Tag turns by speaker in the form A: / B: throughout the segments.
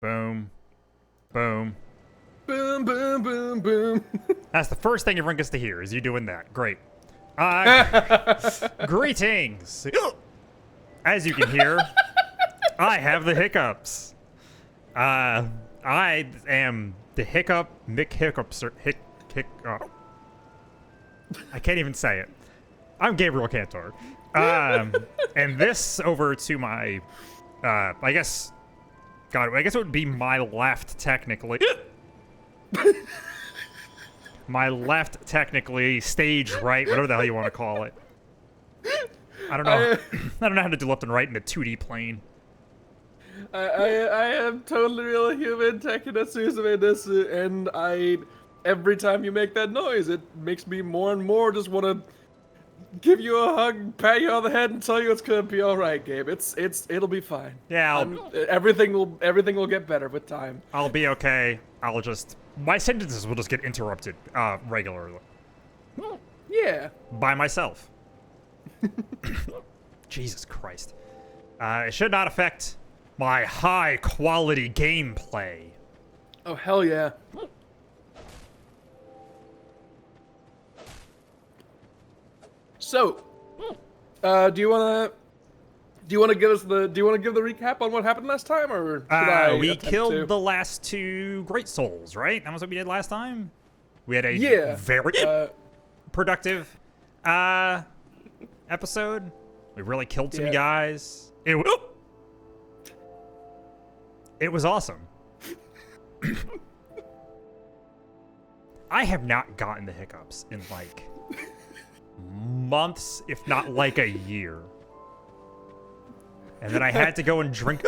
A: Boom. Boom.
B: Boom, boom, boom, boom.
A: That's the first thing everyone gets to hear, is you doing that. Great. Greetings. As you can hear, I have the hiccups. I am the hiccup McHiccups. I can't even say it. I'm Gabriel Cantor. And this over to my, I guess it would be my left, technically. My left, technically, stage right, whatever the hell you want to call it. I don't know. I don't know how to do left and right in a 2D plane.
B: I am totally real human, Tekinasu, and every time you make that noise, it makes me more and more just want to give you a hug, pat you on the head, and tell you it's gonna be all right, Gabe. It'll be fine.
A: Yeah,
B: everything will get better with time.
A: I'll be okay. My sentences will just get interrupted regularly.
B: Yeah.
A: By myself. Jesus Christ. It should not affect my high quality gameplay.
B: Oh hell yeah. So, do you wanna give the recap on what happened last time, or should I
A: we
B: attempt
A: killed
B: to?
A: the last two Great Souls, right? That was what we did last time. We had a very productive episode. We really killed some guys. It was awesome. I have not gotten the hiccups in like months, if not like a year. And then I had to go and drink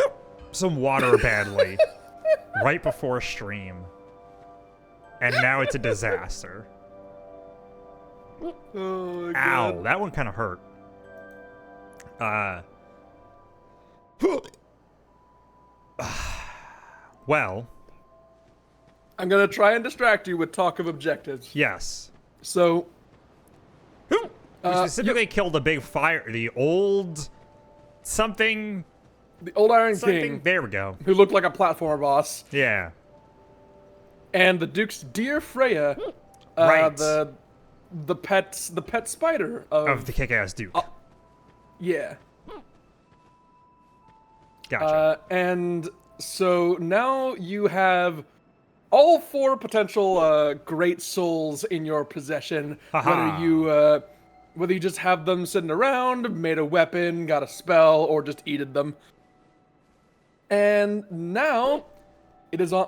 A: some water badly right before stream. And now it's a disaster.
B: Oh, my
A: Ow,
B: God.
A: that one kind of hurt. Well,
B: I'm gonna try and distract you with talk of objectives.
A: yes.
B: So,
A: We specifically killed the big fire, the old something.
B: the old Iron
A: Something.
B: King,
A: There we go.
B: who looked like a platformer boss,
A: Yeah.
B: and the Duke's dear Freya,
A: Right.
B: the pet spider
A: Of the kick-ass Duke.
B: yeah.
A: Gotcha.
B: And so now you have all four potential great souls in your possession.
A: Haha.
B: Whether you just have them sitting around, made a weapon, got a spell, or just eated them. And now it is on.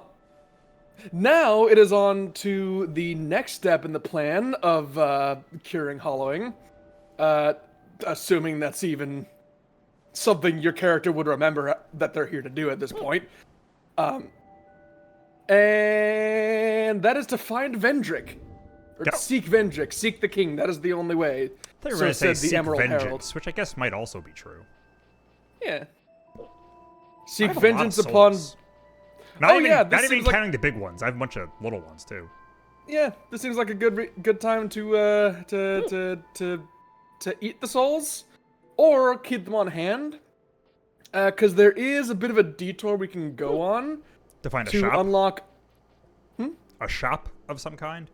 B: Now it is on to the next step in the plan of curing hollowing. Assuming that's even something your character would remember that they're here to do at this point. And that is to find Vendrick. Or
A: Yep.
B: seek Vendrick, seek the king. That is the only way.
A: They were
B: So
A: going to say
B: said the
A: seek
B: Emerald
A: vengeance,
B: Herald.
A: which I guess might also be true.
B: Yeah.
A: I
B: Seek
A: have a lot of
B: vengeance upon.
A: souls. Not
B: Oh,
A: even,
B: yeah, this
A: not even
B: seems like-
A: counting the big ones. I have a bunch of little ones too.
B: Yeah, this seems like a good time to eat the souls, or keep them on hand, because there is a bit of a detour we can go on
A: To find a
B: to
A: shop,
B: unlock.
A: a shop of some kind.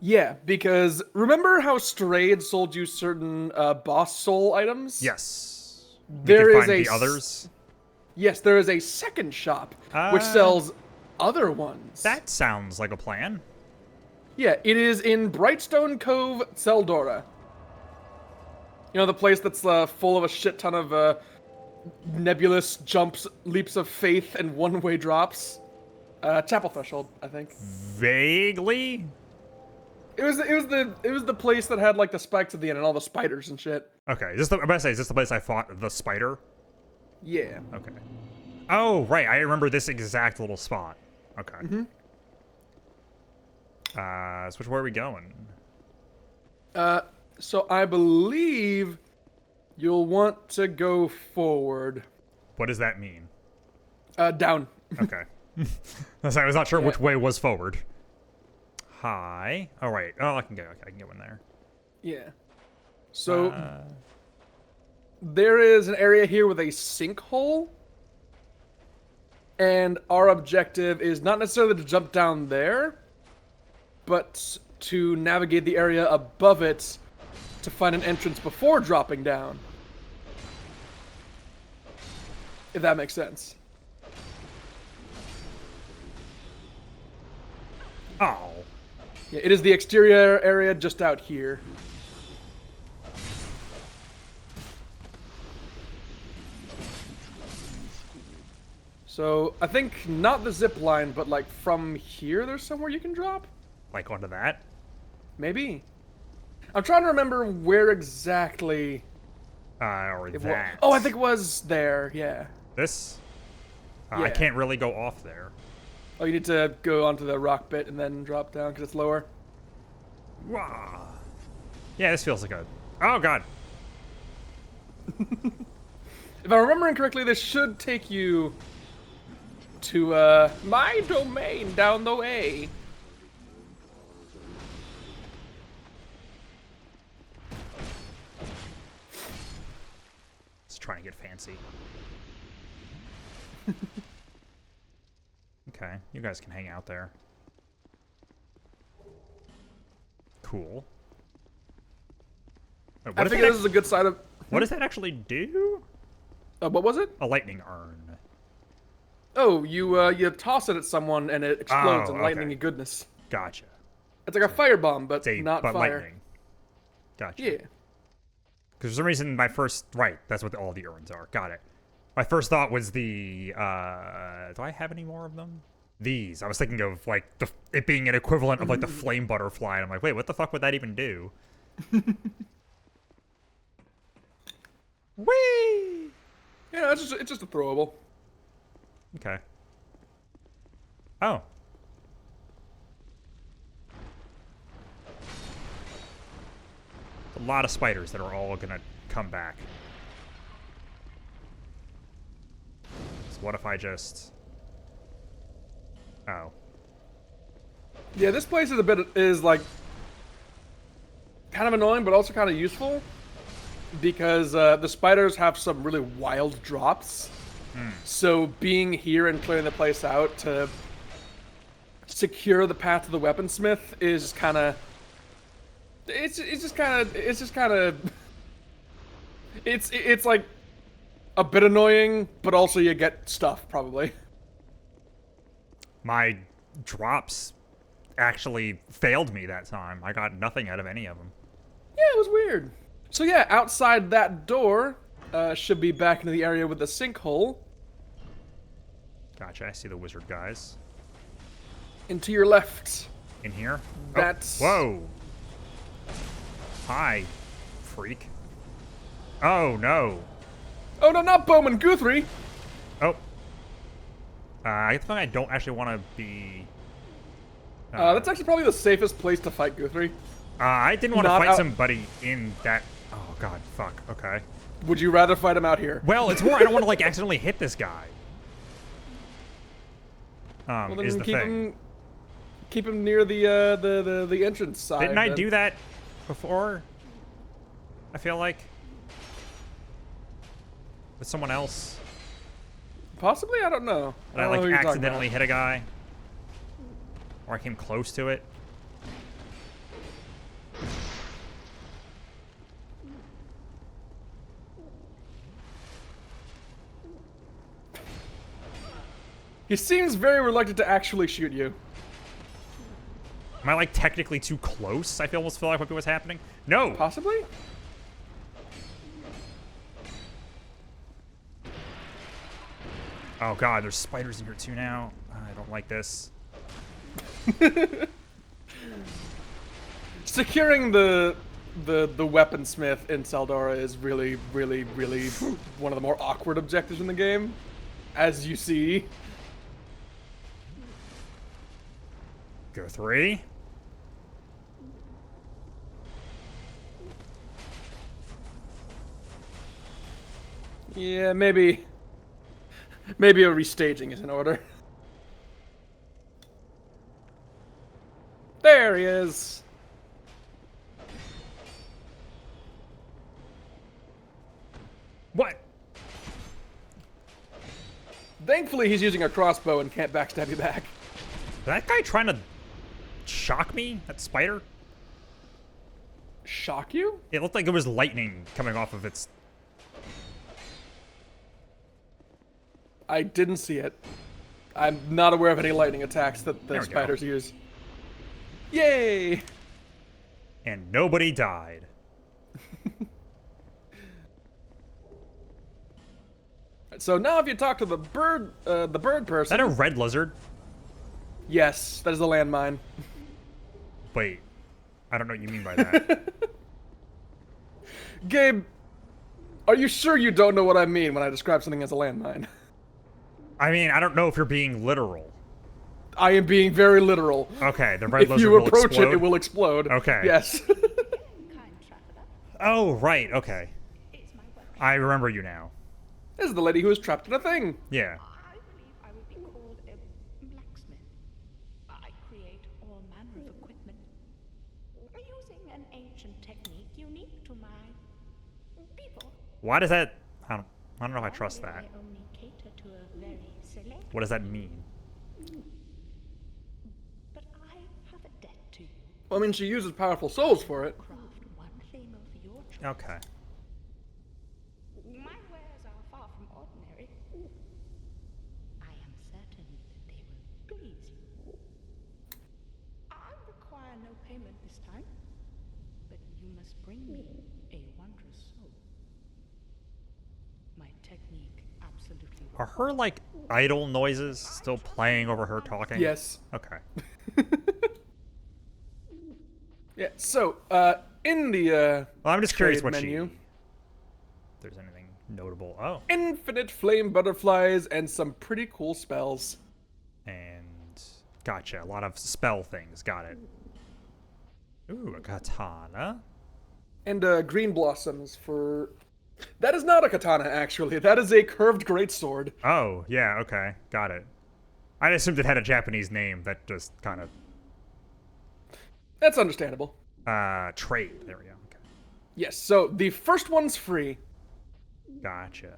B: Yeah, because remember how Stray had sold you certain boss soul items?
A: Yes.
B: There
A: we
B: is
A: can find
B: a
A: the others.
B: Yes, there is a second shop which sells other ones.
A: That sounds like a plan.
B: Yeah, it is in Brightstone Cove, Seldora. You know, the place that's full of a shit ton of nebulous jumps, leaps of faith, and one-way drops. Chapel Threshold, I think.
A: Vaguely.
B: It was the place that had like the spikes at the end and all the spiders and shit.
A: Okay, I'm about to say, is this the place I fought the spider?
B: Yeah.
A: Okay. Oh, right. I remember this exact little spot. Okay.
B: Mm-hmm.
A: So which way are we going?
B: So I believe you'll want to go forward.
A: What does that mean?
B: Down.
A: Okay. I was not sure which way was forward. Hi. Oh, right. Oh, I can go in there.
B: Yeah. So there is an area here with a sinkhole. And our objective is not necessarily to jump down there, but to navigate the area above it to find an entrance before dropping down. If that makes sense.
A: Oh.
B: Yeah, it is the exterior area just out here. So, I think not the zip line, but like from here there's somewhere you can drop?
A: Like onto that?
B: Maybe. I'm trying to remember where exactly
A: Or
B: it was.
A: that.
B: Oh, I think it was there, yeah.
A: This?
B: Yeah.
A: I can't really go off there.
B: Oh, you need to go onto the rock bit and then drop down because it's lower?
A: Wah. Yeah, this feels like a... Oh, God.
B: If I'm remembering correctly, this should take you to my domain down the way.
A: Let's try and get fancy. Okay, you guys can hang out there. Cool. Wait,
B: I think this is a good side of...
A: What does that actually do?
B: What was it?
A: A lightning urn.
B: Oh, you toss it at someone and it explodes in lightning
A: okay.
B: and goodness.
A: Gotcha.
B: It's like a firebomb, but not fire.
A: Lightning. Gotcha.
B: Yeah.
A: Because for some reason, my first... Right, that's what all the urns are. Got it. My first thought was the... do I have any more of them? These. I was thinking of, like, it being an equivalent of, like, the flame butterfly. And I'm like, wait, what the fuck would that even do? Whee!
B: Yeah, it's just a throwable.
A: Okay. Oh. A lot of spiders that are all gonna come back. So what if I just... Oh.
B: Yeah, this place is like kind of annoying, but also kind of useful because the spiders have some really wild drops. So being here and clearing the place out to secure the path to the weaponsmith is kind of it's like a bit annoying, but also you get stuff probably.
A: My drops actually failed me that time. I got nothing out of any of them.
B: Yeah, it was weird. So yeah, outside that door should be back into the area with the sinkhole.
A: Gotcha, I see the wizard guys.
B: And to your left.
A: In here?
B: That's...
A: Oh, whoa! Hi, freak. Oh, no.
B: Oh no, not Bowman, Guthrie!
A: Oh. I think I don't actually want to be...
B: That's actually probably the safest place to fight Guthrie.
A: I didn't want to
B: Not
A: fight
B: out-
A: somebody in that... Oh, God, fuck, okay.
B: Would you rather fight him out here?
A: Well, it's more I don't want to, like, accidentally hit this guy.
B: Well, then
A: Is the thing.
B: keep him near the entrance side.
A: Didn't I
B: then.
A: do that before? I feel like. With someone else.
B: Possibly? I don't know.
A: Did I,
B: don't know
A: like,
B: who you're talking
A: accidentally
B: about.
A: hit a guy? Or I came close to it?
B: He seems very reluctant to actually shoot you.
A: Am I, like, technically too close? I almost feel like what was happening. No!
B: Possibly?
A: Oh, God, there's spiders in here, too, now. I don't like this.
B: Securing the weaponsmith in Saldora is really one of the more awkward objectives in the game, as you see.
A: Go 3.
B: Yeah, maybe a restaging is in order. There he is. Thankfully, he's using a crossbow and can't backstab you back.
A: That guy trying to shock me? That spider?
B: Shock you?
A: It looked like it was lightning coming off of its...
B: I didn't see it. I'm not aware of any lightning attacks that the
A: There we go.
B: spiders use. Yay!
A: And nobody died.
B: So now if you talk to the bird
A: Is
B: person...
A: that a red lizard?
B: Yes, that is a landmine.
A: Wait. I don't know what you mean by that.
B: Gabe, are you sure you don't know what I mean when I describe something as a landmine?
A: I mean, I don't know if you're being literal.
B: I am being very literal.
A: Okay, the red
B: If
A: lizard
B: you
A: will
B: approach
A: explode.
B: it, it will explode.
A: Okay.
B: Yes.
C: Kind traveler,
A: Oh, right, okay.
C: it's my weapon.
A: I remember you now.
B: This is the lady who is trapped in a thing.
A: Yeah.
C: I believe I would be called a blacksmith. I create all manner of equipment using an ancient technique unique to my people.
A: Why does that... I don't know if I trust that.
C: I only cater to a very select.
A: What does that mean?
C: But I have a debt to you.
B: Well, I mean, she uses powerful souls for it.
C: Craft one thing of your choice.
A: Okay.
C: My wares are far from ordinary. I am certain that they will please you. I require no payment this time, but you must bring me a wondrous soul. My technique absolutely
A: Are her, like, idle noises still playing over her talking?
B: Yes.
A: Okay.
B: Yeah, so, in the,
A: Well, I'm just curious
B: trade
A: what
B: menu,
A: if there's anything notable. Oh.
B: infinite flame butterflies and some pretty cool spells.
A: And... Gotcha. A lot of spell things. Got it. Ooh, a katana.
B: And, green blossoms for... That is not a katana, actually. That is a curved greatsword.
A: Oh, yeah, okay. Got it. I assumed it had a Japanese name that just kind of...
B: That's understandable.
A: Trade. There we go. Okay.
B: Yes, so the first one's free.
A: Gotcha.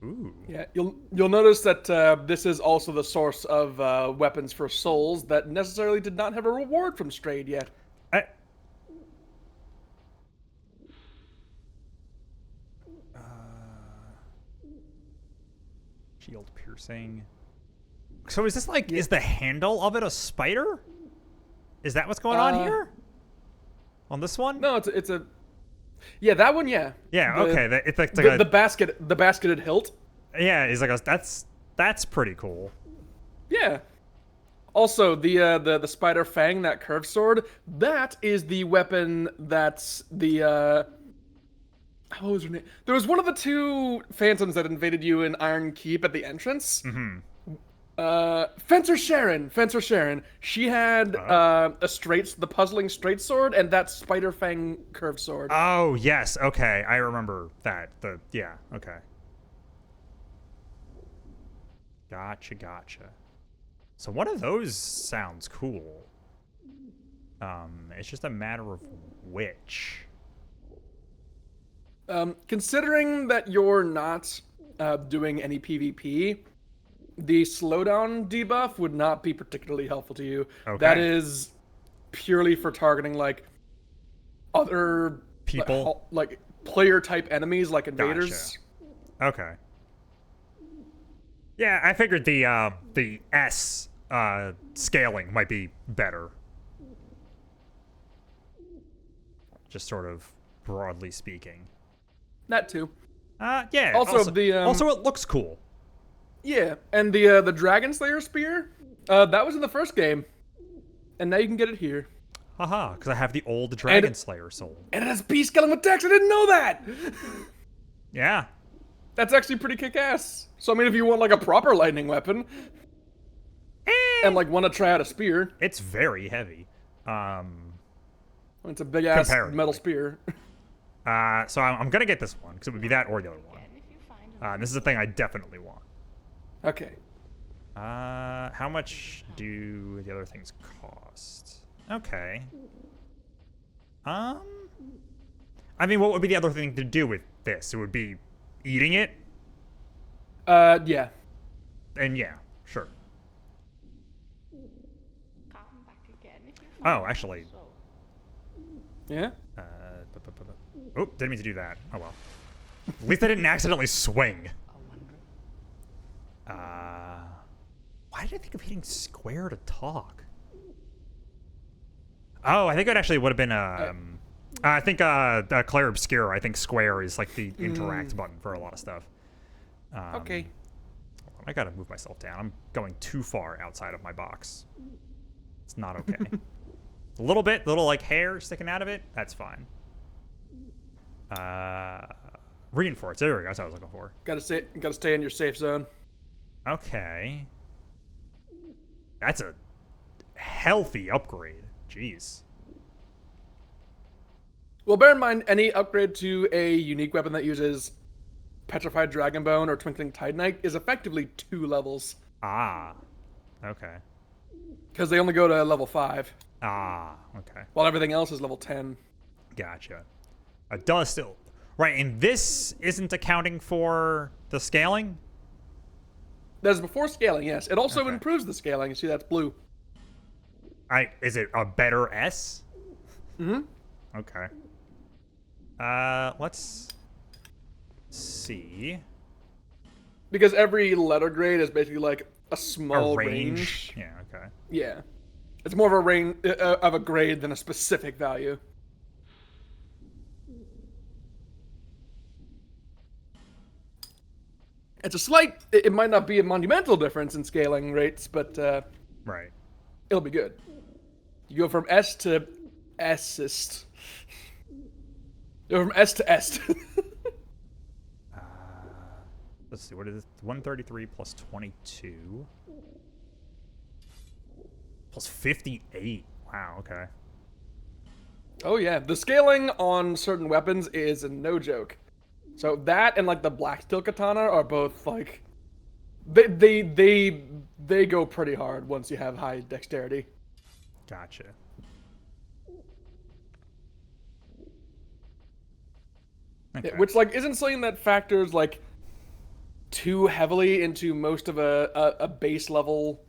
A: Ooh.
B: Yeah, you'll notice that this is also the source of weapons for souls that necessarily did not have a reward from Strayed yet.
A: I... Shield piercing. So is this like, is the handle of it a spider? Is that what's going on here? On this one?
B: No, it's a... Yeah, that one, yeah.
A: Yeah,
B: The-
A: okay. It's like,
B: The basketed hilt.
A: yeah, it's like that's pretty cool.
B: Yeah. Also, the spider fang, that curved sword, that is the weapon that's the what was her name? There was one of the two phantoms that invaded you in Iron Keep at the entrance.
A: Mm-hmm.
B: Fencer Sharon. She had the puzzling straight sword and that spider fang curved sword.
A: Oh yes, okay, I remember that. Yeah, okay. Gotcha. So one of those sounds cool. It's just a matter of which.
B: Considering that you're not doing any PvP, the slowdown debuff would not be particularly helpful to you.
A: Okay.
B: That is purely for targeting like other
A: People?
B: like player type enemies like invaders.
A: Okay. Yeah, I figured the S scaling might be better. Just sort of broadly speaking.
B: That too.
A: Yeah.
B: Also,
A: also it looks cool.
B: Yeah, and the Dragon Slayer spear, that was in the first game, and now you can get it here.
A: Haha, because I have the old Dragon Slayer soul.
B: And it has beast skeleton attacks. I didn't know that.
A: Yeah.
B: That's actually pretty kick-ass. So I mean, if you want like a proper lightning weapon, and like want to try out a spear,
A: It's very heavy.
B: it's a big ass
A: Comparatively.
B: metal spear.
A: So I'm gonna get this one because it would be that or the other one.
C: And if you find
A: This is the thing I definitely want.
B: Okay.
A: How much do the other things cost? Okay. I mean, what would be the other thing to do with this? It would be eating it.
B: Yeah.
A: and yeah, sure.
C: Come back again if you
A: Oh,
C: feel
A: actually,
C: so.
B: Yeah.
A: oh, didn't mean to do that. Oh well. At least I didn't accidentally swing. Why did I think of hitting square to talk? Oh, I think it actually would have been I think Claire Obscure. I think square is like the interact button for a lot of stuff.
B: Okay.
A: I gotta move myself down. I'm going too far outside of my box. It's not okay. A little bit, little like hair sticking out of it. That's fine. Reinforce. There we go. That's what I was looking for.
B: Gotta stay in your safe zone.
A: Okay. That's a healthy upgrade. Jeez.
B: Well, bear in mind, any upgrade to a unique weapon that uses Petrified Dragonbone or Twinkling Titanite is effectively 2 levels.
A: Ah. Okay.
B: Because they only go to level 5,
A: Ah. Okay.
B: while everything else is level 10.
A: Gotcha. It does still. Right, and this isn't accounting for the scaling?
B: That is before scaling, yes. It also
A: Okay.
B: improves the scaling. You see, that's blue.
A: Is it a better S?
B: Mm-hmm.
A: Okay. Let's see.
B: Because every letter grade is basically like a small range.
A: Yeah, okay.
B: Yeah. It's more of a range of a grade than a specific value. It's a slight. It might not be a monumental difference in scaling rates, but
A: Right.
B: it'll be good. You go from S to Sist. You go from S to est.
A: Let's see, what is it? 133 plus 22. Plus 58. Wow, okay.
B: Oh yeah, the scaling on certain weapons is no joke. So that and like the black steel katana are both like they go pretty hard once you have high dexterity.
A: Gotcha. Okay.
B: Yeah, which like isn't something that factors like too heavily into most of a base level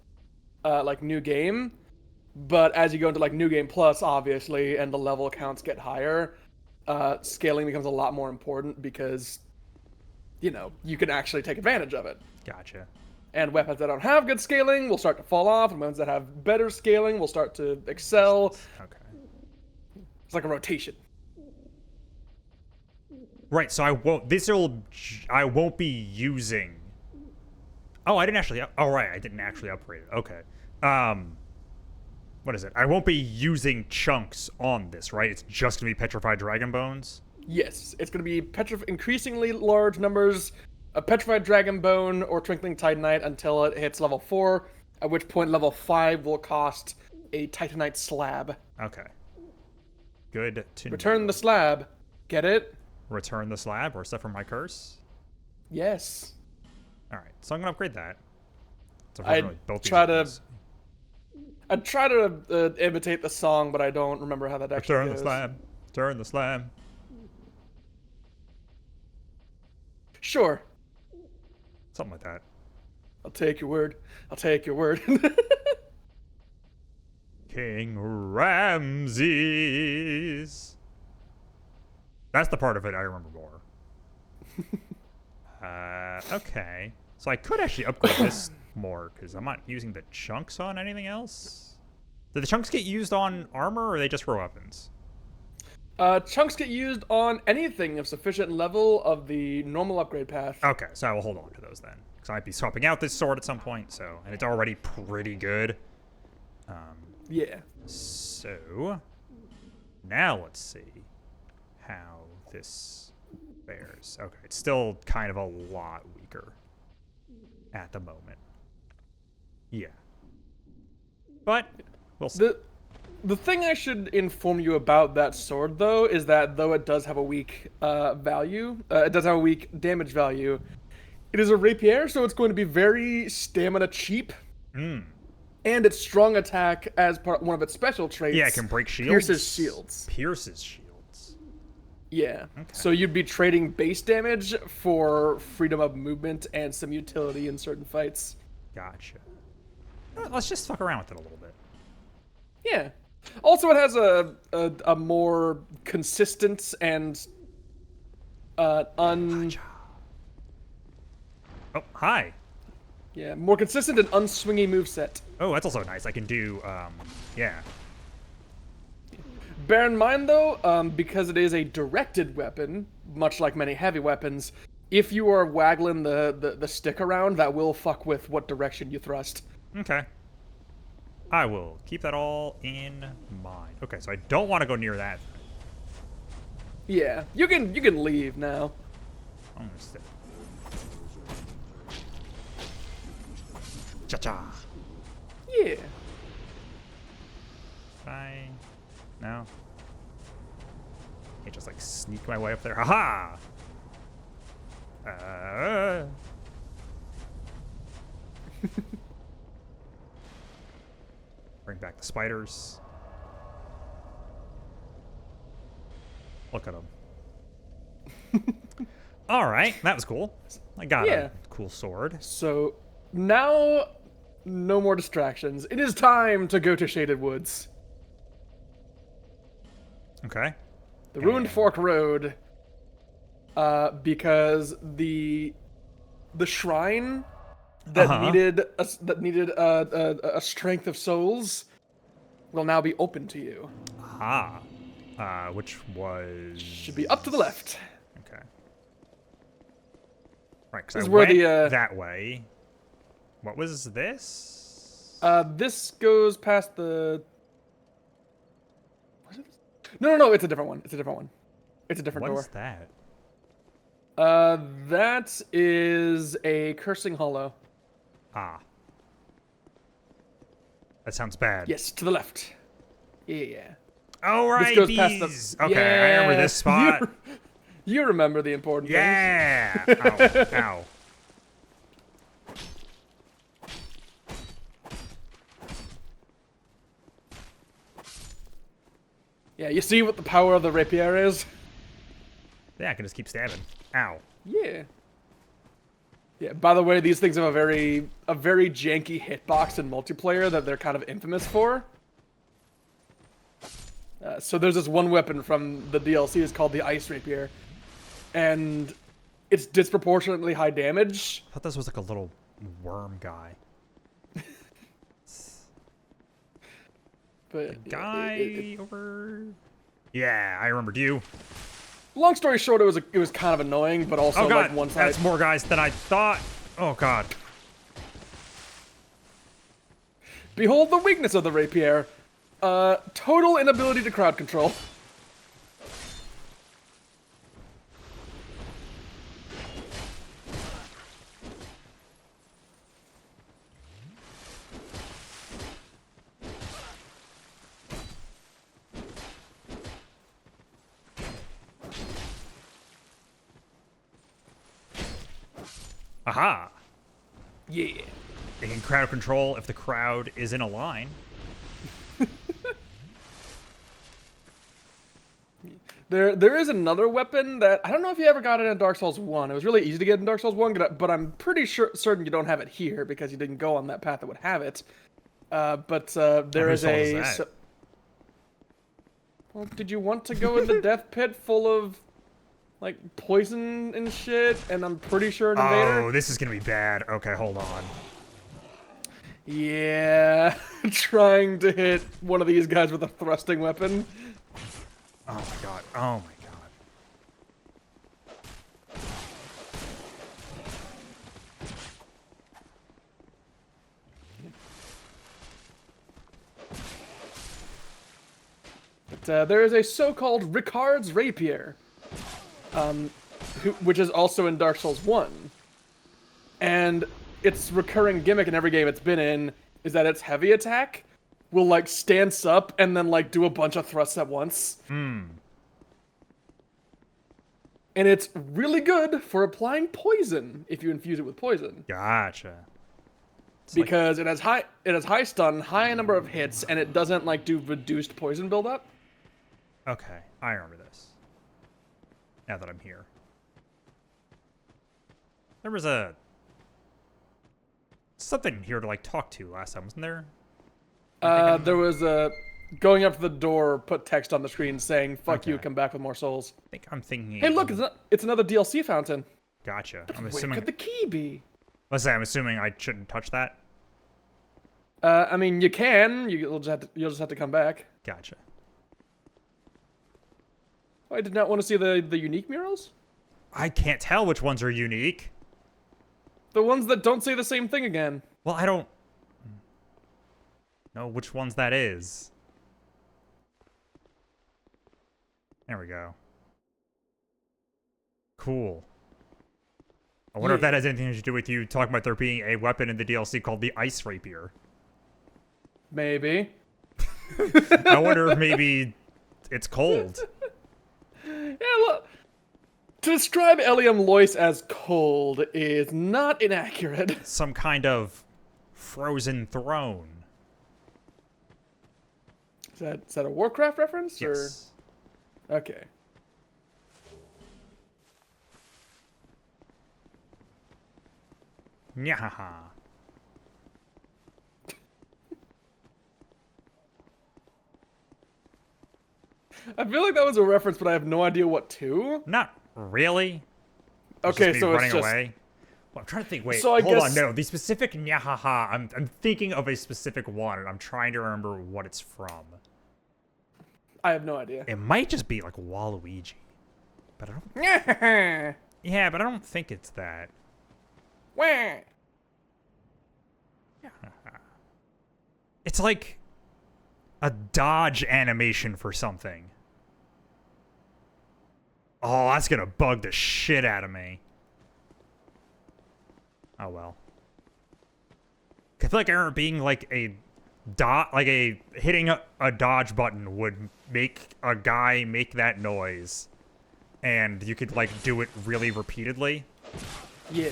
B: like new game. But as you go into like New Game Plus, obviously, and the level counts get higher, scaling becomes a lot more important because, you know, you can actually take advantage of it.
A: Gotcha.
B: And weapons that don't have good scaling will start to fall off, and weapons that have better scaling will start to excel.
A: Okay.
B: It's like a rotation.
A: Right, so I won't be using. Oh, I didn't actually. Oh, right, I didn't actually upgrade it. Okay. What is it? I won't be using chunks on this, right? It's just gonna be petrified dragon bones.
B: Yes, it's going to be increasingly large numbers of Petrified Dragon Bone or Twinkling Titanite until it hits level 4, at which point level 5 will cost a Titanite slab.
A: Okay. Good to
B: Return
A: know.
B: the slab. Get it?
A: Return the slab or stuff from my curse.
B: Yes.
A: All right, so I'm gonna upgrade that. So
B: I'd
A: unfortunately, both these
B: try
A: are
B: to-
A: these.
B: I'd try to imitate the song, but I don't remember how that actually
A: Return
B: goes.
A: the slab. Return the slab.
B: Sure.
A: Something like that.
B: I'll take your word. I'll take your word.
A: King Ramses. That's the part of it I remember more. Okay. So I could actually upgrade this more, because I'm not using the chunks on anything else. Do the chunks get used on armor, or are they just for weapons?
B: Chunks get used on anything of sufficient level of the normal upgrade path.
A: Okay, so I will hold on to those then. Because I might be swapping out this sword at some point, so... And it's already pretty good.
B: Yeah.
A: So... Now let's see how this fares. Okay, it's still kind of a lot weaker at the moment. Yeah. But, we'll see.
B: The thing I should inform you about that sword, though, is that though it does have a weak value, it does have a weak damage value, it is a rapier, so it's going to be very stamina cheap.
A: Mm.
B: And its strong attack, as one of its special traits,
A: Yeah, it can break shields.
B: pierces shields.
A: Pierces shields.
B: Yeah.
A: Okay.
B: So you'd be trading base damage for freedom of movement and some utility in certain fights.
A: Gotcha. Let's just fuck around with it a little bit.
B: Yeah. Also, it has a more consistent and
A: Oh, hi.
B: yeah, more consistent and unswingy moveset.
A: Oh, that's also nice. I can do, yeah.
B: Bear in mind, though, because it is a directed weapon, much like many heavy weapons, if you are waggling the stick around, that will fuck with what direction you thrust.
A: Okay. I will keep that all in mind. Okay, so I don't want to go near that.
B: Yeah, you can leave now.
A: I'm gonna sit. Cha-cha.
B: Yeah.
A: No? Can't just, like, sneak my way up there. Haha! Bring back the spiders. Look at them. Alright, that was cool. I got a cool sword.
B: So now, no more distractions. It is time to go to Shaded Woods.
A: Okay.
B: The Ruined Fork Road. Because the shrine that needed a strength of souls will now be open to you.
A: Ah. Which was...
B: Should be up to the left.
A: Okay. Right, because
B: This
A: I
B: is where
A: went
B: the,
A: that way. What was this?
B: This goes past the... What is it? No, it's a different one. It's a different one. It's a different
A: What
B: door.
A: is that?
B: That is a Cursing Hollow.
A: Ah. That sounds bad.
B: Yes, to the left. Yeah.
A: Oh, right,
B: This goes
A: these.
B: past the...
A: Okay, I remember this spot.
B: You remember the important
A: Yeah!
B: things.
A: Ow, ow.
B: Yeah, you see what the power of the rapier is?
A: Yeah, I can just keep stabbing. Ow.
B: Yeah. Yeah, by the way, these things have a very janky hitbox in multiplayer that they're kind of infamous for. So there's this one weapon from the DLC, it's called the Ice Rapier. And it's disproportionately high damage.
A: I thought this was like a little worm guy.
B: But
A: Guy over... Yeah, I remembered you.
B: long story short, it was kind of annoying, but also
A: Oh god,
B: like one side.
A: that's more guys than I thought. Oh god.
B: Behold the weakness of the rapier. Total inability to crowd control.
A: Aha!
B: Yeah.
A: They can crowd control if the crowd is in a line.
B: There is another weapon that I don't know if you ever got it in Dark Souls 1. It was really easy to get in Dark Souls 1, but I'm pretty certain you don't have it here because you didn't go on that path that would have it. There is a... Well, did you want to go in the death pit full of, like, poison and shit? And I'm pretty sure an invader?
A: Oh, this is gonna be bad. Okay, hold on.
B: Yeah, trying to hit one of these guys with a thrusting weapon.
A: Oh my god. Oh my god.
B: But there is a so-called Ricard's Rapier, which is also in Dark Souls 1. And its recurring gimmick in every game it's been in is that its heavy attack will, like, stance up and then, like, do a bunch of thrusts at once.
A: Hmm.
B: And it's really good for applying poison if you infuse it with poison.
A: Gotcha.
B: Because it has high stun, high number of hits, and it doesn't, like, do reduced poison buildup.
A: Okay, I remember this. Now that I'm here. There was a something here to like talk to last time, wasn't there?
B: There was a going up to the door, put text on the screen saying "fuck you,
A: Okay.
B: come back with more souls."
A: I think I'm thinking.
B: Hey, look, it's another DLC fountain.
A: Gotcha. I'm
B: Where
A: assuming.
B: could the key be?
A: Let's say I'm assuming I shouldn't touch that.
B: I mean, you can. You'll just have to come back.
A: Gotcha.
B: Oh, I did not want to see the unique murals.
A: I can't tell which ones are unique.
B: The ones that don't say the same thing again.
A: Well, I don't know which ones that is. There we go. Cool. I wonder if that has anything to do with you talking about there being a weapon in the DLC called the Ice Rapier.
B: Maybe.
A: I wonder if maybe it's cold.
B: Yeah, look. To describe Elium Lois as cold is not inaccurate.
A: Some kind of frozen throne.
B: Is that a Warcraft reference?
A: Yes.
B: Or... Okay.
A: Nyahaha.
B: I feel like that was a reference, but I have no idea what to.
A: Not really.
B: Okay,
A: me
B: so it's
A: running
B: just...
A: away. Well, I'm trying to think. Wait,
B: So I
A: hold on.
B: guess-
A: No, the specific nyahaha. I'm thinking of a specific one, and I'm trying to remember what it's from.
B: I have no idea.
A: It might just be like Waluigi, but I don't.
B: Wah.
A: Yeah, but I don't think it's that. It's like a dodge animation for something. Oh, that's gonna bug the shit out of me. Oh well. I feel like I remember being like a hitting a dodge button would make a guy make that noise, and you could like do it really repeatedly.
B: Yeah.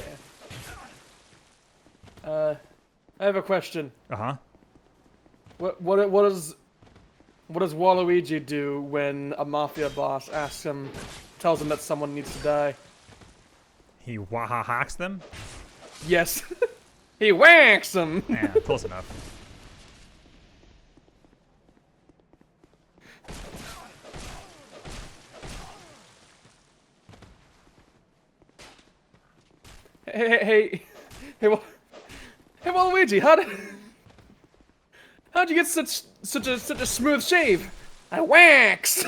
B: I have a question.
A: Uh huh.
B: What does Waluigi do when a mafia boss tells him that someone needs to die?
A: He hacks them.
B: Yes. He whacks him.
A: Yeah, close enough.
B: Hey, Waluigi, how'd you get such a smooth shave? I wax.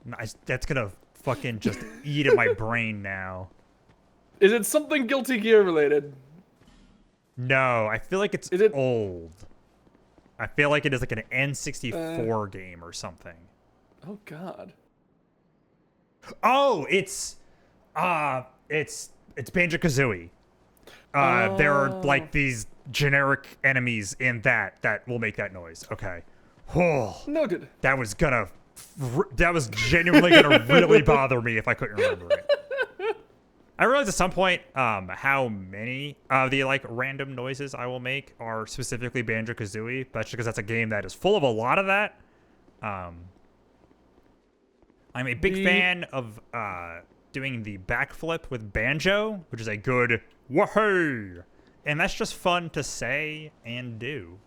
A: Nice. That's gonna fucking just eat at my brain now.
B: Is it something Guilty Gear related?
A: No, I feel like it's
B: Is it-
A: old. I feel like it is like an N64 game or something.
B: Oh God.
A: Oh, it's Banjo-Kazooie. There are like these generic enemies in that will make that noise. Okay. Oh,
B: Noted.
A: that was genuinely gonna really bother me if I couldn't remember it. I realized at some point how many of the like random noises I will make are specifically Banjo-Kazooie, but that's because that's a game that is full of a lot of that. I'm a big fan of doing the backflip with Banjo, which is a good wahoo, and that's just fun to say and do.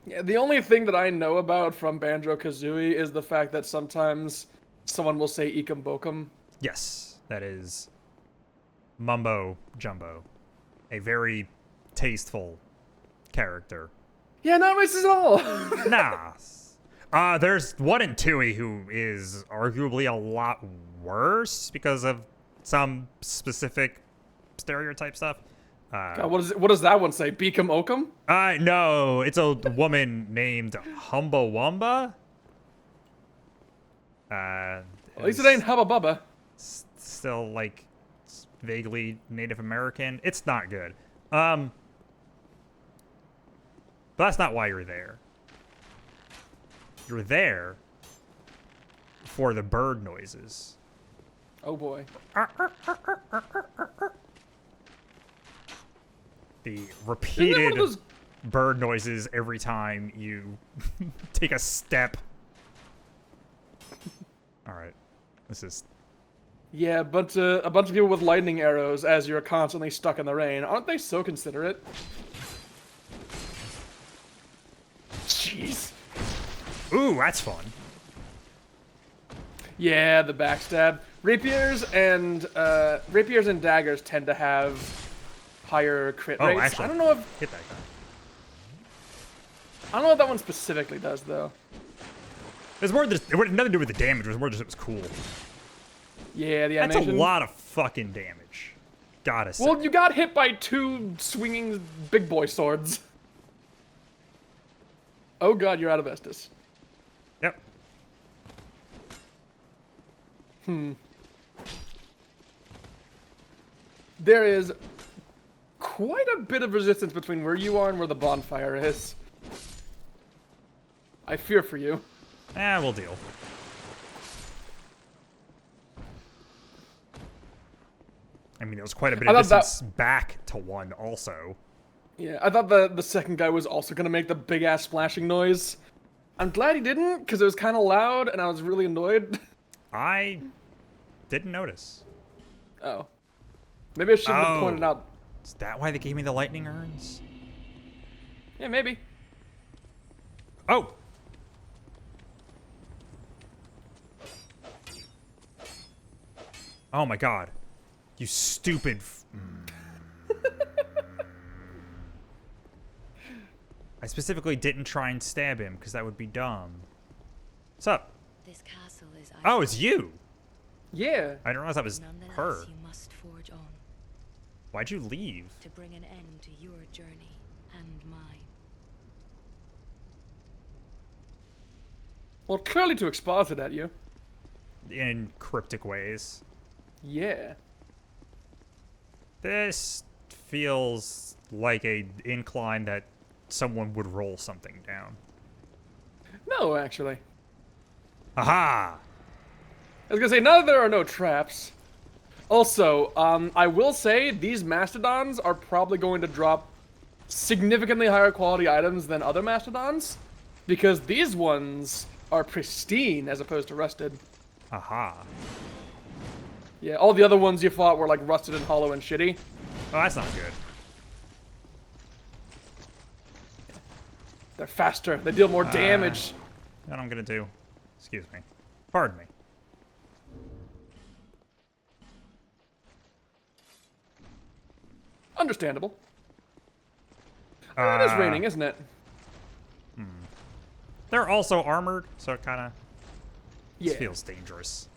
B: Yeah, the only thing that I know about from Banjo-Kazooie is the fact that sometimes someone will say Ekum Bokum.
A: Yes, that is Mumbo Jumbo, a very tasteful character.
B: Yeah, not racist at all.
A: Nah. There's one in Tui who is arguably a lot worse because of some specific stereotype stuff.
B: God, what does that one say? Beacom Okum?
A: No, it's a woman named Humba Wumba.
B: At least it ain't Hubba Bubba.
A: Still like vaguely Native American. It's not good. But that's not why you're there. You're there for the bird noises.
B: Oh boy.
A: The
B: Isn't that one
A: repeated
B: of those-
A: bird noises every time you take a step. All right. This is...
B: Yeah, but a bunch of people with lightning arrows as you're constantly stuck in the rain. Aren't they so considerate? Jeez.
A: Ooh, that's fun.
B: Yeah, the backstab. Rapiers and daggers tend to have higher crit
A: Oh,
B: rates.
A: actually,
B: I don't know if
A: hit that guy.
B: I don't know what that one specifically does though.
A: It was more just, it had nothing to do with the damage. It was more just it was cool.
B: Yeah, the
A: That's
B: animation.
A: a lot of fucking damage. Gotta say.
B: Well, you got hit by 2 swinging big boy swords. Oh god, you're out of Estus.
A: Yep.
B: There is quite a bit of resistance between where you are and where the bonfire is. I fear for you.
A: We'll deal. I mean, it was quite a bit of
B: I thought
A: distance back to 1 also.
B: Yeah, I thought the second guy was also gonna make the big ass splashing noise. I'm glad he didn't, because it was kind of loud and I was really annoyed.
A: I didn't notice.
B: Oh. Maybe I should have
A: Oh.
B: pointed out.
A: Is that why they gave me the lightning urns?
B: Yeah, maybe.
A: Oh! Oh my god. You stupid... I specifically didn't try and stab him, because that would be dumb. What's up?
C: This castle is
A: Oh, it's you!
B: Yeah.
A: I didn't realize that was
C: Nonetheless,
A: her.
C: you must forge on
A: Why'd you leave?
C: to bring an end to your journey and mine.
B: Well, clearly to exposit at you.
A: In cryptic ways.
B: Yeah.
A: This feels like a incline that someone would roll something down.
B: No, actually.
A: Aha!
B: I was gonna say, now that there are no traps. Also, I will say these mastodons are probably going to drop significantly higher quality items than other mastodons, because these ones are pristine as opposed to rusted.
A: Aha.
B: Yeah, all the other ones you fought were like rusted and hollow and shitty.
A: Oh, that's not good.
B: They're faster. They deal more damage.
A: What I'm gonna do? Excuse me. Pardon me.
B: Understandable. It is raining, isn't it?
A: They're also armored, so it kind of
B: Yeah.
A: feels dangerous.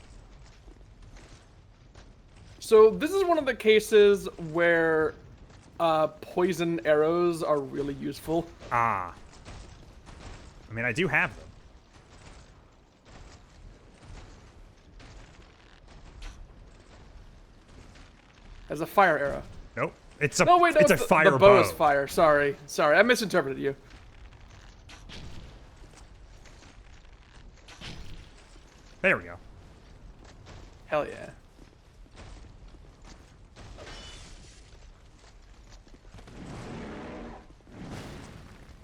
B: So this is one of the cases where poison arrows are really useful.
A: Ah. I mean, I do have them.
B: As a fire arrow.
A: Nope. It's a
B: No, wait, no,
A: it's a fire
B: the bow
A: bow.
B: is fire. Sorry, I misinterpreted you.
A: There we go.
B: Hell yeah.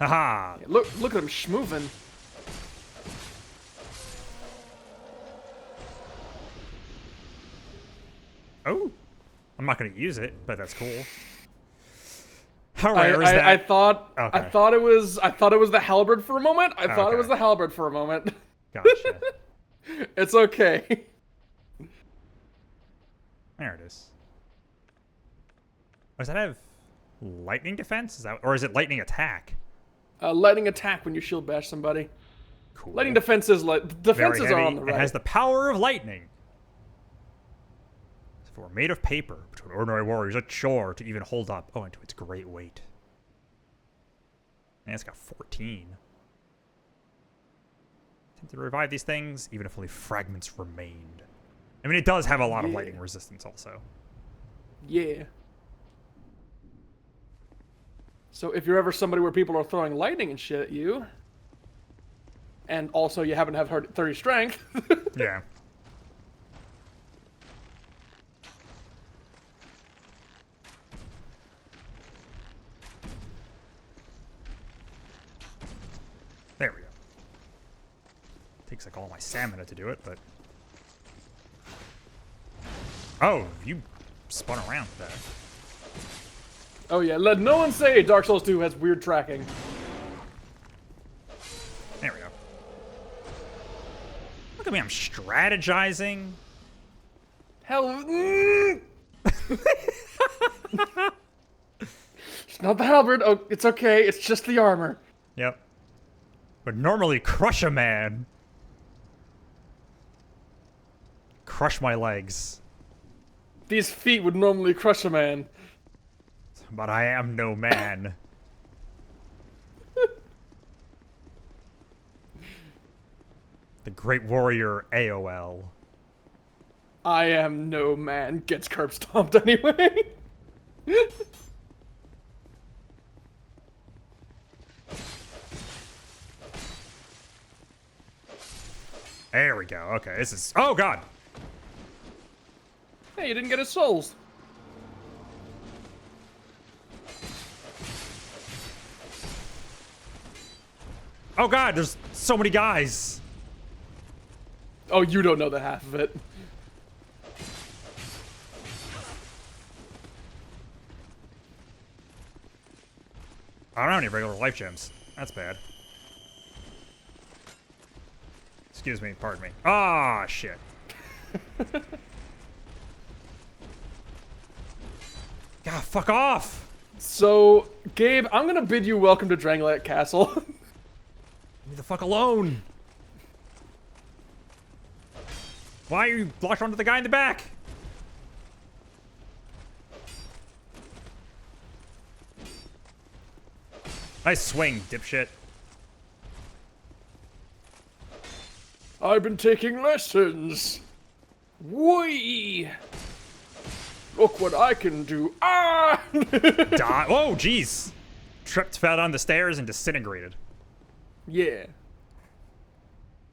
A: Aha.
B: Look at him schmoovin'.
A: Oh. I'm not gonna use it, but that's cool. How rare is that?
B: I thought it was the halberd for a moment. I thought it was
A: Okay.
B: the halberd for a moment.
A: Gotcha.
B: It's okay.
A: There it is. Does that have lightning defense? Is that, or is it lightning attack?
B: Lightning attack when you shield bash somebody.
A: Cool.
B: Lightning defenses
A: Very
B: defenses are
A: heavy.
B: on the right.
A: It has the power of lightning. If it were made of paper, between ordinary warriors, a chore to even hold up. Oh, and to its great weight. And it's got 14. Attempt to revive these things, even if only fragments remained. I mean, it does have a lot of
B: Yeah.
A: lightning resistance also.
B: Yeah. So if you're ever somebody where people are throwing lightning and shit at you, and also you happen to have 30 strength,
A: Yeah. There we go. Takes like all my stamina to do it, but Oh, you spun around with that.
B: Oh yeah, let no one say Dark Souls 2 has weird tracking.
A: There we go. Look at me, I'm strategizing.
B: Hell. It's not the halberd. Oh, it's okay. It's just the armor.
A: Yep. Would normally crush a man. Crush my legs.
B: These feet would normally crush a man.
A: But I am no man. The great warrior AOL.
B: I am no man. Gets curb stomped anyway.
A: There we go. Okay, this is... Oh, God!
B: Hey, you didn't get his souls.
A: Oh, God, there's so many guys!
B: Oh, you don't know the half of it.
A: I don't have any regular life gems. That's bad. Excuse me, pardon me. Ah, shit. God, fuck off!
B: So, Gabe, I'm gonna bid you welcome to Drangleic Castle.
A: Leave me the fuck alone! Why are you locked onto the guy in the back? Nice swing, dipshit.
B: I've been taking lessons. Whee! Look what I can do. Ah!
A: Die. Oh, jeez. Tripped, fell down the stairs, and disintegrated.
B: Yeah.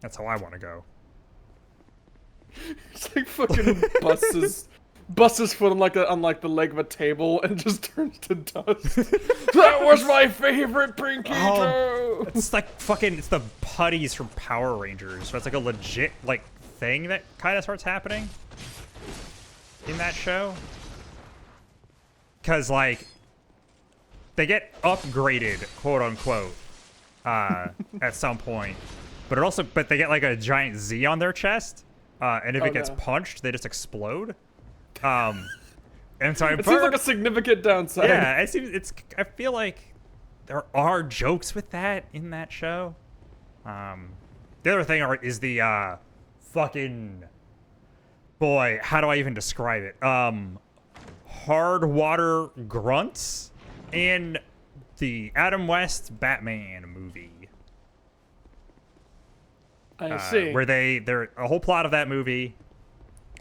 A: That's how I want to go.
B: It's like fucking busts his foot on like the leg of a table and just turns to dust. That was my favorite Pinkito!
A: It's like fucking, it's the putties from Power Rangers. So it's like a legit, like, thing that kind of starts happening in that show. Because, like, they get upgraded, quote unquote, at some point. But they get like a giant Z on their chest. And if it gets punched, they just explode. And so
B: It seems like a significant downside.
A: Yeah, I feel like there are jokes with that in that show. The other thing is the fucking, boy, how do I even describe it? Hard water grunts in the Adam West Batman movie.
B: I see.
A: Where a whole plot of that movie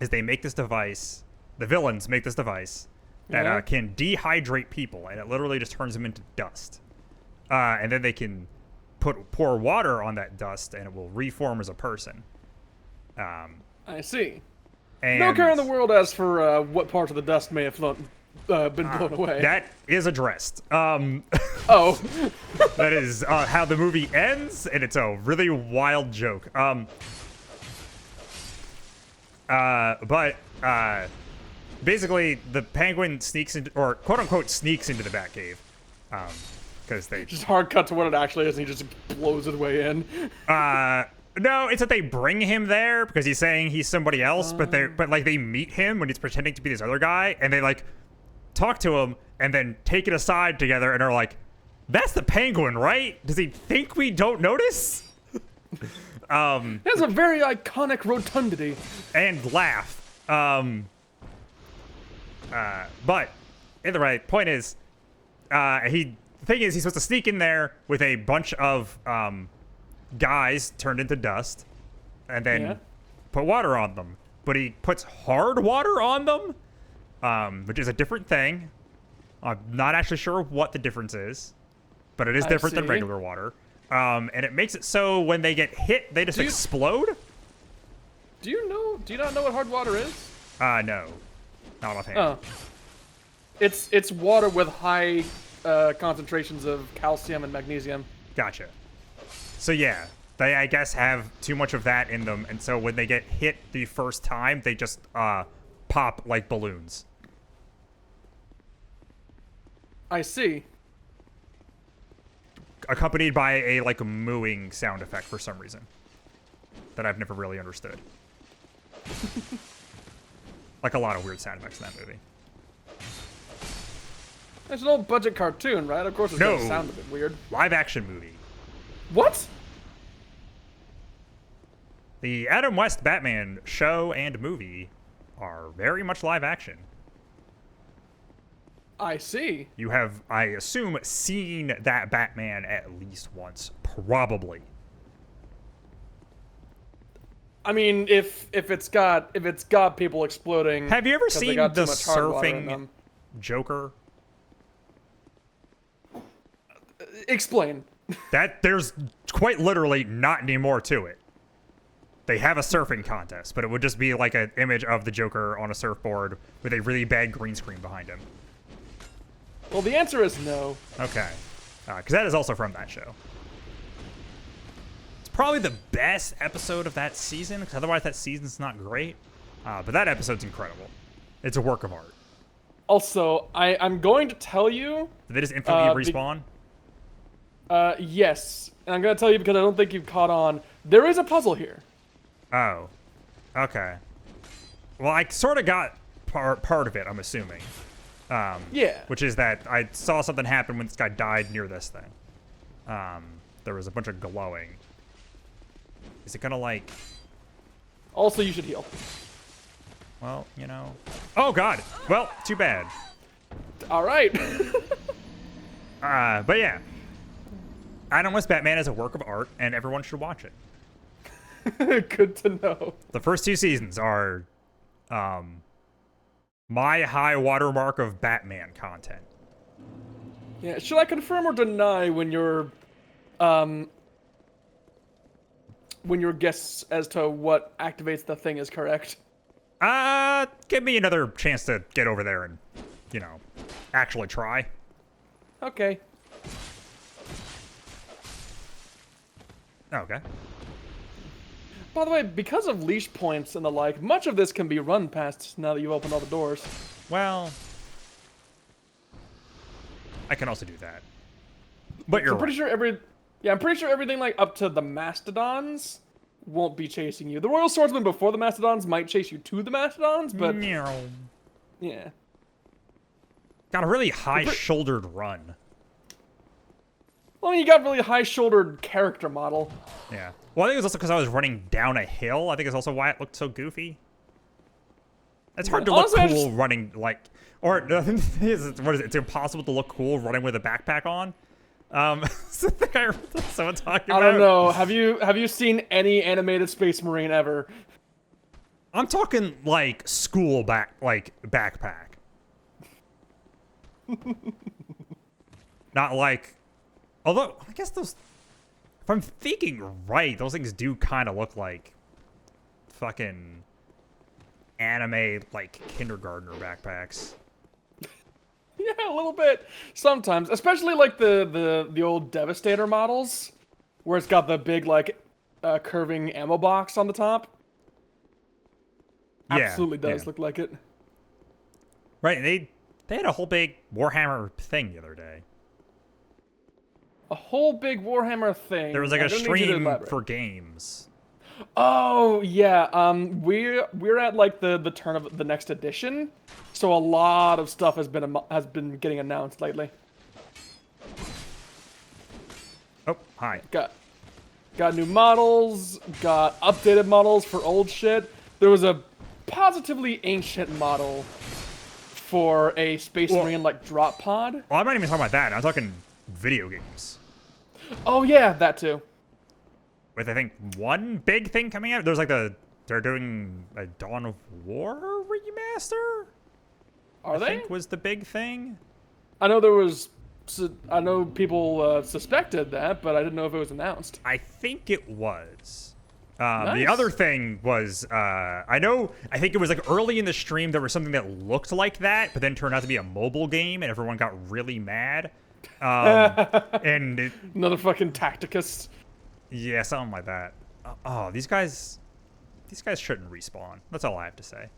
A: is they make this device, the villains make this device that can dehydrate people, and it literally just turns them into dust. And then they can pour water on that dust, and it will reform as a person.
B: I see.
A: And
B: No care in the world as for what parts of the dust may have been blown away.
A: that is addressed.
B: Oh.
A: That is how the movie ends, and it's a really wild joke. Basically, the penguin sneaks into, or quote unquote sneaks into the Batcave, because they
B: Just hard cut to what it actually is, and he just blows his way in.
A: No, it's that they bring him there because he's saying he's somebody else, but they meet him when he's pretending to be this other guy, and they like talk to him and then take it aside together and are like, "That's the penguin, right? Does he think we don't notice?"
B: It has a very iconic rotundity.
A: And laugh. But either way, point is, the thing is, he's supposed to sneak in there with a bunch of guys turned into dust, and then put water on them. But he puts hard water on them, which is a different thing. I'm not actually sure what the difference is, but it is different than regular water. And it makes it so when they get hit, they just explode.
B: Do you not know what hard water is?
A: No. Not offhand.
B: Oh. It's water with high concentrations of calcium and magnesium.
A: Gotcha. So yeah, they, I guess, have too much of that in them, and so when they get hit the first time, they just pop like balloons.
B: I see.
A: Accompanied by a like mooing sound effect for some reason that I've never really understood. Like a lot of weird sound effects in that movie.
B: It's an old budget cartoon, right? Of course it's
A: No.
B: gonna sound a bit weird.
A: Live action movie.
B: What?
A: The Adam West Batman show and movie are very much live action.
B: I see.
A: You have, I assume, seen that Batman at least once, probably.
B: I mean, if it's got people exploding.
A: Have you ever
B: 'cause they
A: seen
B: got
A: the
B: too much hard water in
A: surfing
B: them.
A: Joker?
B: Explain.
A: That there's quite literally not any more to it. They have a surfing contest, but it would just be like an image of the Joker on a surfboard with a really bad green screen behind him.
B: Well, the answer is no.
A: Okay. Because that is also from that show. It's probably the best episode of that season, because otherwise that season's not great. But that episode's incredible. It's a work of art.
B: Also, I'm going to tell you.
A: Did they just infinitely respawn?
B: Yes, and I'm gonna tell you because I don't think you've caught on. There is a puzzle here.
A: Oh. Okay. Well, I sort of got part of it, I'm assuming.
B: Yeah.
A: Which is that I saw something happen when this guy died near this thing. There was a bunch of glowing. Is it gonna, like...
B: Also, you should heal.
A: Well, you know... Oh, God! Well, too bad.
B: All right.
A: But yeah. Adam West Batman is a work of art, and everyone should watch it.
B: Good to know.
A: The first 2 seasons are... my high watermark of Batman content.
B: Yeah. Should I confirm or deny when your guess as to what activates the thing is correct?
A: Give me another chance to get over there and, you know, actually try.
B: Okay.
A: Okay.
B: By the way, because of leash points and the like, much of this can be run past now that you've opened all the doors.
A: Well, I can also do that. But
B: So
A: you're
B: I'm pretty
A: right.
B: sure I'm pretty sure everything like up to the Mastodons won't be chasing you. The Royal Swordsman before the Mastodons might chase you to the Mastodons, but
A: Meow.
B: yeah.
A: Got a really high-shouldered run.
B: Well, I mean, you got a really high-shouldered character model.
A: Yeah. Well, I think it was also because I was running down a hill. I think it's also why it looked so goofy. It's hard to look
B: Honestly, I
A: cool
B: just-
A: running, like... Or, what is it? It's impossible to look cool running with a backpack on. So I think I heard someone talking
B: I
A: about...
B: don't know. Have you seen any animated Space Marine ever?
A: I'm talking, like, school backpack. Not like... Although, I guess those... If I'm thinking right, those things do kind of look like fucking anime, like, kindergartner backpacks.
B: Yeah, a little bit. Sometimes, especially like the old Devastator models, where it's got the big like curving ammo box on the top.
A: Yeah,
B: Absolutely does
A: yeah.
B: look like it.
A: Right, and they had a whole big Warhammer thing the other day.
B: A whole big Warhammer thing.
A: There was like
B: I
A: a
B: don't need you to
A: stream
B: elaborate.
A: for games.
B: Oh yeah, we're at like the turn of the next edition, so a lot of stuff has been getting announced lately.
A: Oh, hi.
B: Got new models, got updated models for old shit. There was a positively ancient model for a Space Marine like drop pod.
A: Well, I'm not even talking about that. I'm talking video games.
B: Oh yeah, that too.
A: With, I think, one big thing coming out. There's like they're doing a Dawn of War remaster?
B: Are
A: I
B: they?
A: think was the big thing.
B: I know people suspected that, but I didn't know if it was announced.
A: I think it was.
B: Nice.
A: The other thing was, I think it was like early in the stream there was something that looked like that, but then turned out to be a mobile game and everyone got really mad. And
B: Another fucking Tacticus.
A: yeah, something like that. Oh, these guys shouldn't respawn. That's all I have to say.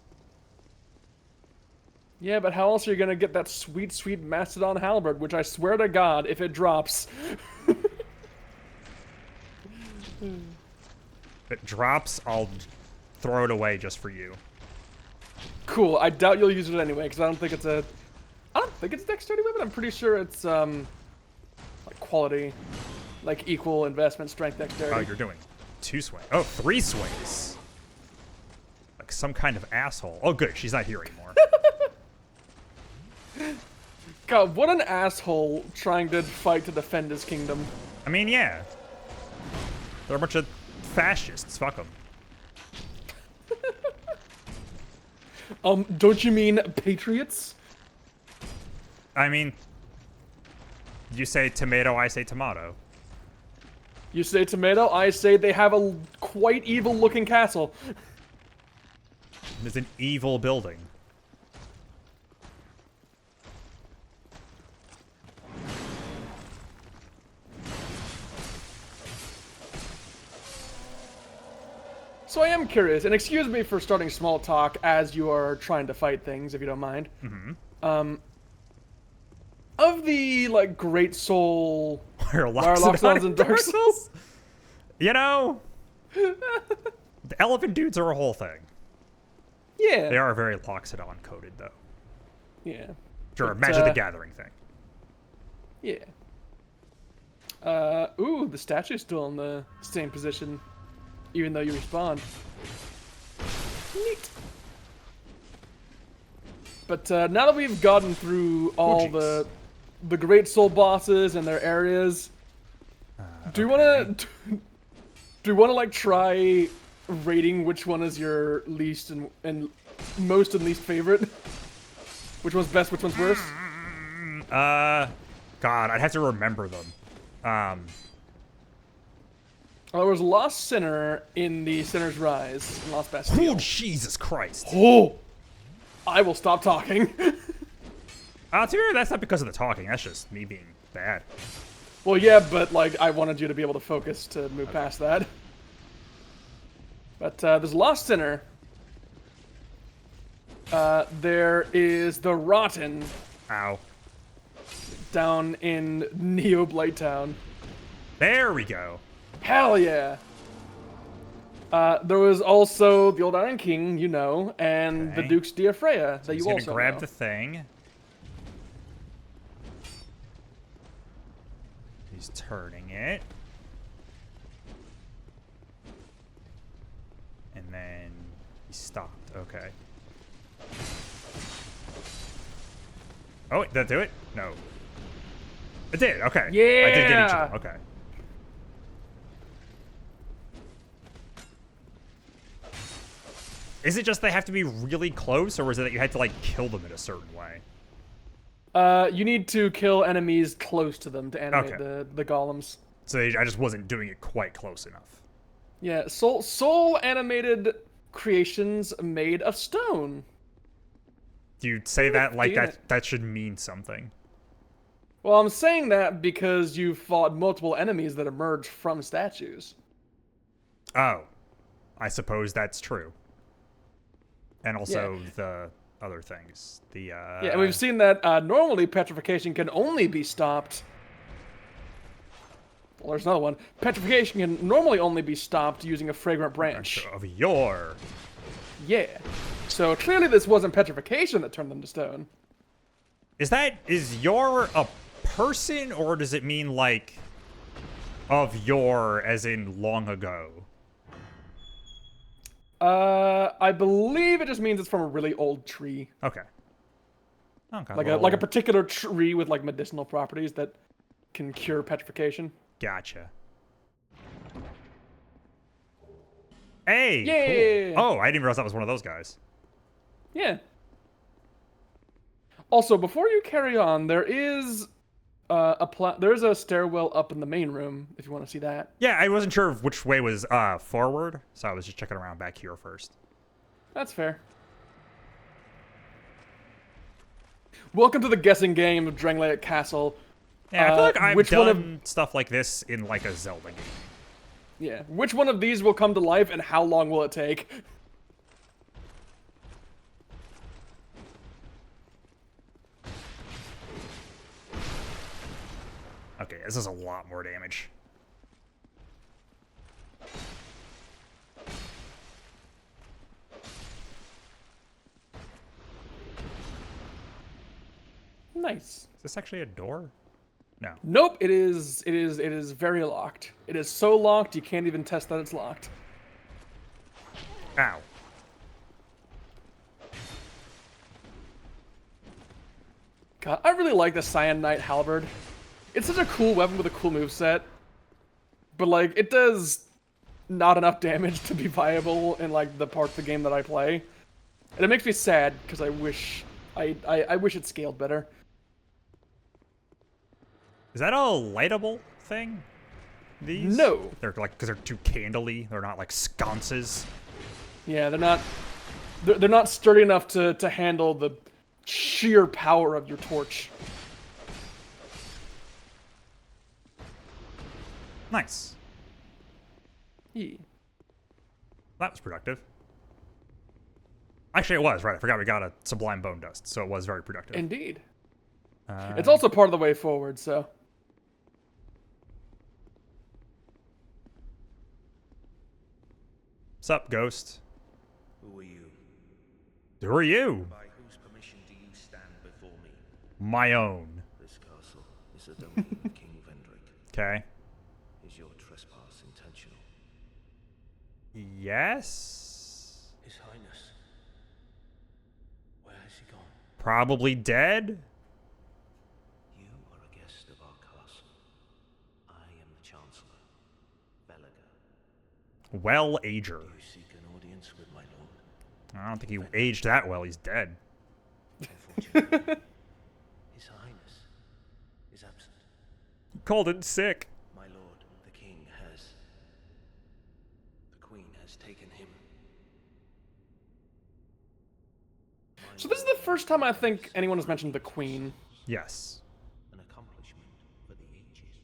B: Yeah, but how else are you gonna get that sweet, sweet Mastodon halberd, which I swear to God, if it drops...
A: If it drops, I'll throw it away just for you.
B: Cool, I doubt you'll use it anyway, because I don't think it's a dexterity weapon, I'm pretty sure it's, like, quality. Like, equal investment, strength, dexterity.
A: Oh, you're doing 2 swings. Oh, 3 swings. Like some kind of asshole. Oh, good, she's not here anymore.
B: God, what an asshole trying to fight to defend his kingdom.
A: I mean, yeah. They're a bunch of fascists. Fuck them.
B: Don't you mean patriots?
A: I mean, you say tomato, I say tomato.
B: You say tomato, I say they have a quite evil-looking castle.
A: It's an evil building.
B: So I am curious, and excuse me for starting small talk as you are trying to fight things, if you don't mind. Mm-hmm. Of the, like, Great Soul...
A: Wirelocks
B: and Dark Souls?
A: You know... the elephant dudes are a whole thing.
B: Yeah.
A: They are very Loxodon coded, though.
B: Yeah.
A: Sure,
B: But,
A: Magic the Gathering thing.
B: Yeah. Ooh, the statue's still in the same position, even though you respawn. Neat. But now that we've gotten through all the Great Soul bosses and their areas, do you wanna like try rating which one is your least and most and least favorite? Which one's best? Which one's worst?
A: God, I'd have to remember them.
B: Well, there was Lost Sinner in the Sinner's Rise, and Lost Bastille.
A: Oh, Jesus Christ.
B: Oh! I will stop talking.
A: To be fair, that's not because of the talking. That's just me being bad.
B: Well, yeah, but, like, I wanted you to be able to focus to move past that. But, there's Lost Sinner. There is the Rotten.
A: Ow.
B: Down in Neo Blighttown.
A: There we go.
B: Hell yeah! There was also the Old Iron King, you know, and the Duke's Diafreya that you also know.
A: He's gonna grab the thing. He's turning it. And then he stopped. Okay. Oh, did that do it? No. It did. Okay.
B: Yeah!
A: I did get each of them. Okay. Is it just they have to be really close, or is it that you had to, like, kill them in a certain way?
B: You need to kill enemies close to them to animate the golems.
A: So I just wasn't doing it quite close enough.
B: Yeah, soul animated creations made of stone.
A: Do you say that like that should mean something?
B: Well, I'm saying that because you fought multiple enemies that emerged from statues.
A: Oh. I suppose that's true. And also the other things.
B: Yeah, and we've seen that normally petrification can only be stopped. Well, there's another one. Petrification can normally only be stopped using a fragrant branch.
A: Of yore.
B: Yeah. So clearly this wasn't petrification that turned them to stone.
A: Is yore a person, or does it mean like of yore as in long ago?
B: I believe it just means it's from a really old tree.
A: Okay. Okay.
B: Like a particular tree with like medicinal properties that can cure petrification.
A: Gotcha. Hey!
B: Yeah!
A: Cool. Oh, I didn't realize that was one of those guys.
B: Yeah. Also, before you carry on, there is there's a stairwell up in the main room if you want to see that.
A: Yeah, I wasn't sure which way was forward, so I was just checking around back here first.
B: That's fair. Welcome to the guessing game of Drangleic Castle.
A: Yeah, I feel like I've done stuff like this in like a Zelda game.
B: Yeah, which one of these will come to life and how long will it take?
A: Okay, this is a lot more damage.
B: Nice.
A: Is this actually a door? No.
B: Nope, it is very locked. It is so locked you can't even test that it's locked.
A: Ow.
B: God, I really like the Cyan Knight Halberd. It's such a cool weapon with a cool moveset. But like it does not enough damage to be viable in like the part of the game that I play. And it makes me sad because I wish I wish it scaled better.
A: Is that a lightable thing? These?
B: No.
A: They're like, because they're too candly. They're not like sconces.
B: Yeah, they're not sturdy enough to handle the sheer power of your torch.
A: Nice.
B: Yeah.
A: That was productive. Actually, it was, right. I forgot we got a Sublime Bone Dust, so it was very productive.
B: Indeed. It's also part of the way forward, so.
A: Sup, Ghost?
D: Who are you?
A: Who are you?
D: By whose permission do you stand before me?
A: My own.
D: This castle is the domain of King Vendrick.
A: Okay.
D: Is your trespass intentional?
A: Yes?
D: His Highness. Where has he gone?
A: Probably dead?
D: You are a guest of our castle. I am the Chancellor, Velager.
A: Well, Ager.
D: Do you seek an audience with my lord?
A: I don't think he aged that well. He's dead.
D: Unfortunately, His Highness is absent.
A: You called it sick.
D: My lord, the king has... The queen has taken him.
B: So this is the first time I think anyone has mentioned the Queen.
A: Yes.
D: An accomplishment for the ages.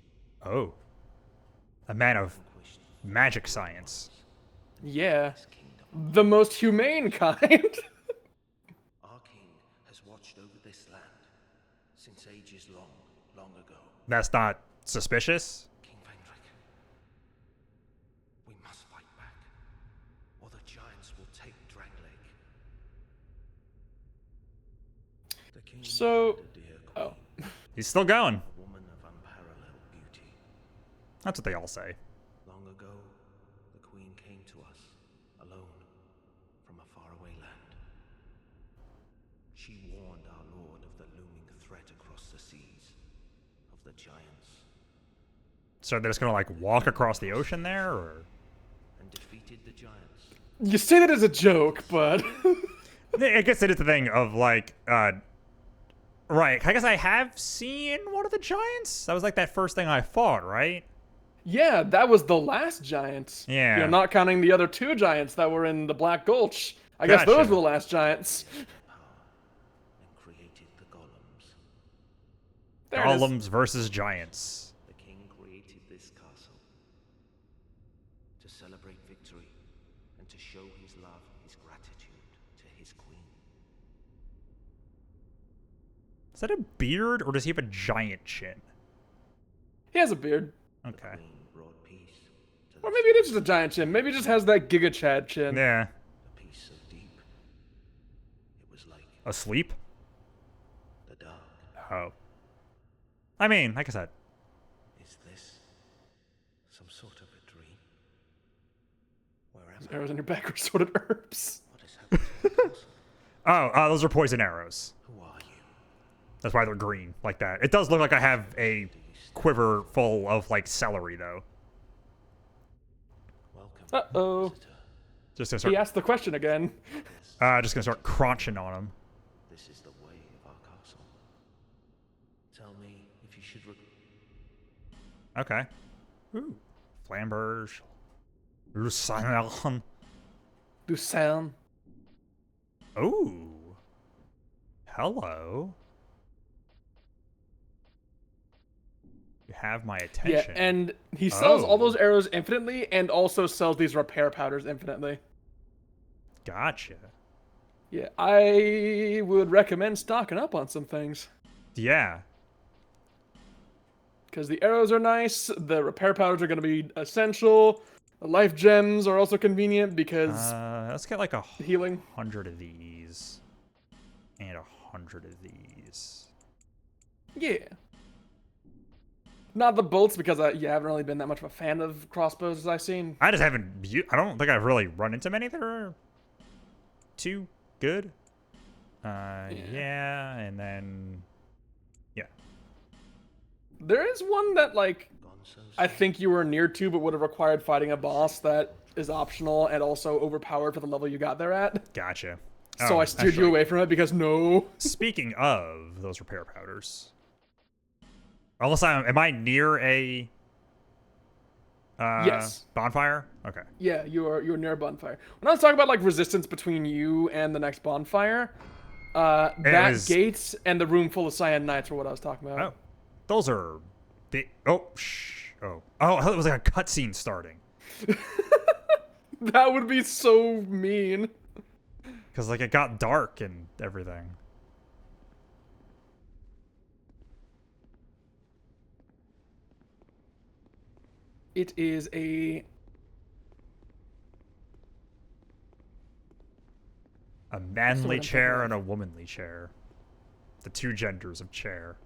A: Oh. A man of
D: Vanquished
A: magic science.
B: Yeah.
D: this kingdom.
B: The most humane kind.
D: Our king has watched over this land since ages long, long ago.
A: That's not suspicious?
D: King Vendrick, we must fight back, or the giants will take Drangleic. The king
B: So-
D: had a dear queen,
B: Oh.
A: He's still going.
D: a woman of unparalleled beauty.
A: That's what they all say.
D: Long ago, the queen came to us, alone, from a faraway land. She warned our lord of the looming threat across the seas, of the giants,
A: So they're just gonna like walk across the ocean there, or?
D: and defeated the giants.
B: You say that as a joke, but
A: I guess it is the thing of like, right. I guess I have seen one of the giants. That was like that first thing I fought, right?
B: yeah, that was the last giant.
A: Yeah.
B: You know, not counting the other two giants that were in the Black Gulch. I guess those
A: Gotcha.
B: were the last giants.
D: And created the golems.
B: There it is.
A: Golems versus giants.
D: The king created this castle to celebrate victory and to show his love, his gratitude to his queen.
A: Is that a beard, or does he have a giant chin?
B: He has a beard.
A: Okay.
D: Queen brought peace to
B: Or
D: the
B: maybe it is just a giant chin. Maybe it just has that Giga Chad chin.
A: Yeah.
D: a peace so deep. It was like
A: Asleep?
D: the dark.
A: Oh. I mean, like I said.
D: Is this some sort of a dream? Where am I?
B: Arrows in your back are sorted herbs.
D: What has happened to the castle?
A: Oh, those are poison arrows.
D: Who are you?
A: That's why they're green, like that. It does look like I have a quiver full of, like, celery, though.
D: Welcome,
B: Uh-oh.
D: visitor.
A: Just gonna
B: He
A: start,
B: asked the question again.
A: just gonna start crunching on him.
D: This is the way of our castle. Tell me if you should
A: Okay. Ooh. Flamberge. Lucien.
B: Dusan.
A: Ooh. Hello. You have my
B: Yeah,
A: attention.
B: and he sells all
A: Oh.
B: those arrows infinitely and also sells these repair powders infinitely.
A: Gotcha.
B: Yeah, I would recommend stocking up on some things.
A: Yeah.
B: because the arrows are nice. The repair powders are going to be essential. The life gems are also convenient because
A: Let's get like
B: healing.
A: 100 of these. And 100 of these.
B: Yeah. Not the bolts because I haven't really been that much of a fan of crossbows as I've seen.
A: I just haven't... I don't think I've really run into many that are too good. Yeah, and then... Yeah.
B: There is one that, like, I think you were near to, but would have required fighting a boss that is optional and also overpowered for the level you got there at.
A: Gotcha.
B: So
A: Oh,
B: I steered you
A: actually,
B: away from it because no.
A: Speaking of those repair powders... Unless am I near a
B: Yes.
A: bonfire? Okay.
B: Yeah, you're near a bonfire. When I was talking about like resistance between you and the next bonfire, that
A: was...
B: gate and the room full of cyan knights were what I was talking about.
A: Oh, those are big. Oh, shh. Oh, I thought it was like a cutscene starting.
B: That would be so mean.
A: Because like it got dark and everything.
B: It is a
A: manly
B: I'm
A: chair
B: thinking
A: and a womanly chair. The two genders of chair.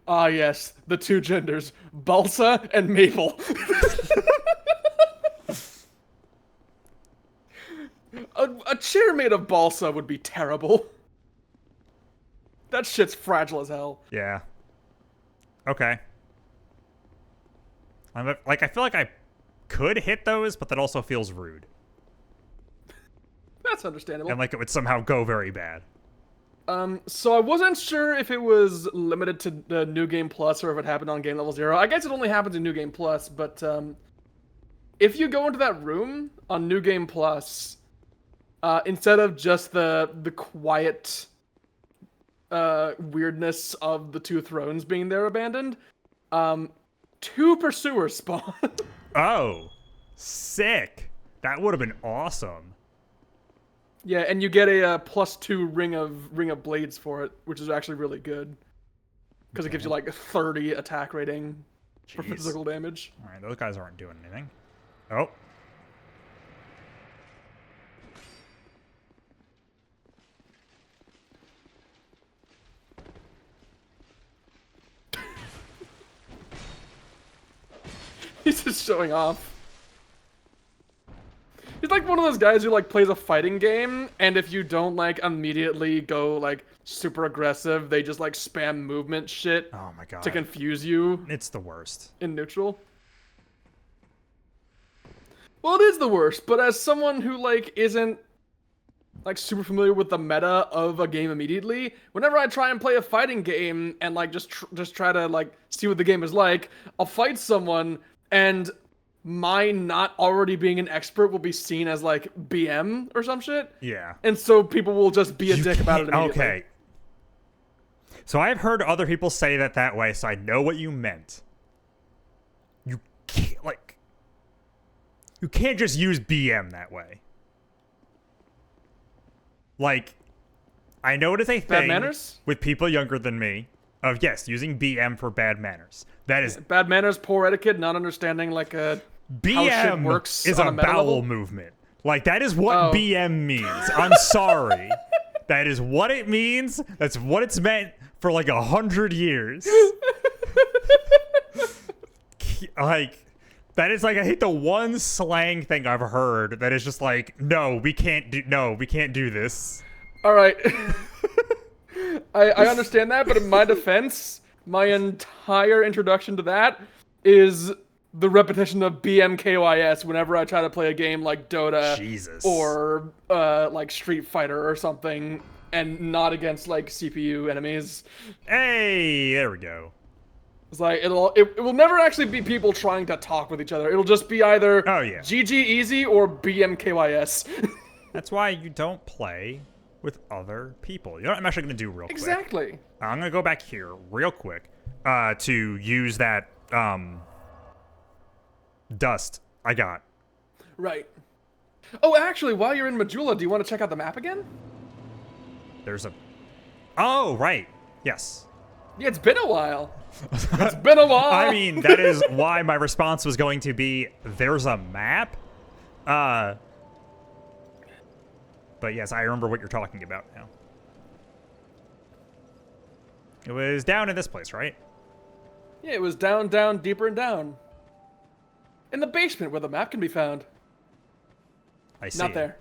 B: Ah yes, the two genders, Balsa and Maple. A chair made of balsa would be terrible. That shit's fragile as hell.
A: Yeah. Okay. I feel like I could hit those, but that also feels rude.
B: That's understandable.
A: And like it would somehow go very bad.
B: So I wasn't sure if it was limited to the New Game Plus or if it happened on Game Level 0. I guess it only happens in New Game Plus, but if you go into that room on New Game Plus, instead of just the quiet weirdness of the two thrones being there abandoned, two pursuers spawn.
A: Oh, sick. That would have been awesome.
B: Yeah, and you get a +2 ring of blades for it, which is actually really good. Because it gives you like 30 attack rating for
A: Jeez.
B: physical damage.
A: Alright, those guys aren't doing anything. Oh.
B: He's just showing off. He's like one of those guys who like plays a fighting game, and if you don't like immediately go like super aggressive, they just like spam movement shit
A: Oh my god.
B: to confuse you
A: It's the worst.
B: in neutral. Well, it is the worst, but as someone who like isn't like super familiar with the meta of a game immediately, whenever I try and play a fighting game and like just try to like see what the game is like, I'll fight someone and my not already being an expert will be seen as like BM or some shit.
A: Yeah.
B: And so people will just be a dick about it immediately.
A: Okay. So I've heard other people say that way, so I know what you meant. You can't, like... You can't just use BM that way. Like, I know it is a thing
B: manners?
A: with people younger than me of, yes, using BM for bad manners. That is...
B: Bad manners, poor etiquette, not understanding like how shit
A: BM
B: works
A: is
B: on
A: a
B: a meta
A: bowel
B: level.
A: movement. Like, that is what
B: Oh.
A: BM means. I'm sorry. That is what it means. That's what it's meant for like 100 years. Like, that is like, I hate the one slang thing I've heard that is just like, no, we can't do this.
B: All right. I understand that, but in my defense, my entire introduction to that is the repetition of BMKYS whenever I try to play a game like Dota
A: Jesus.
B: or like Street Fighter or something, and not against like CPU enemies.
A: Hey, there we go.
B: It's like it will never actually be people trying to talk with each other. It'll just be either
A: Oh, yeah.
B: GG easy or BMKYS.
A: That's why you don't play with other people. You know what I'm actually going to do real quick?
B: Exactly.
A: I'm going to go back here real quick to use that dust I got.
B: Right. Oh, actually, while you're in Majula, do you want to check out the map again?
A: There's a... Oh, right. Yes.
B: Yeah, it's been a while. It's been a while.
A: I mean, that is why my response was going to be, there's a map? But yes, I remember what you're talking about now. It was down in this place, right?
B: Yeah, it was down, down, deeper and down. In the basement where the map can be found.
A: I see.
B: Not there.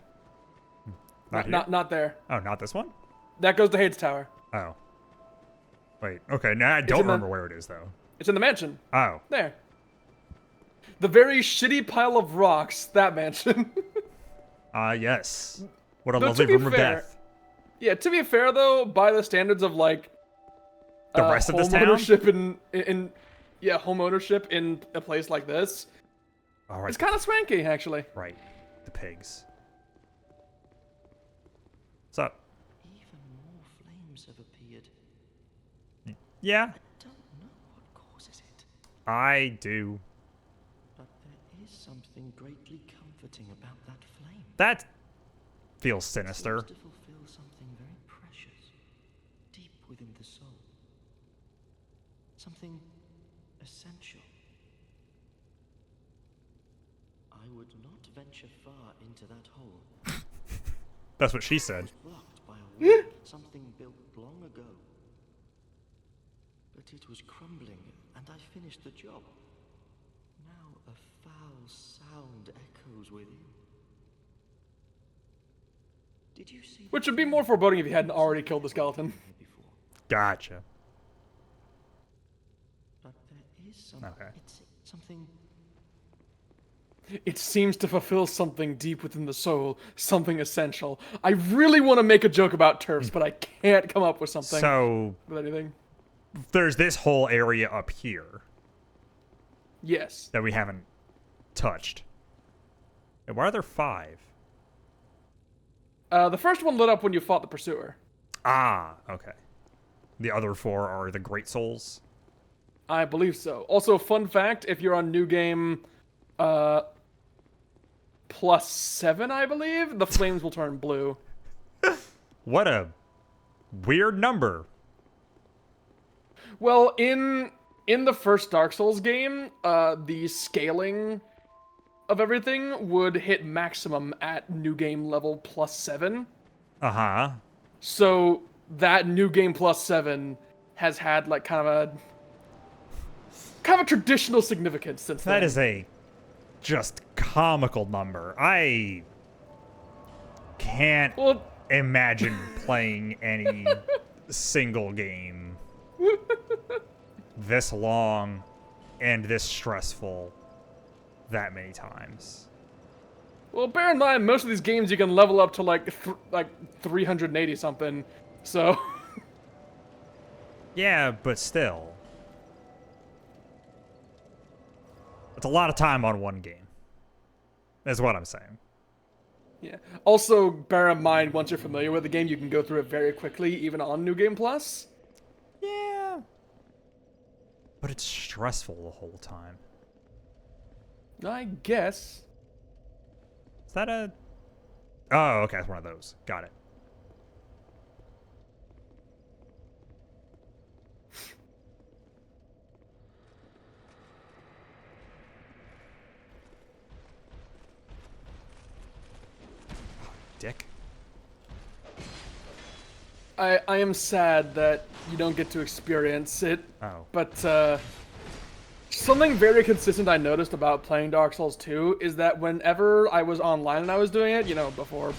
A: Not here?
B: Not there.
A: Oh, not this one?
B: That goes to Hades Tower.
A: Oh. Wait, okay, now I don't remember where it is, though.
B: It's in the mansion.
A: Oh.
B: There. The very shitty pile of rocks, that mansion.
A: Yes. What a
B: Though,
A: lovely
B: to be
A: room of
B: fair-
A: death.
B: Yeah, to be fair though, by the standards of like
A: The rest of this
B: home
A: town?
B: ownership in yeah, home ownership in a place like this,
A: All right.
B: it's kind of swanky actually.
A: Right. The pigs. What's up?
D: Even more flames have appeared.
A: Yeah,
D: I don't know what causes it,
A: I do.
D: but there is something greatly comforting about that flame.
A: That feels sinister.
D: Seems to fulfill something very precious, deep within the soul. Something essential. I would not venture far into that hole.
A: That's what she said.
D: It was blocked by a wall, something built long ago. But it was crumbling, and I finished the job. Now a foul sound echoes within. Did you see?
B: Which would be more foreboding if you hadn't already killed the skeleton.
D: Before?
A: Gotcha.
D: But there is something.
A: Okay.
D: It's something.
B: It seems to fulfill something deep within the soul, something essential. I really want to make a joke about turfs, but I can't come up with something
A: So,
B: with anything.
A: there's this whole area up here
B: Yes.
A: that we haven't touched. And why are there 5?
B: The first one lit up when you fought the pursuer.
A: Ah, okay. The other 4 are the Great Souls.
B: I believe so. Also, fun fact, if you're on New Game +7, I believe, the flames will turn blue.
A: What a weird number.
B: Well, in the first Dark Souls game, the scaling of everything would hit maximum at New Game level +7.
A: Uh-huh.
B: So that New Game +7 has had like kind of a traditional significance since then.
A: That is a just comical number. I can't
B: Well,
A: imagine playing any single game this long and this stressful that many times.
B: well, bear in mind most of these games you can level up to like 380 something. So
A: Yeah, but still. It's a lot of time on one game. Is what I'm saying.
B: yeah. Also, bear in mind once you're familiar with the game, you can go through it very quickly, even on New Game Plus.
A: Yeah. But it's stressful the whole time.
B: I guess.
A: Is that a... Oh, okay, it's one of those. Got it. Dick.
B: I am sad that you don't get to experience it.
A: Oh.
B: But something very consistent I noticed about playing Dark Souls 2 is that whenever I was online and I was doing it, you know, before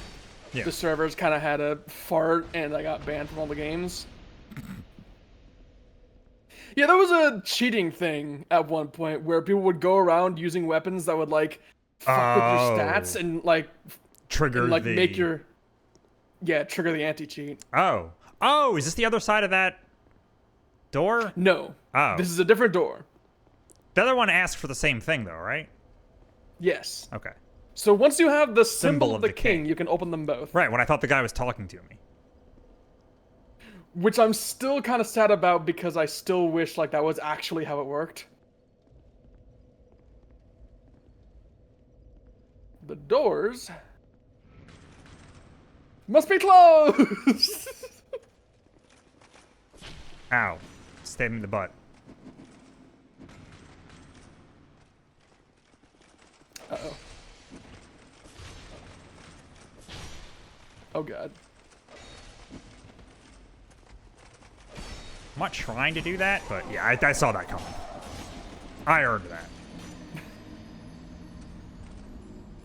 A: Yeah.
B: the servers kind of had a fart and I got banned from all the games. Yeah, there was a cheating thing at one point where people would go around using weapons that would like fuck with your stats
A: Oh.
B: and like
A: Trigger
B: and, like
A: the...
B: make your trigger the anti-cheat.
A: Oh. Oh, is this the other side of that door?
B: No.
A: Oh.
B: This is a different door.
A: The other one asked for the same thing, though, right?
B: Yes.
A: Okay.
B: So once you have the symbol of the king, you can open them both.
A: Right, when I thought the guy was talking to me.
B: Which I'm still kind of sad about because I still wish like that was actually how it worked. The doors must be closed.
A: Ow. Stab me in the butt.
B: Uh-oh. Oh, God.
A: I'm not trying to do that, but yeah, I saw that coming. I earned that.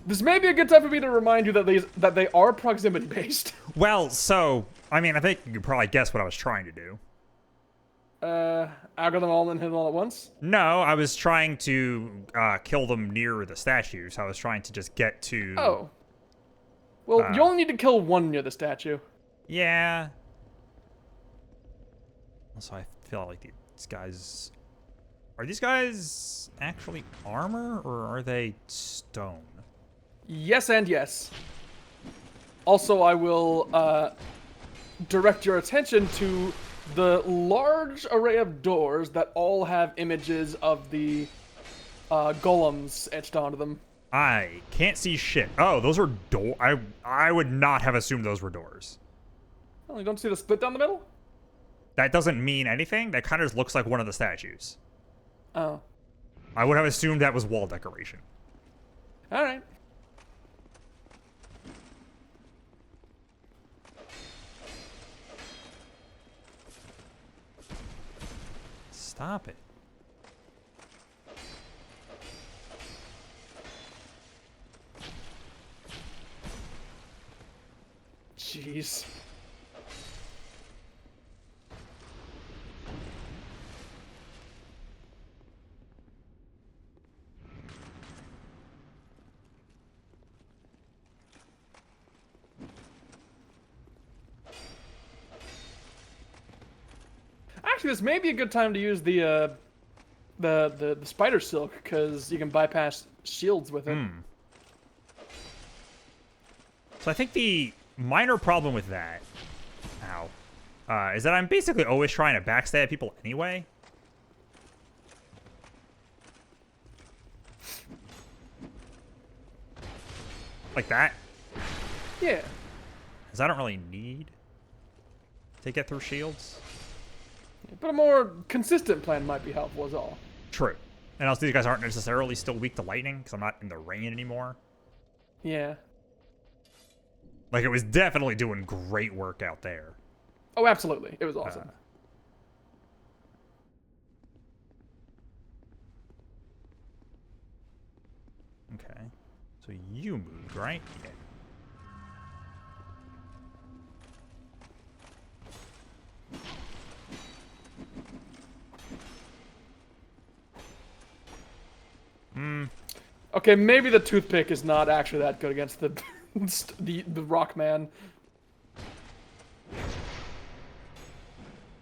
B: This may be a good time for me to remind you that they are proximity based.
A: Well, so, I mean, I think you could probably guess what I was trying to do.
B: Aggro them all and hit them all at once?
A: No, I was trying to kill them near the statues. I was trying to just get to...
B: Oh. Well, you only need to kill one near the statue.
A: Yeah. Also, I feel like these guys... Are these guys actually armor, or are they stone?
B: Yes and yes. Also, I will direct your attention to the large array of doors that all have images of the golems etched onto them.
A: I can't see shit. Oh, those are door. I would not have assumed those were doors.
B: Oh, you don't see the split down the middle?
A: That doesn't mean anything. That kind of just looks like one of the statues.
B: Oh.
A: I would have assumed that was wall decoration.
B: All right.
A: Stop it.
B: Jeez. Actually, this may be a good time to use the spider silk, because you can bypass shields with it.
A: So I think the minor problem with that, is that I'm basically always trying to backstab people anyway. Like that.
B: Yeah.
A: Because I don't really need to get through shields.
B: But a more consistent plan might be helpful, is all.
A: True. And also, these guys aren't necessarily still weak to lightning, because I'm not in the rain anymore.
B: Yeah.
A: Like, it was definitely doing great work out there.
B: Oh, absolutely. It was awesome.
A: Okay. So you moved, right? Yeah.
B: Okay, maybe the toothpick is not actually that good against the the rock man.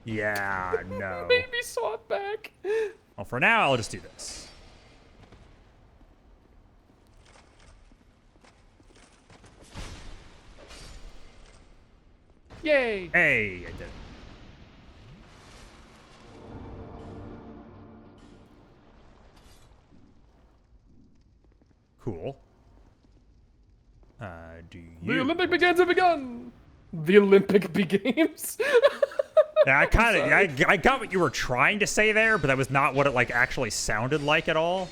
A: Yeah, no.
B: Maybe saw it back.
A: Well, for now, I'll just do this.
B: Yay!
A: Hey, I did it. Cool. Do you...
B: The Olympic begins have begun. The Olympic games.
A: Yeah, I kind of, I got what you were trying to say there, but that was not what it like actually sounded like at all.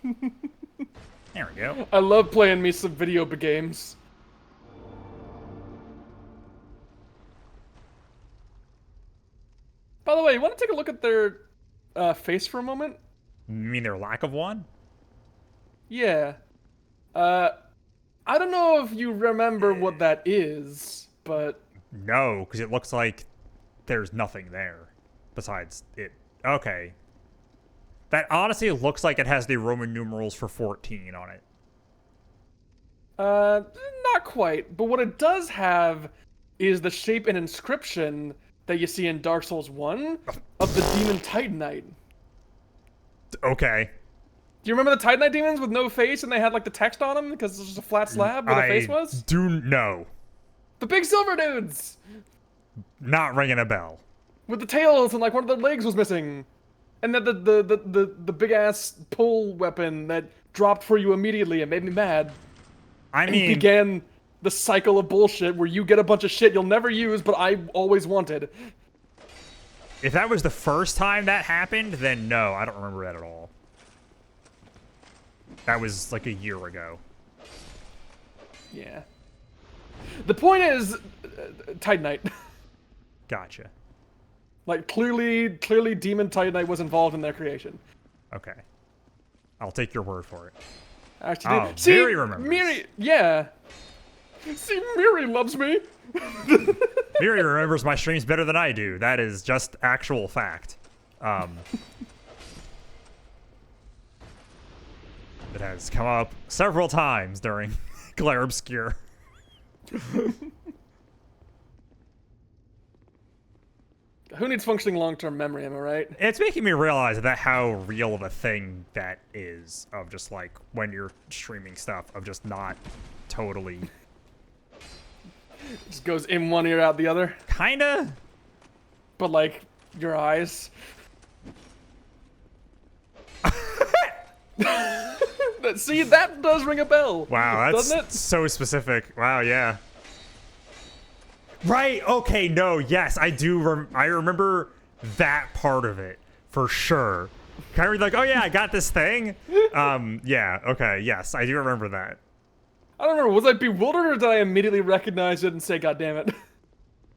A: There we go.
B: I love playing me some video games. By the way, you want to take a look at their face for a moment?
A: You mean their lack of one?
B: Yeah. I don't know if you remember what that is, but...
A: No, because it looks like there's nothing there besides it. Okay. That honestly looks like it has the Roman numerals for 14 on it.
B: Not quite. But what it does have is the shape and inscription that you see in Dark Souls 1 of the Demon Titanite.
A: Okay.
B: Do you remember the Titanite demons with no face and they had like the text on them because it was just a flat slab where the face was?
A: Do know.
B: The big silver dudes!
A: Not ringing a bell.
B: With the tails and like one of their legs was missing. And then the big ass pull weapon that dropped for you immediately and made me mad.
A: I
B: And
A: mean,
B: began the cycle of bullshit where you get a bunch of shit you'll never use, but I always wanted.
A: If that was the first time that happened, then no, I don't remember that at all. That was like a year ago.
B: Yeah. The point is, Titanite.
A: Gotcha.
B: Like, clearly Demon Titanite was involved in their creation.
A: Okay. I'll take your word for it.
B: Actually,
A: Oh,
B: see,
A: Miri remembers.
B: Miri, yeah. See, Miri loves me.
A: Miri remembers my streams better than I do. That is just actual fact. It has come up several times during Glare Obscure.
B: Who needs functioning long-term memory, am I right?
A: It's making me realize that how real of a thing that is, of just like when you're streaming stuff, of just not totally.
B: Just goes in one ear, out the other.
A: Kinda?
B: But, like, your eyes. See, that does ring a bell.
A: Wow, that's
B: doesn't it?
A: so specific. Wow, yeah. Right, okay, no, yes, I do. I remember that part of it for sure. Kind of like, oh yeah, I got this thing. Yeah, okay, yes, I do remember that.
B: I don't remember, was I bewildered or did I immediately recognize it and say, God damn it?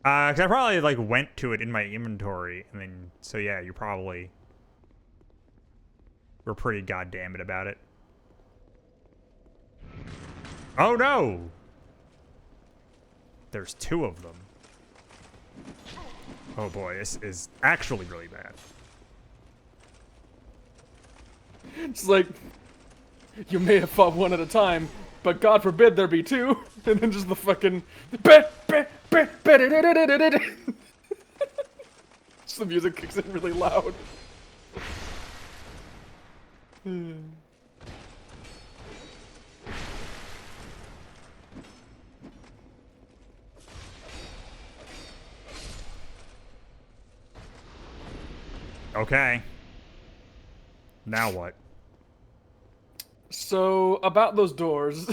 A: 'Cause I probably like went to it in my inventory, and then so yeah, you probably were pretty goddamn it about it. Oh no! There's two of them. Oh boy, this is actually really bad.
B: It's like, you may have fought one at a time, but God forbid there be two. And then just the fucking... Just the music kicks in really loud.
A: Okay. Now what?
B: So, about those doors.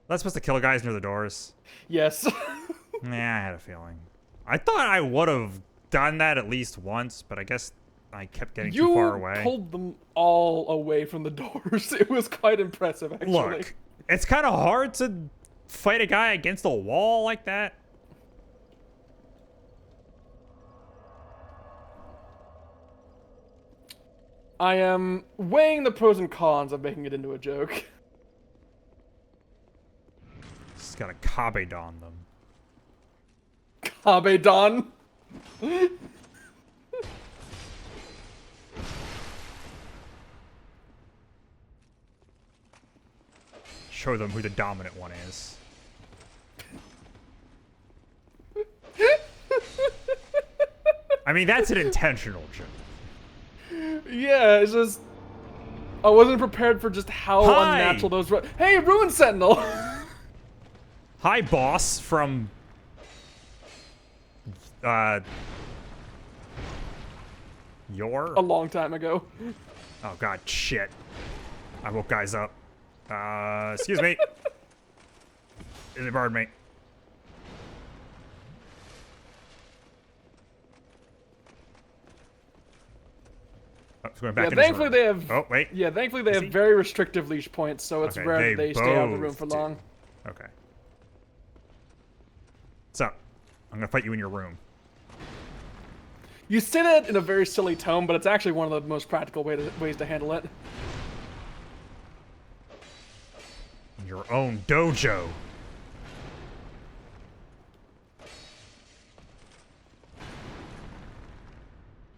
A: That's supposed to kill guys near the doors.
B: Yes.
A: Yeah, I had a feeling. I thought I would have done that at least once, but I guess I kept getting too far away.
B: You pulled them all away from the doors. It was quite impressive, actually.
A: Look, it's kind of hard to fight a guy against a wall like that.
B: I am weighing the pros and cons of making it into a joke.
A: Just gotta Kabedon them.
B: Kabedon.
A: Show them who the dominant one is. I mean, that's an intentional joke.
B: Yeah, it's just... I wasn't prepared for just how
A: Hi.
B: unnatural those were. Hey, Ruin Sentinel!
A: Hi, boss from... Your?
B: A long time ago.
A: Oh god, shit. I woke guys up. Excuse me. Pardon me. Oh, it's going back
B: Yeah,
A: in his
B: thankfully
A: room.
B: they have...
A: Oh, wait.
B: Yeah, thankfully they
A: Is
B: have
A: he?
B: very restrictive leash points, so it's
A: Okay,
B: rare that
A: they
B: they stay out of the room
A: both
B: for
A: do.
B: long.
A: Okay. What's up? I'm gonna fight you in your room.
B: You say that in a very silly tone, but it's actually one of the most practical ways to handle it.
A: In your own dojo.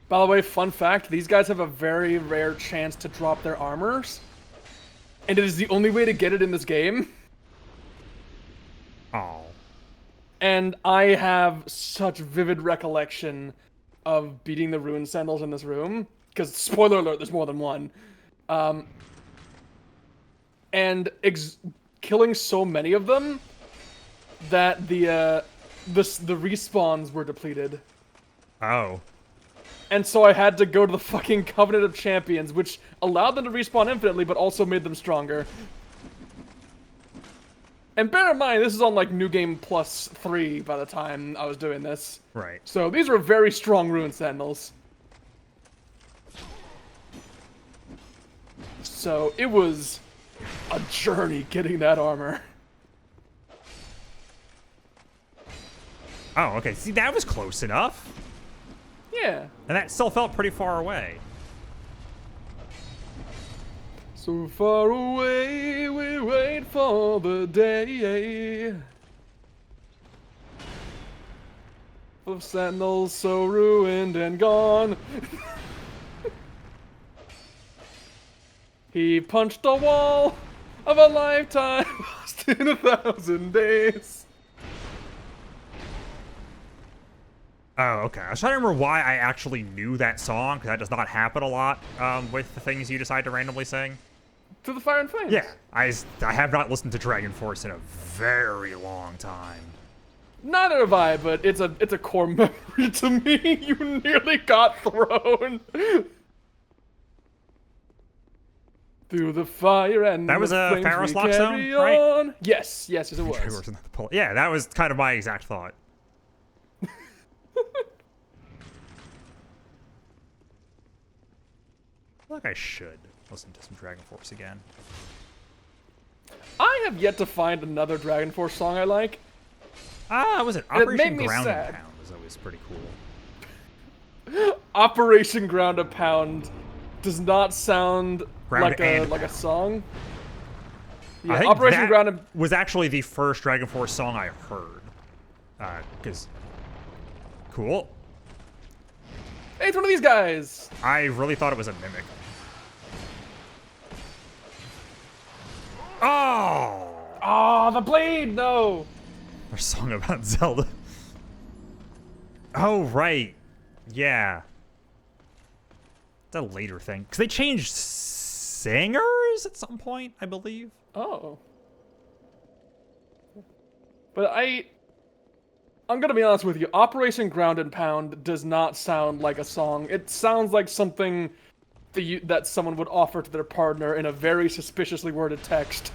B: By the way, fun fact, these guys have a very rare chance to drop their armors. And it is the only way to get it in this game.
A: Oh.
B: And I have such vivid recollection of beating the Ruin Sentinels in this room. Because, spoiler alert, there's more than one. And killing so many of them that the respawns were depleted.
A: Oh.
B: And so I had to go to the fucking Covenant of Champions, which allowed them to respawn infinitely, but also made them stronger. And bear in mind, this is on like New Game Plus 3 by the time I was doing this.
A: Right.
B: So these were very strong Rune Sentinels. So it was a journey getting that armor.
A: Oh, okay. See, that was close enough.
B: Yeah.
A: And that still felt pretty far away.
B: So far away, we wait for the day. Of sentinels so ruined and gone. He punched a wall of a lifetime lost in 1,000 days.
A: Oh, okay. I was trying to remember why I actually knew that song, because that does not happen a lot with the things you decide to randomly sing.
B: To the Fire and Flames.
A: Yeah, I have not listened to Dragon Force in a very long time.
B: Neither have I, but it's a core memory to me. You nearly got thrown through the fire and
A: That was
B: the
A: a
B: flames
A: Pharos
B: we
A: Lock zone,
B: carry
A: right?
B: on. Yes, yes, it was.
A: Yeah, that was kind of my exact thought. I feel like I should listen to some Dragon Force again.
B: I have yet to find another Dragon Force song I like.
A: Was it
B: And it made
A: Operation
B: me
A: Ground
B: sad.
A: and Pound was always pretty cool.
B: Operation Ground a Pound does not sound
A: Ground and
B: like a
A: Pound.
B: song.
A: I
B: Yeah,
A: think
B: Operation
A: that
B: Ground and
A: was actually the first Dragon Force song I heard. Because... Cool.
B: Hey, it's one of these guys.
A: I really thought it was a mimic. Oh!
B: Oh, the blade, no.
A: Our song about Zelda. Oh, right. Yeah. It's a later thing. Because they changed singers at some point, I believe.
B: Oh. But I'm gonna be honest with you. Operation Ground and Pound does not sound like a song. It sounds like something that someone would offer to their partner in a very suspiciously worded text.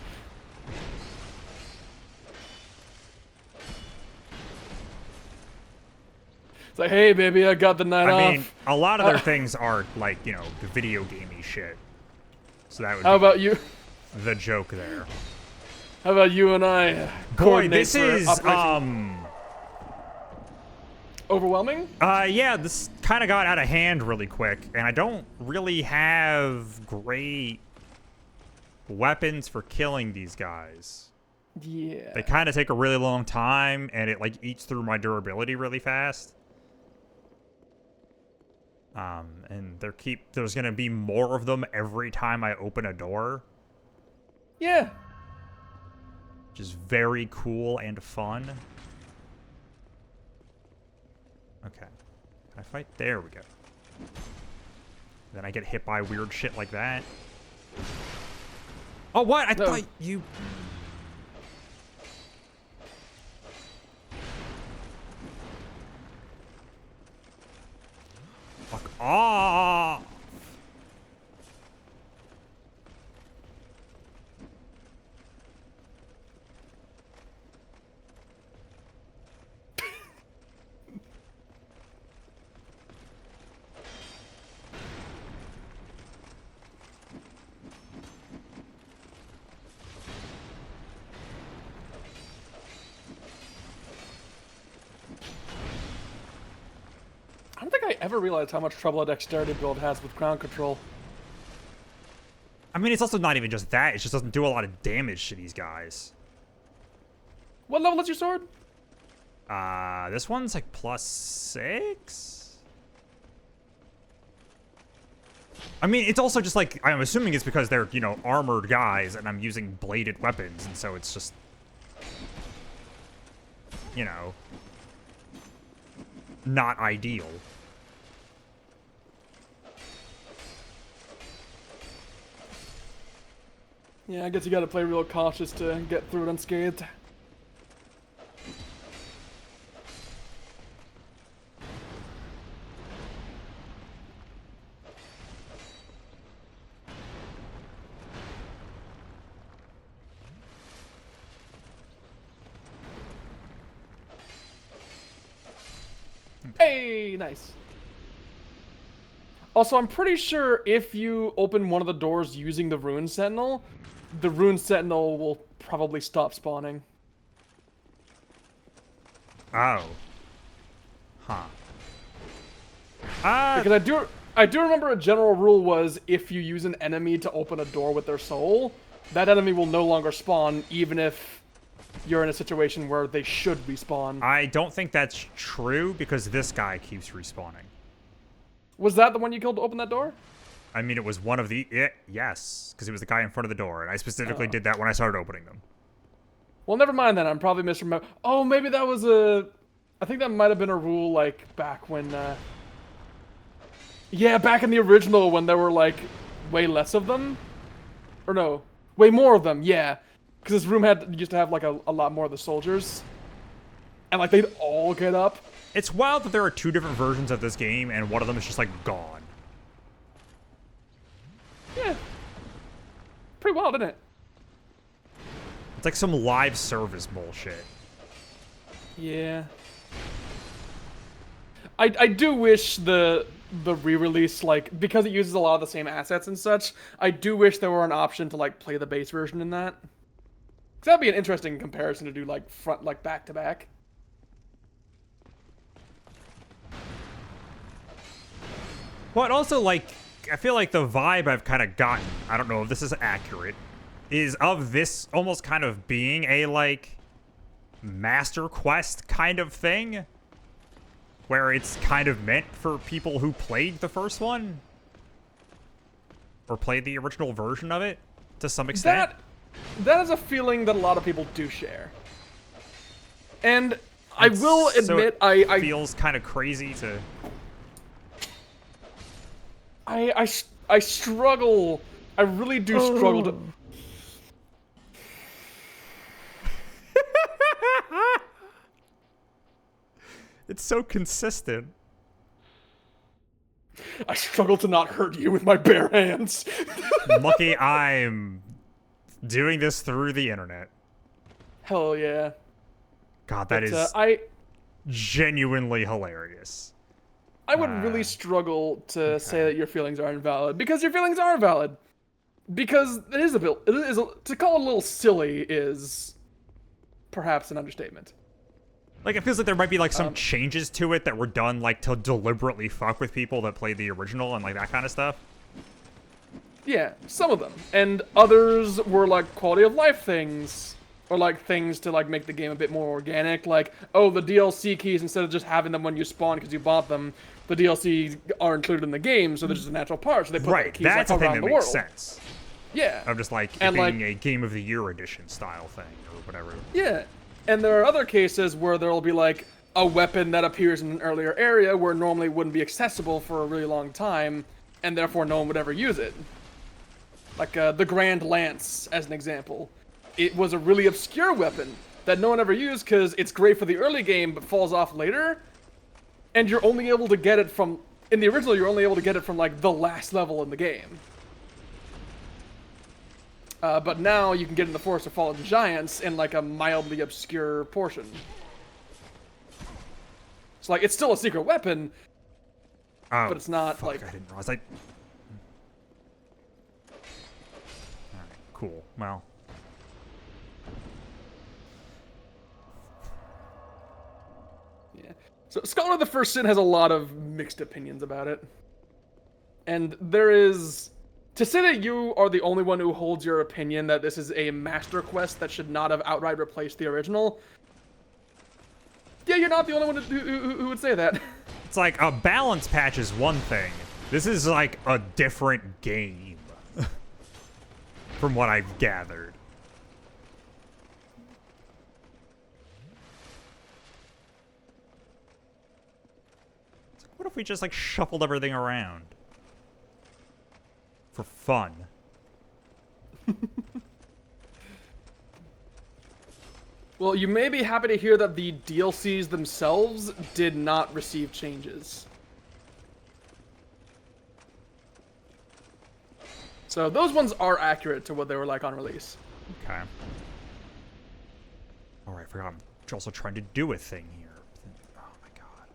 B: It's like, hey, baby, I got the night off.
A: I mean, a lot of their things are, like, you know, the video gamey shit. So that would
B: How
A: be
B: about you?
A: the joke there.
B: How about you and I
A: Boy,
B: coordinate
A: this
B: for
A: is,
B: Operation Overwhelming?
A: yeah, this kind of got out of hand really quick, and I don't really have great weapons for killing these guys.
B: Yeah.
A: They kind of take a really long time, and it, like, eats through my durability really fast. And there's gonna be more of them every time I open a door,
B: Yeah.
A: which is very cool and fun. Okay. Can I fight? There we go. Then I get hit by weird shit like that. Oh, what? I
B: No.
A: thought you... Fuck off!
B: I don't think I ever realized how much trouble a dexterity build has with ground control.
A: I mean, it's also not even just that. It just doesn't do a lot of damage to these guys.
B: What level is your sword?
A: This one's like +6? I mean, it's also just like, I'm assuming it's because they're, you know, armored guys and I'm using bladed weapons, and so it's just, you know, not ideal.
B: Yeah, I guess you gotta play real cautious to get through it unscathed.
A: jump.
B: Hey, nice. Also, I'm pretty sure if you open one of the doors using the Rune Sentinel, the Rune Sentinel will probably stop spawning.
A: Oh. Huh.
B: Because I do remember a general rule was if you use an enemy to open a door with their soul, that enemy will no longer spawn even if you're in a situation where they should respawn.
A: I don't think that's true because this guy keeps respawning.
B: Was that the one you killed to open that door?
A: I mean, it was one of the... yes, because it was the guy in front of the door, and I specifically did that when I started opening them.
B: Well, never mind then. I'm probably misremembering. Oh, maybe that was a... I think that might have been a rule, like, back when... Yeah, back in the original when there were, like, way less of them. Or no, way more of them, yeah. Because this room used to have, like, a lot more of the soldiers. And, like, they'd all get up.
A: It's wild that there are two different versions of this game, and one of them is just, like, gone.
B: Yeah. Pretty wild, isn't it?
A: It's like some live service bullshit.
B: Yeah. I do wish the re-release, like, because it uses a lot of the same assets and such, I do wish there were an option to, like, play the base version in that. Because that'd be an interesting comparison to do, like, back to back.
A: But also, like, I feel like the vibe I've kind of gotten, I don't know if this is accurate, is of this almost kind of being a, like, Master Quest kind of thing. Where it's kind of meant for people who played the first one. Or played the original version of it, to some extent.
B: That is a feeling that a lot of people do share. And I will admit,
A: it feels kind of crazy to...
B: I struggle. I really do struggle to...
A: It's so consistent.
B: I struggle to not hurt you with my bare hands.
A: Lucky I'm doing this through the internet.
B: Hell yeah.
A: God, that is genuinely hilarious.
B: I would really struggle to say that your feelings are invalid, because your feelings are valid. Because it is to call it a little silly is perhaps an understatement.
A: Like, it feels like there might be, like, some changes to it that were done, like, to deliberately fuck with people that played the original and, like, that kind of stuff.
B: Yeah, some of them. And others were, like, quality of life things. Or, like, things to, like, make the game a bit more organic. Like, oh, the DLC keys, instead of just having them when you spawn because you bought them, the DLC are included in the game, so they're just a natural part. So they put the keys,
A: that's
B: like,
A: a thing
B: around
A: that
B: the
A: makes
B: world.
A: sense.
B: Yeah.
A: Of just, like,
B: and,
A: it being a Game of the Year edition style thing, or whatever.
B: Yeah. And there are other cases where there will be, like, a weapon that appears in an earlier area where normally wouldn't be accessible for a really long time, and therefore no one would ever use it. Like, the Grand Lance, as an example. It was a really obscure weapon that no one ever used because it's great for the early game but falls off later. And you're only able to get it from... In the original, you're only able to get it from, like, the last level in the game. But now you can get in the Forest of Fallen Giants in, like, a mildly obscure portion. So, like, it's still a secret weapon, but it's not,
A: fuck,
B: like...
A: I didn't realize. Alright, cool. Well...
B: Yeah. So, Scholar of the First Sin has a lot of mixed opinions about it. And there is... To say that you are the only one who holds your opinion that this is a master quest that should not have outright replaced the original... Yeah, you're not the only one who would say that.
A: It's like, a balance patch is one thing. This is like a different game. From what I've gathered. It's like, what if we just, like, shuffled everything around? For fun.
B: Well, you may be happy to hear that the DLCs themselves did not receive changes. So those ones are accurate to what they were like on release.
A: Okay. Alright, I forgot I'm also trying to do a thing here. Oh my god.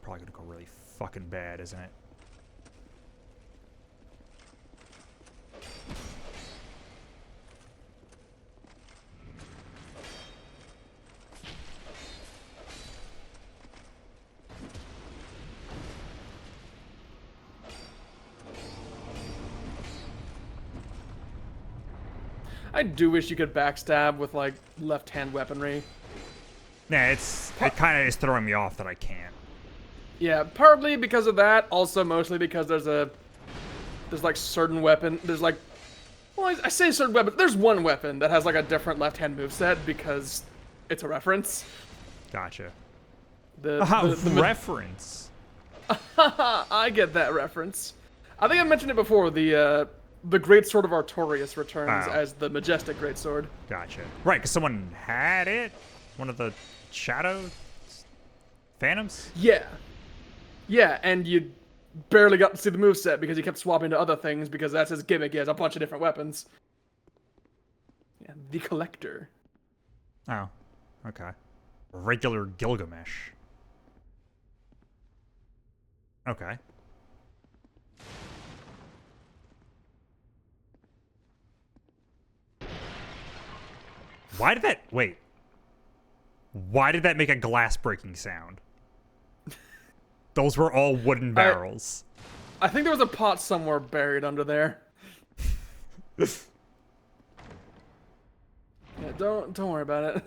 A: probably gonna go really fucking bad, isn't it?
B: I do wish you could backstab with like left-hand weaponry.
A: Yeah, it kind of is throwing me off that I can't.
B: Yeah, partly because of that. Also, mostly because there's like certain weapon. There's like, well, I say certain weapon. There's one weapon that has like a different left-hand moveset because it's a reference.
A: Gotcha.
B: The
A: Reference.
B: I get that reference. I think I mentioned it before. The Great Sword of Artorias returns as the majestic Great Sword.
A: Gotcha. Right, because someone had it. One of the shadow phantoms.
B: Yeah. Yeah, and you barely got to see the moveset because he kept swapping to other things because that's his gimmick. He has a bunch of different weapons. Yeah, the Collector.
A: Oh, okay. Regular Gilgamesh. Okay. Why did that... Wait. Why did that make a glass breaking sound? Those were all wooden barrels.
B: I think there was a pot somewhere buried under there. Yeah, don't worry about it.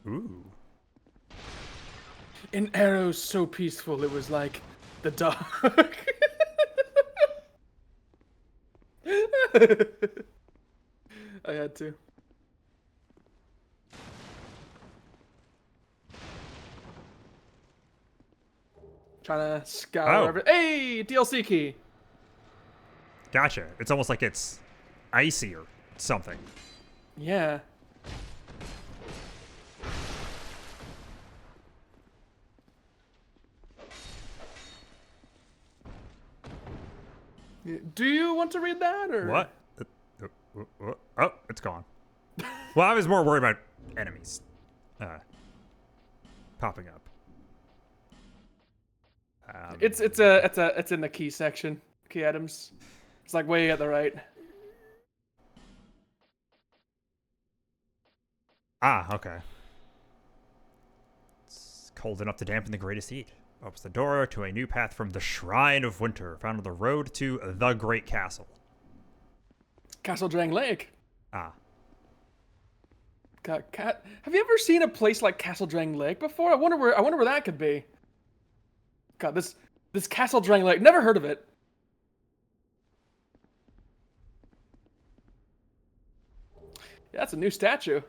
A: Ooh.
B: An arrow so peaceful it was like the dark. I had to. Trying to scour every. Hey, DLC key.
A: Gotcha. It's almost like it's icy or something.
B: Yeah. Do you want to read that or
A: what? Oh, it's gone. Well, I was more worried about enemies popping up.
B: It's in the key section. Key items. It's like way at the right.
A: Ah, okay. It's cold enough to dampen the greatest heat. Opens the door to a new path from the Shrine of Winter, found on the road to the Great Castle.
B: Castle Drang Lake.
A: Ah.
B: Have you ever seen a place like Castle Drang Lake before? I wonder where that could be. God, this Castle Drang Lake. Never heard of it. Yeah, that's a new statue.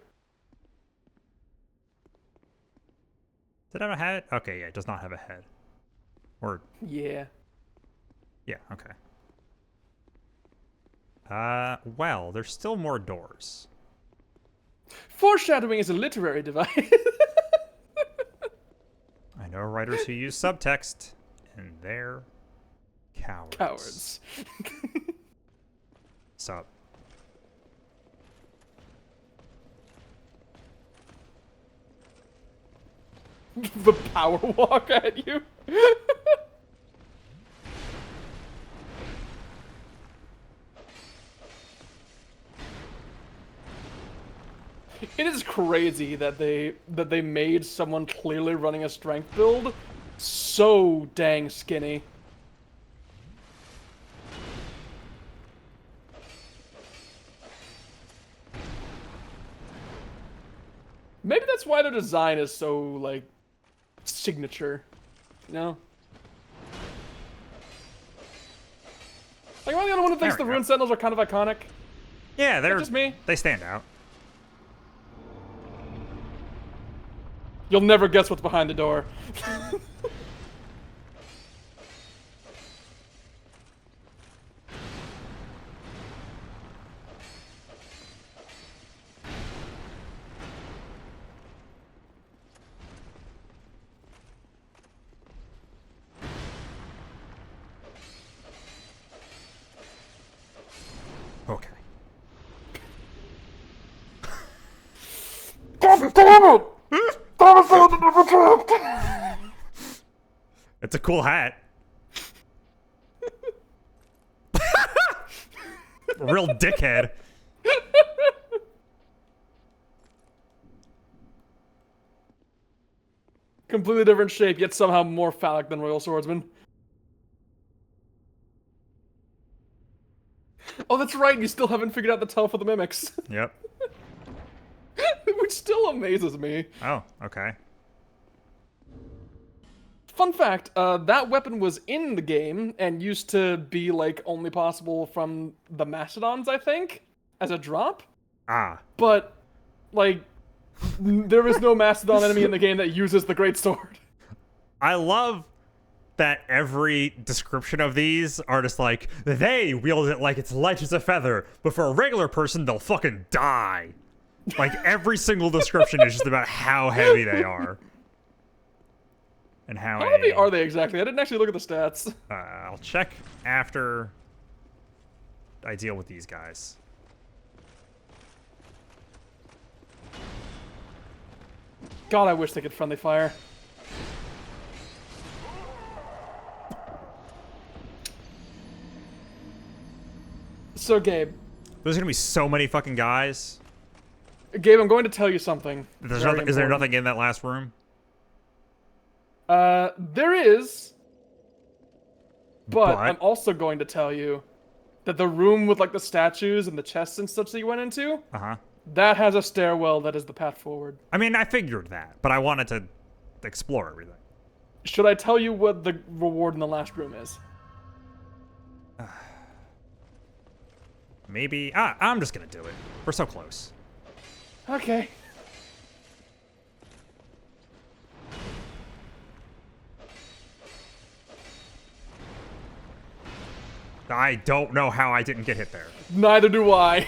A: Did it have a head? Okay, yeah, it does not have a head. Or
B: yeah.
A: Yeah, okay. Well, there's still more doors.
B: Foreshadowing is a literary device.
A: I know writers who use subtext, and they're cowards.
B: Cowards.
A: Sup?
B: The power walk at you. It is crazy that they made someone clearly running a strength build so dang skinny. Maybe that's why their design is so like signature, you know? Like, am I the only one who thinks the Rune Sentinels are kind of iconic?
A: Yeah, they're
B: just me.
A: They stand out.
B: You'll never guess what's behind the door.
A: Okay.
B: God damn it! That was the never dropped!
A: It's a cool hat. Real dickhead.
B: Completely different shape, yet somehow more phallic than Royal Swordsman. Oh, that's right, you still haven't figured out the tell for the mimics.
A: Yep.
B: Which still amazes me.
A: Oh, okay.
B: Fun fact, that weapon was in the game and used to be, like, only possible from the Mastodons, I think, as a drop.
A: Ah.
B: But, like, there is no Mastodon enemy in the game that uses the Greatsword.
A: I love that every description of these are just like, they wield it like it's light as a feather, but for a regular person, they'll fucking die. Like, every single description is just about how heavy they are. And how
B: heavy are they exactly? I didn't actually look at the stats.
A: I'll check after I deal with these guys.
B: God, I wish they could friendly fire. So, Gabe.
A: There's gonna be so many fucking guys.
B: Gabe, I'm going to tell you something.
A: There's
B: very
A: nothing, is there
B: important.
A: nothing in that last room?
B: There is. But
A: But?
B: I'm also going to tell you that the room with, like, the statues and the chests and such that you went into,
A: Uh-huh.
B: that has a stairwell that is the path forward.
A: I mean, I figured that, but I wanted to explore everything.
B: Should I tell you what the reward in the last room is?
A: Maybe... I'm just gonna do it. We're so close.
B: Okay.
A: I don't know how I didn't get hit there.
B: Neither do I.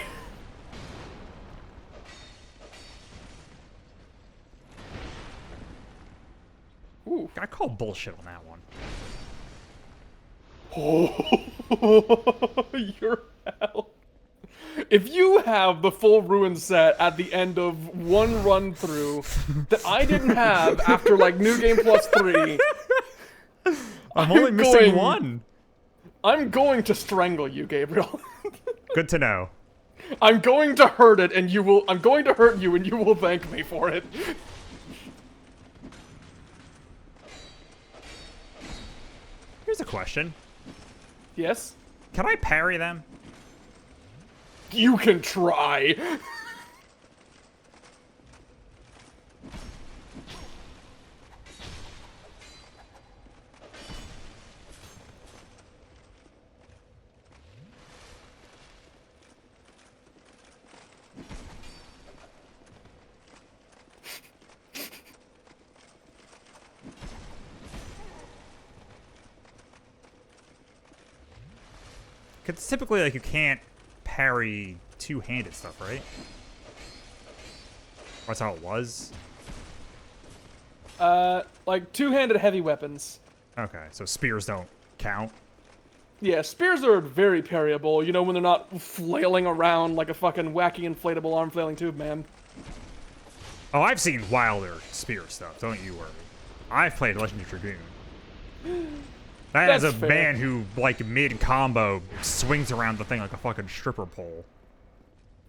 B: Ooh.
A: I call bullshit on that one.
B: Oh, your hell. If you have the full ruin set at the end of one run through that I didn't have after, like, New Game Plus 3,
A: I'm only missing one.
B: I'm going to strangle you, Gabriel.
A: Good to know.
B: I'm going to hurt it, and you will. I'm going to hurt you, and you will thank me for it.
A: Here's a question.
B: Yes?
A: Can I parry them?
B: You can try.
A: Because typically, like, you can't parry two-handed stuff, right? That's how it was?
B: Like two-handed heavy weapons.
A: Okay, so spears don't count?
B: Yeah, spears are very parryable, you know, when they're not flailing around like a fucking wacky inflatable arm flailing tube man.
A: Oh, I've seen wilder spear stuff, don't you worry. I've played Legendary Dragoon. That is a
B: That's fair.
A: man who, like, mid-combo swings around the thing like a fucking stripper pole.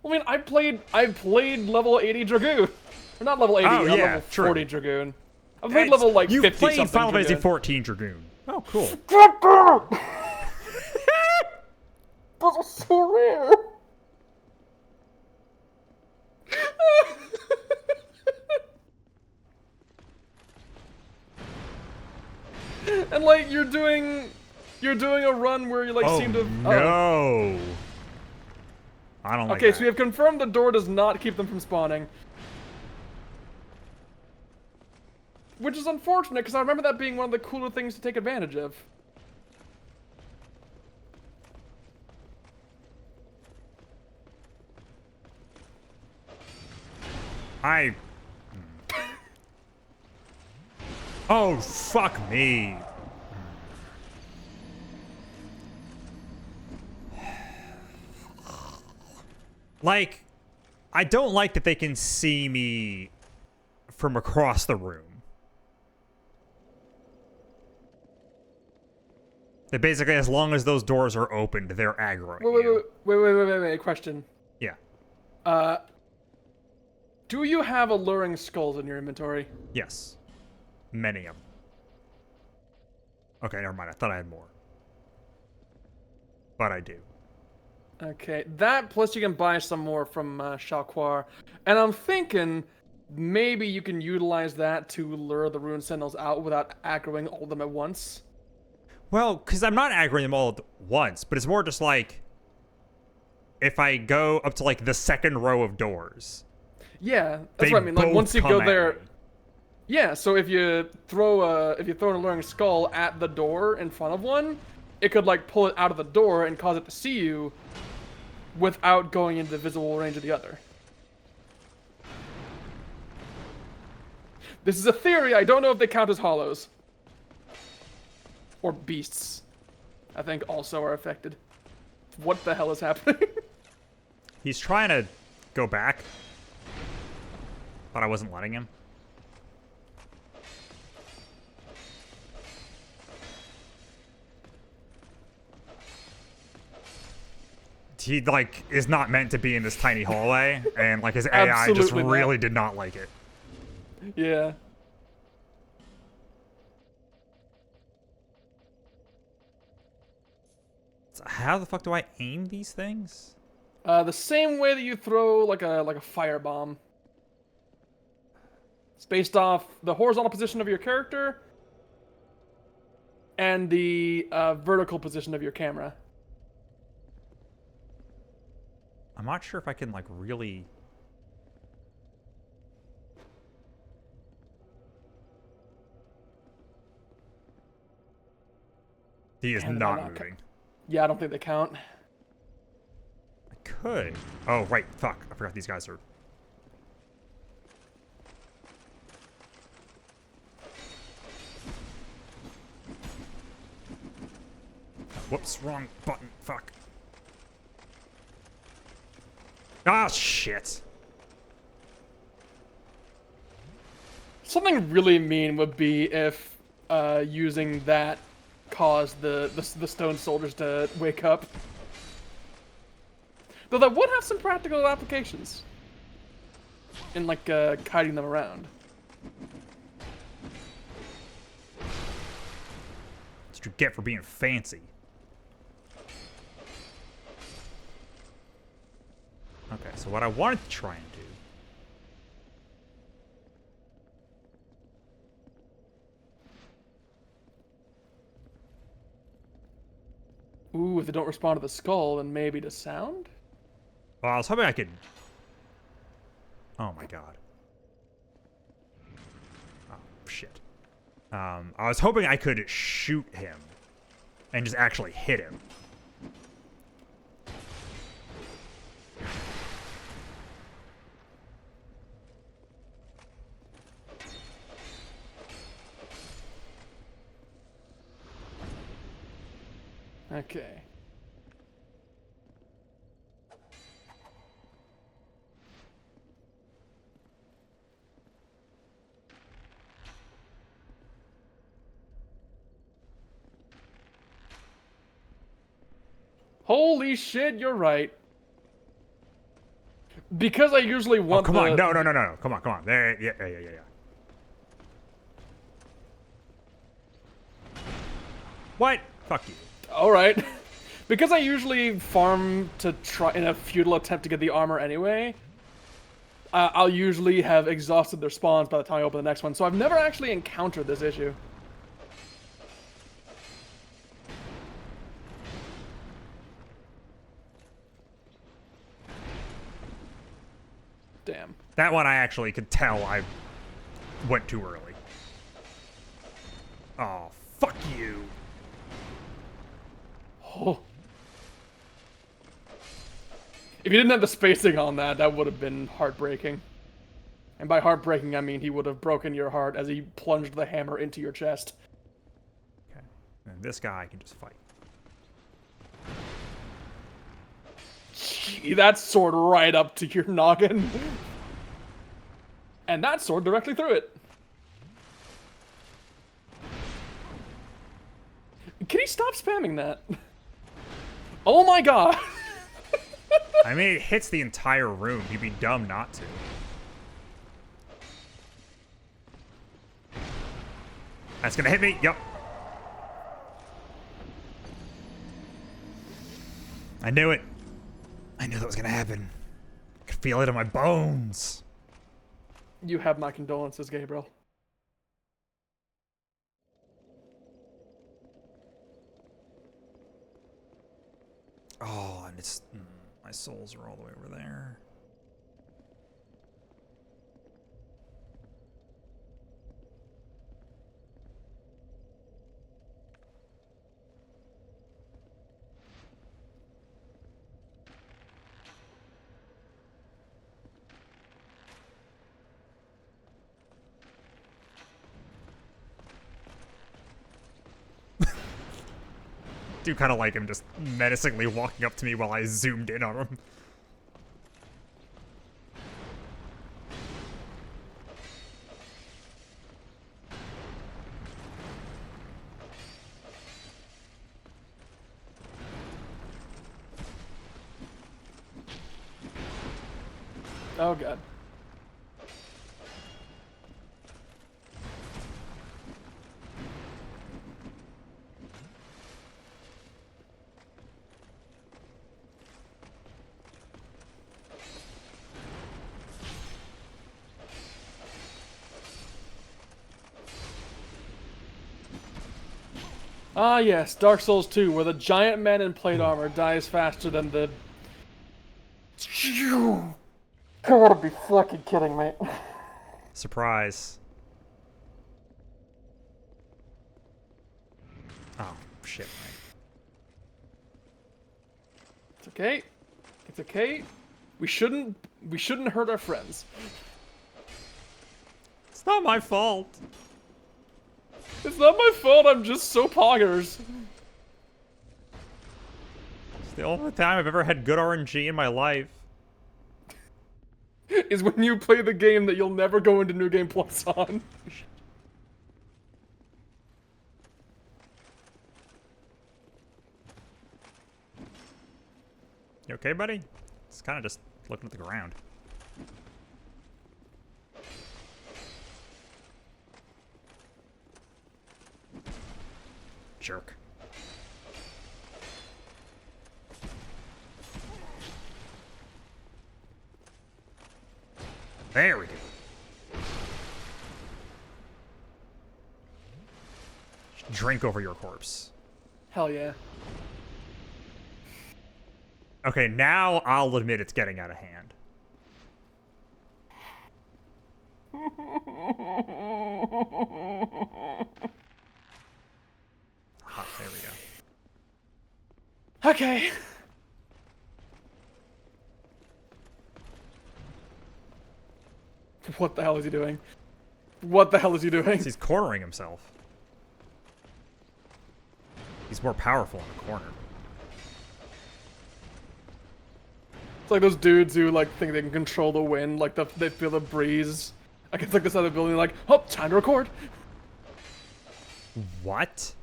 B: I mean, I played level 80 Dragoon. Or not level 80,
A: Oh, yeah,
B: level
A: true.
B: 40 Dragoon. I've played level, like, 50
A: You played
B: something
A: Final Fantasy
B: Dragoon.
A: 14 Dragoon. Oh, cool.
B: That was so rare. And like you're doing a run where you like
A: Oh,
B: seem to
A: no. I don't like
B: Okay,
A: that.
B: so we have confirmed the door does not keep them from spawning. Which is unfortunate because I remember that being one of the cooler things to take advantage of.
A: Oh, fuck me. Like, I don't like that they can see me from across the room. They basically, as long as those doors are opened, they're aggroing
B: Wait. Question.
A: Yeah.
B: Do you have alluring skulls in your inventory?
A: Yes. Many of them. Okay, never mind. I thought I had more. But I do.
B: Okay, that plus you can buy some more from Shalquar. And I'm thinking maybe you can utilize that to lure the Rune Sentinels out without aggroing all of them at once.
A: Well, because I'm not aggroing them all at once, but it's more just like if I go up to like the second row of doors.
B: Yeah, that's
A: They
B: what I mean. Like
A: both
B: once you
A: come
B: go
A: at
B: there,
A: me.
B: yeah. So if you throw an alluring skull at the door in front of one, it could like pull it out of the door and cause it to see you, without going into the visible range of the other. This is a theory. I don't know if they count as hollows or beasts. I think also are affected. What the hell is happening?
A: He's trying to go back, but I wasn't letting him. He, like, is not meant to be in this tiny hallway, and, like, his AI just
B: Absolutely not.
A: really did not like it.
B: Yeah.
A: So how the fuck do I aim these things?
B: The same way that you throw like a firebomb. It's based off the horizontal position of your character and the vertical position of your camera.
A: I'm not sure if I can, like, really... He is
B: Damn,
A: not
B: they're not
A: moving.
B: Yeah, I don't think they count.
A: I could. Oh, right. Fuck. I forgot these guys are... Whoops, wrong button. Fuck. Ah, shit.
B: Something really mean would be if using that caused the stone soldiers to wake up. Though that would have some practical applications. In like kiting them around.
A: That's what you get for being fancy. Okay, so what I wanted to try and do...
B: Ooh, if they don't respond to the skull, then maybe to sound?
A: Well, I was hoping I could... Oh my god. Oh, shit. I was hoping I could shoot him and just actually hit him.
B: Okay. Holy shit, you're right. Because I usually
A: Oh,
B: want
A: come on. No. Come on. There, yeah. What? Fuck you.
B: Alright. Because I usually farm to try in a futile attempt to get the armor anyway, I'll usually have exhausted their spawns by the time I open the next one, so I've never actually encountered this issue. Damn.
A: That one I actually could tell I went too early. Oh, fuck you.
B: Oh. If you didn't have the spacing on that, that would have been heartbreaking. And by heartbreaking, I mean he would have broken your heart as he plunged the hammer into your chest.
A: Okay. And this guy I can just fight.
B: Gee, that sword right up to your noggin. And that sword directly through it. Can he stop spamming that? Oh my god!
A: I mean, it hits the entire room. You'd be dumb not to. That's gonna hit me. Yup. I knew it. I knew that was gonna happen. I could feel it in my bones.
B: You have my condolences, Gabriel.
A: Oh, and it's my souls are all the way over there. Do kind of like him just menacingly walking up to me while I zoomed in on him.
B: Oh god. Ah yes, Dark Souls 2, where the giant man in plate armor dies faster than the... You gotta be fucking kidding me.
A: Surprise. Oh, shit.
B: It's okay. It's okay. We shouldn't hurt our friends.
A: It's not my fault.
B: It's not my fault, I'm just so poggers.
A: It's the only time I've ever had good RNG in my life.
B: Is when you play the game that you'll never go into New Game Plus on.
A: You okay, buddy? It's kind of just looking at the ground. Jerk. There we go. Drink over your corpse.
B: Hell yeah.
A: Okay, now I'll admit it's getting out of hand. Ah, there we go.
B: Okay. What the hell is he doing? What the hell is he doing?
A: He's cornering himself. He's more powerful in the corner.
B: It's like those dudes who like think they can control the wind, like they feel the breeze. Like it's like this other building, like, oh, time to record.
A: What?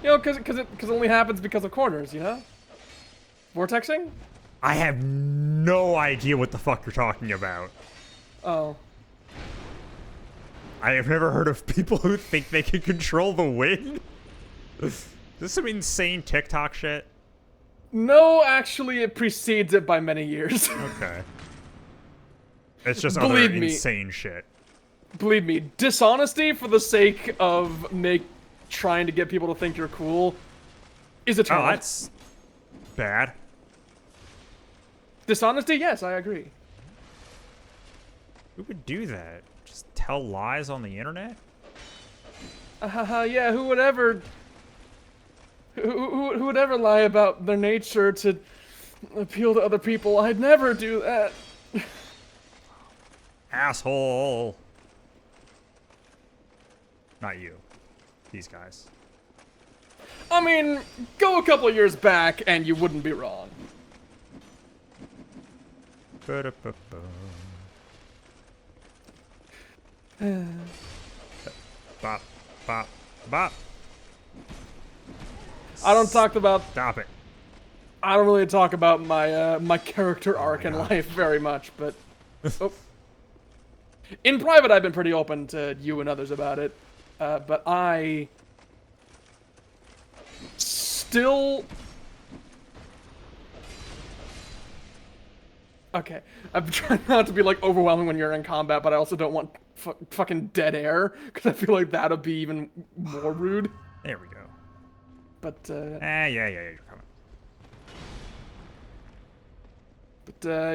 B: You know, because it only happens because of corners, you know? Vortexing?
A: I have no idea what the fuck you're talking about.
B: Oh.
A: I have never heard of people who think they can control the wind. Is this some insane TikTok shit?
B: No, actually, it precedes it by many years.
A: Okay. It's just
B: Believe
A: other
B: me.
A: insane shit.
B: Believe me, dishonesty for the sake of trying to get people to think you're cool is a turn.
A: Oh, that's bad.
B: Dishonesty? Yes, I agree.
A: Who would do that? Just tell lies on the internet?
B: Yeah, who would ever lie about their nature to appeal to other people? I'd never do that.
A: Asshole. Not you. These guys.
B: I mean, go a couple years back and you wouldn't be wrong.
A: Ba-da-ba-ba. Bop, bop, bop.
B: I don't talk about.
A: Stop it.
B: I don't really talk about my my character arc in
A: God.
B: life very much, but oh. In private, I've been pretty open to you and others about it. But I still. Okay, I'm trying not to be like overwhelming when you're in combat, but I also don't want fucking dead air because I feel like that'll be even more rude.
A: There we go.
B: But
A: Yeah, you're coming.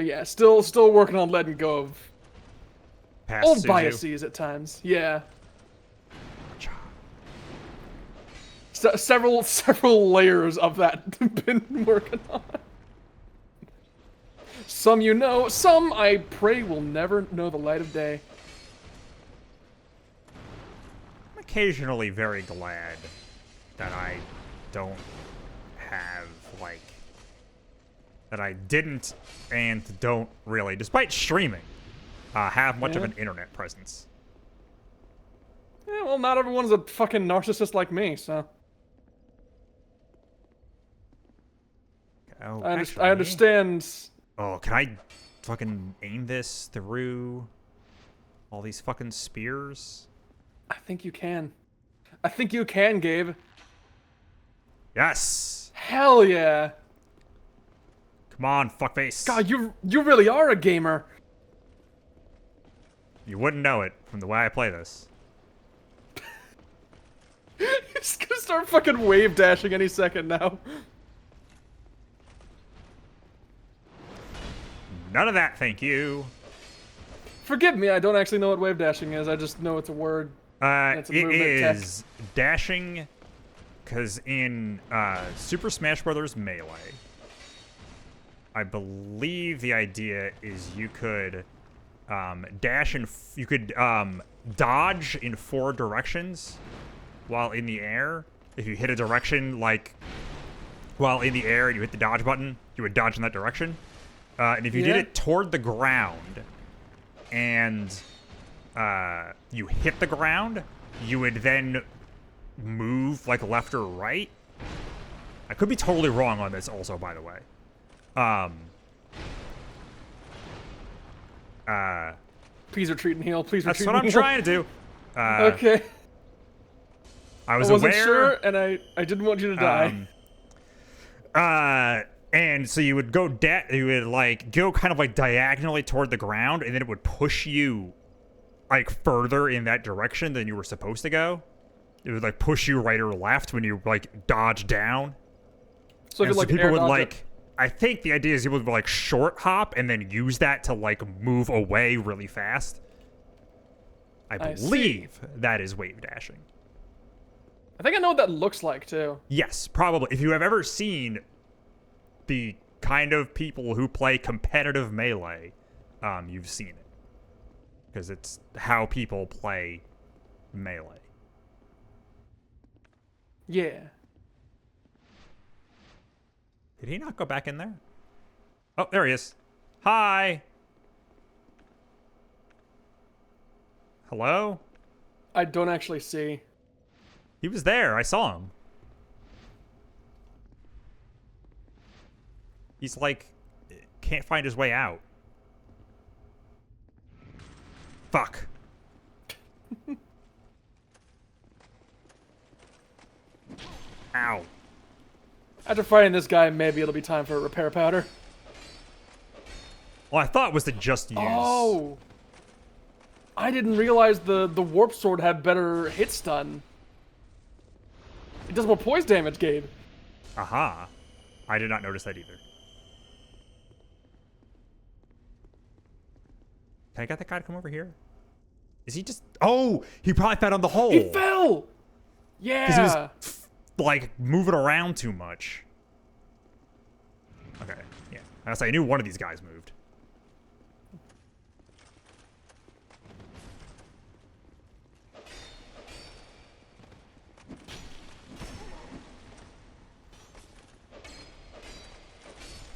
B: yeah, still working on letting go of
A: Past
B: old
A: Suzu.
B: biases at times. Yeah. Several layers of that been working on. Some you know, some I pray will never know the light of day.
A: I'm occasionally very glad that I don't have, like, that I didn't and don't really, despite streaming, have much of an internet presence.
B: Yeah, well, not everyone's a fucking narcissist like me, so.
A: Oh,
B: I
A: actually-
B: understand.
A: Oh, can I fucking aim this through all these fucking spears?
B: I think you can. I think you can, Gabe.
A: Yes!
B: Hell yeah.
A: Come on, fuckface.
B: God, you really are a gamer.
A: You wouldn't know it from the way I play this.
B: He's gonna start fucking wave dashing any second now.
A: None of that, thank you.
B: Forgive me, I don't actually know what wave dashing is. I just know it's a word. It's a
A: It
B: movement tech.
A: is dashing, because in Super Smash Bros. Melee, I believe the idea is you could dash and you could dodge in 4 directions while in the air. If you hit a direction like while in the air and you hit the dodge button, you would dodge in that direction. And if you did it toward the ground and you hit the ground, you would then move like left or right. I could be totally wrong on this also, by the way.
B: Please retreat and heal. Please retreat
A: That's what
B: and
A: I'm
B: heal.
A: trying to do.
B: Okay.
A: I was
B: wasn't
A: aware.
B: sure, and I didn't want you to die.
A: And so you would go you would like go kind of like diagonally toward the ground, and then it would push you like further in that direction than you were supposed to go. It would like push you right or left when you like dodge down.
B: So if
A: And
B: you like
A: people
B: air
A: would
B: dodge
A: like
B: it.
A: I think the idea is you would like short hop and then use that to like move away really fast. I
B: see.
A: believe that is wave dashing.
B: I think I know what that looks like too.
A: Yes, probably. If you have ever seen the kind of people who play competitive Melee, you've seen it. Because it's how people play Melee.
B: Yeah.
A: Did he not go back in there? Oh, there he is. Hi! Hello?
B: I don't actually see.
A: He was there. I saw him. He's like, can't find his way out. Fuck. Ow.
B: After fighting this guy, maybe it'll be time for a repair powder.
A: Well, I thought it was to just use.
B: Oh. I didn't realize the warp sword had better hit stun. It does more poise damage, Gabe.
A: Aha. I did not notice that either. Can I get that guy to come over here? Is he just... Oh! He probably fell on the hole!
B: He fell! Yeah!
A: Because he was, like, moving around too much. Okay, yeah. I knew one of these guys moved.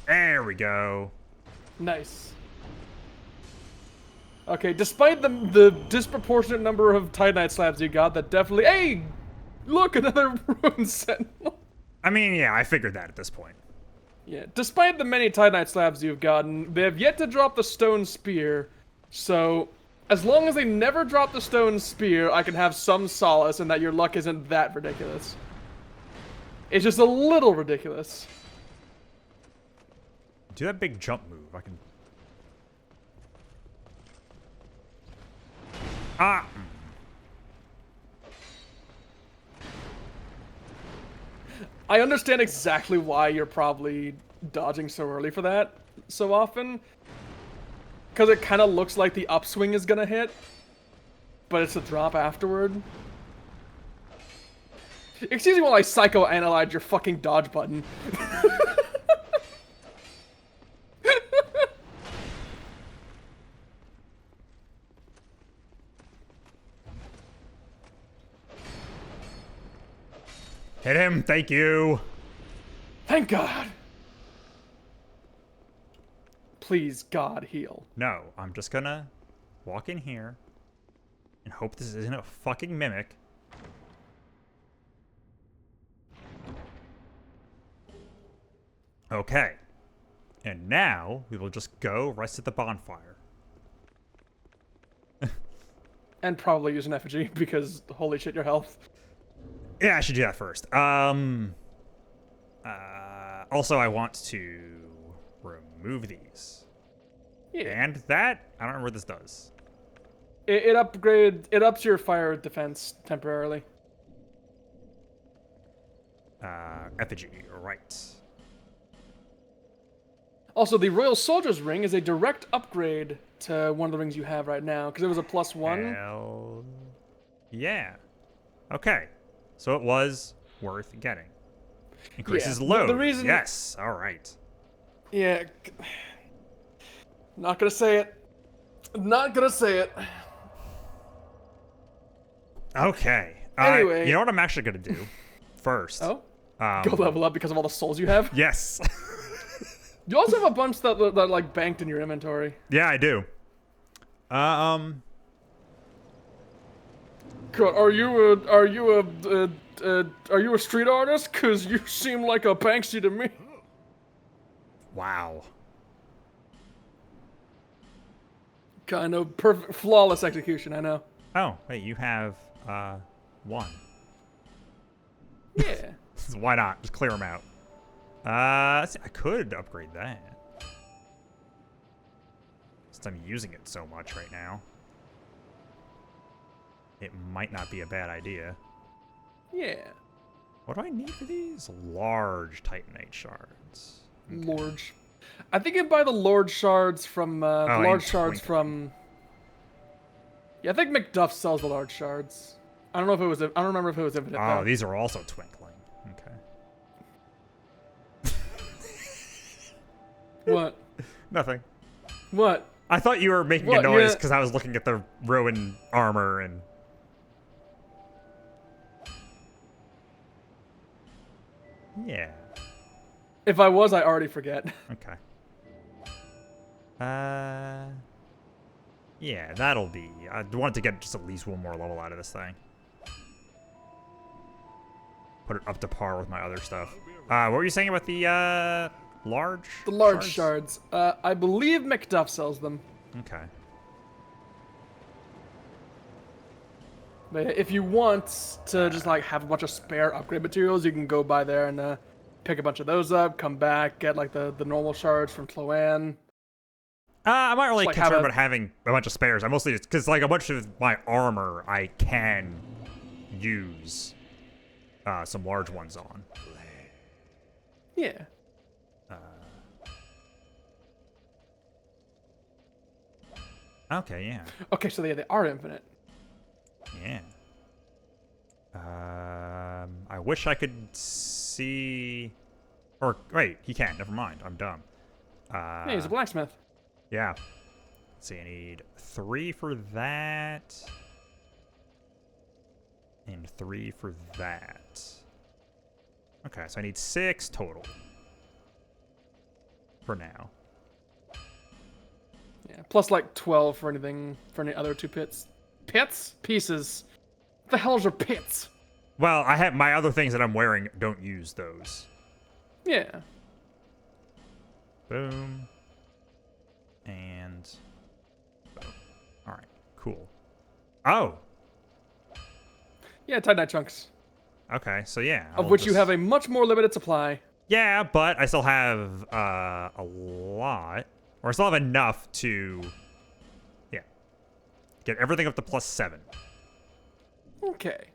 A: There we go.
B: Nice. Okay, despite the disproportionate number of Titanite slabs you got, that definitely... Hey! Look, another rune sentinel.
A: I mean, yeah, I figured that at this point.
B: Yeah, despite the many Titanite slabs you've gotten, they have yet to drop the stone spear. So, as long as they never drop the stone spear, I can have some solace in that your luck isn't that ridiculous. It's just a little ridiculous.
A: Do that big jump move. I can... Ah!
B: I understand exactly why you're probably dodging so early for that so often. Because it kind of looks like the upswing is going to hit, but it's a drop afterward. Excuse me while I psychoanalyze your fucking dodge button.
A: Hit him, thank you.
B: Thank God. Please, God, heal.
A: No, I'm just gonna walk in here and hope this isn't a fucking mimic. Okay. And now we will just go rest at the bonfire.
B: And probably use an effigy because holy shit, your health.
A: Yeah, I should do that first. Also, I want to remove these.
B: Yeah.
A: And that, I don't remember what this does.
B: It ups your fire defense temporarily.
A: Effigy, right.
B: Also, the Royal Soldier's Ring is a direct upgrade to one of the rings you have right now, because it was a +1.
A: Hell yeah. Okay. So it was worth getting. Increases
B: Yeah,
A: load.
B: the reason-
A: Yes. All right.
B: Yeah. Not gonna say it. Not gonna say it.
A: Okay.
B: Anyway.
A: You know what I'm actually going to do first?
B: Oh? Go level up because of all the souls you have?
A: Yes.
B: You also have a bunch that like banked in your inventory.
A: Yeah, I do.
B: God, are you a street artist? Cause you seem like a Banksy to me.
A: Wow.
B: Kind of perfect, flawless execution. I know.
A: Oh, wait, you have, one.
B: Yeah.
A: Why not? Just clear them out. Let's see, I could upgrade that. Since I'm using it so much right now. It might not be a bad idea.
B: Yeah.
A: What do I need for these? Large Titanite shards.
B: Large. I think you buy the Lord shards from
A: I
B: large
A: need
B: shards
A: twinkling.
B: from. Yeah, I think McDuff sells the large shards. I don't know if it was. I don't remember if it was infinite.
A: Oh,
B: though.
A: these are also twinkling. Okay.
B: What?
A: Nothing.
B: What?
A: I thought you were making a
B: What,
A: noise
B: yeah.
A: because I was looking at the ruined armor and... Yeah.
B: If I was, I already forget.
A: Okay. Yeah, that'll be... I wanted to get just at least one more level out of this thing. Put it up to par with my other stuff. What were you saying about the, large?
B: The large shards. I believe McDuff sells them.
A: Okay.
B: But if you want to just like have a bunch of spare upgrade materials, you can go by there and pick a bunch of those up, come back, get like the normal shards from Thaaaanks.
A: I'm not really
B: Like,
A: concerned
B: have a-
A: about having a bunch of spares. I mostly just... Because, like, a bunch of my armor I can use some large ones on.
B: Yeah.
A: Okay, yeah.
B: Okay, so they are infinite.
A: Yeah. I wish I could see... Or, wait, he can't. Never mind. I'm dumb.
B: Yeah, he's a blacksmith.
A: Yeah. Let's see, I need 3 for that. And 3 for that. Okay, so I need 6 total. For now.
B: Yeah, plus like 12 for anything, for any other 2 pits. Pits? Pieces. What the hell are pits?
A: Well, I have my other things that I'm wearing don't use those.
B: Yeah.
A: Boom. And boom. All right, cool. Oh,
B: Yeah, Titanite chunks,
A: okay. So yeah,
B: of
A: I'll
B: which you
A: just-
B: have a much more limited supply.
A: Yeah, but I still have a lot, or I still have enough to, yeah, get everything up to +7.
B: Okay.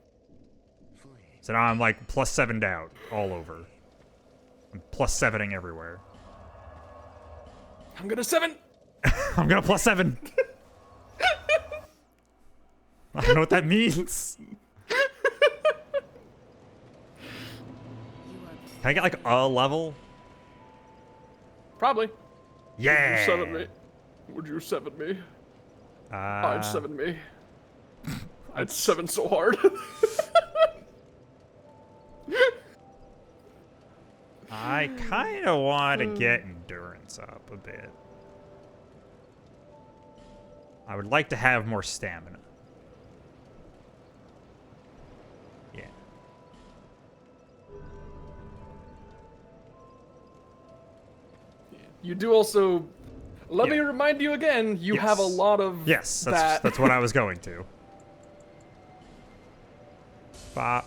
A: So now I'm like +7'd out all over. I'm +7ing everywhere.
B: I'm gonna 7.
A: I'm gonna +7. I don't know what that means. Can I get like a level?
B: Probably.
A: Yeah.
B: Would you 7 me? Would you 7 me? I'd 7 me. I'd 7 so hard.
A: I kind of want to get endurance up a bit. I would like to have more stamina. Yeah.
B: You do also. Let
A: Yeah.
B: me remind you again. You have a
A: Yes.
B: lot of
A: Yes,
B: that.
A: that's what I was going to. Bop.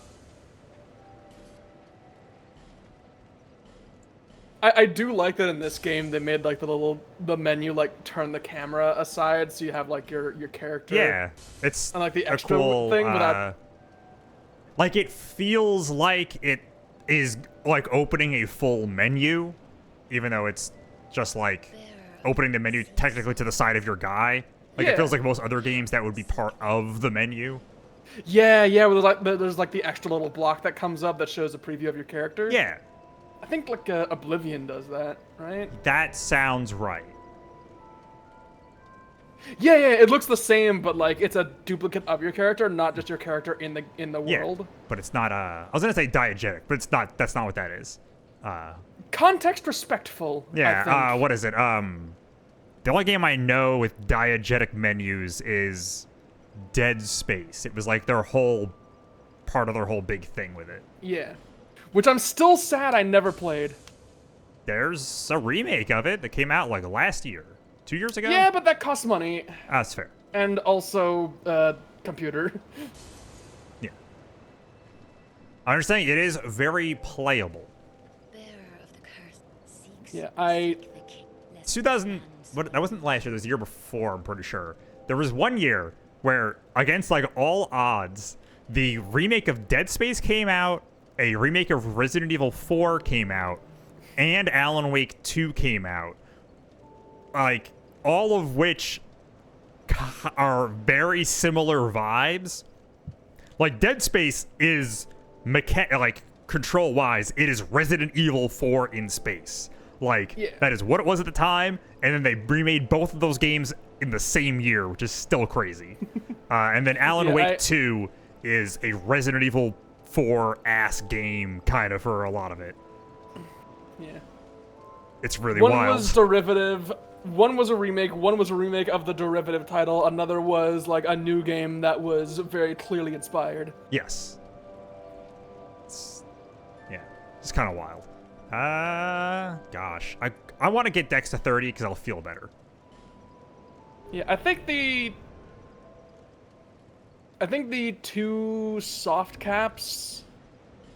B: I do like that in this game they made like the menu like turn the camera aside so you have like your character.
A: Yeah, it's
B: And, like, the
A: a
B: extra
A: cool
B: thing without-
A: like it feels like it is like opening a full menu, even though it's just like opening the menu technically to the side of your guy. Like
B: Yeah.
A: it feels like most other games that would be part of the menu.
B: Yeah, where there's like the extra little block that comes up that shows a preview of your character.
A: Yeah,
B: I think like Oblivion does that, right?
A: that sounds right.
B: Yeah, it looks the same, but like it's a duplicate of your character, not just your character in the
A: Yeah,
B: world.
A: but it's not. I was gonna say diegetic, but it's not. That's not what that is.
B: Context respectful. I
A: Yeah.
B: think.
A: What is it? The only game I know with diegetic menus is Dead Space. It was like their whole part of their whole big thing with it.
B: Yeah. Which I'm still sad I never played.
A: There's a remake of it that came out like last year, 2 years ago.
B: Yeah, but that costs money.
A: That's fair.
B: And also, computer.
A: Yeah. I understand it is very playable.
E: Bearer of the curse seeks
B: Yeah,
E: the king, lest
A: 2000.
E: hands
A: What? That wasn't last year. It was the year before. I'm pretty sure. There was 1 year where, against like all odds, the remake of Dead Space came out, a remake of Resident Evil 4 came out, and Alan Wake 2 came out. Like all of which are very similar vibes. Like Dead Space is like control wise, it is Resident Evil 4 in space. Like
B: Yeah.
A: that is what it was at the time, and then they remade both of those games in the same year, which is still crazy. And then Alan
B: Yeah,
A: Wake 2 is a Resident Evil 4 ass game kind of for a lot of it.
B: Yeah.
A: It's really
B: One
A: wild.
B: was derivative. One was a remake. One was a remake of the derivative title. Another was like a new game that was very clearly inspired.
A: Yes. Yeah, it's kind of wild. Gosh, I want to get Dex to 30 because I'll feel better.
B: Yeah, I think the 2 soft caps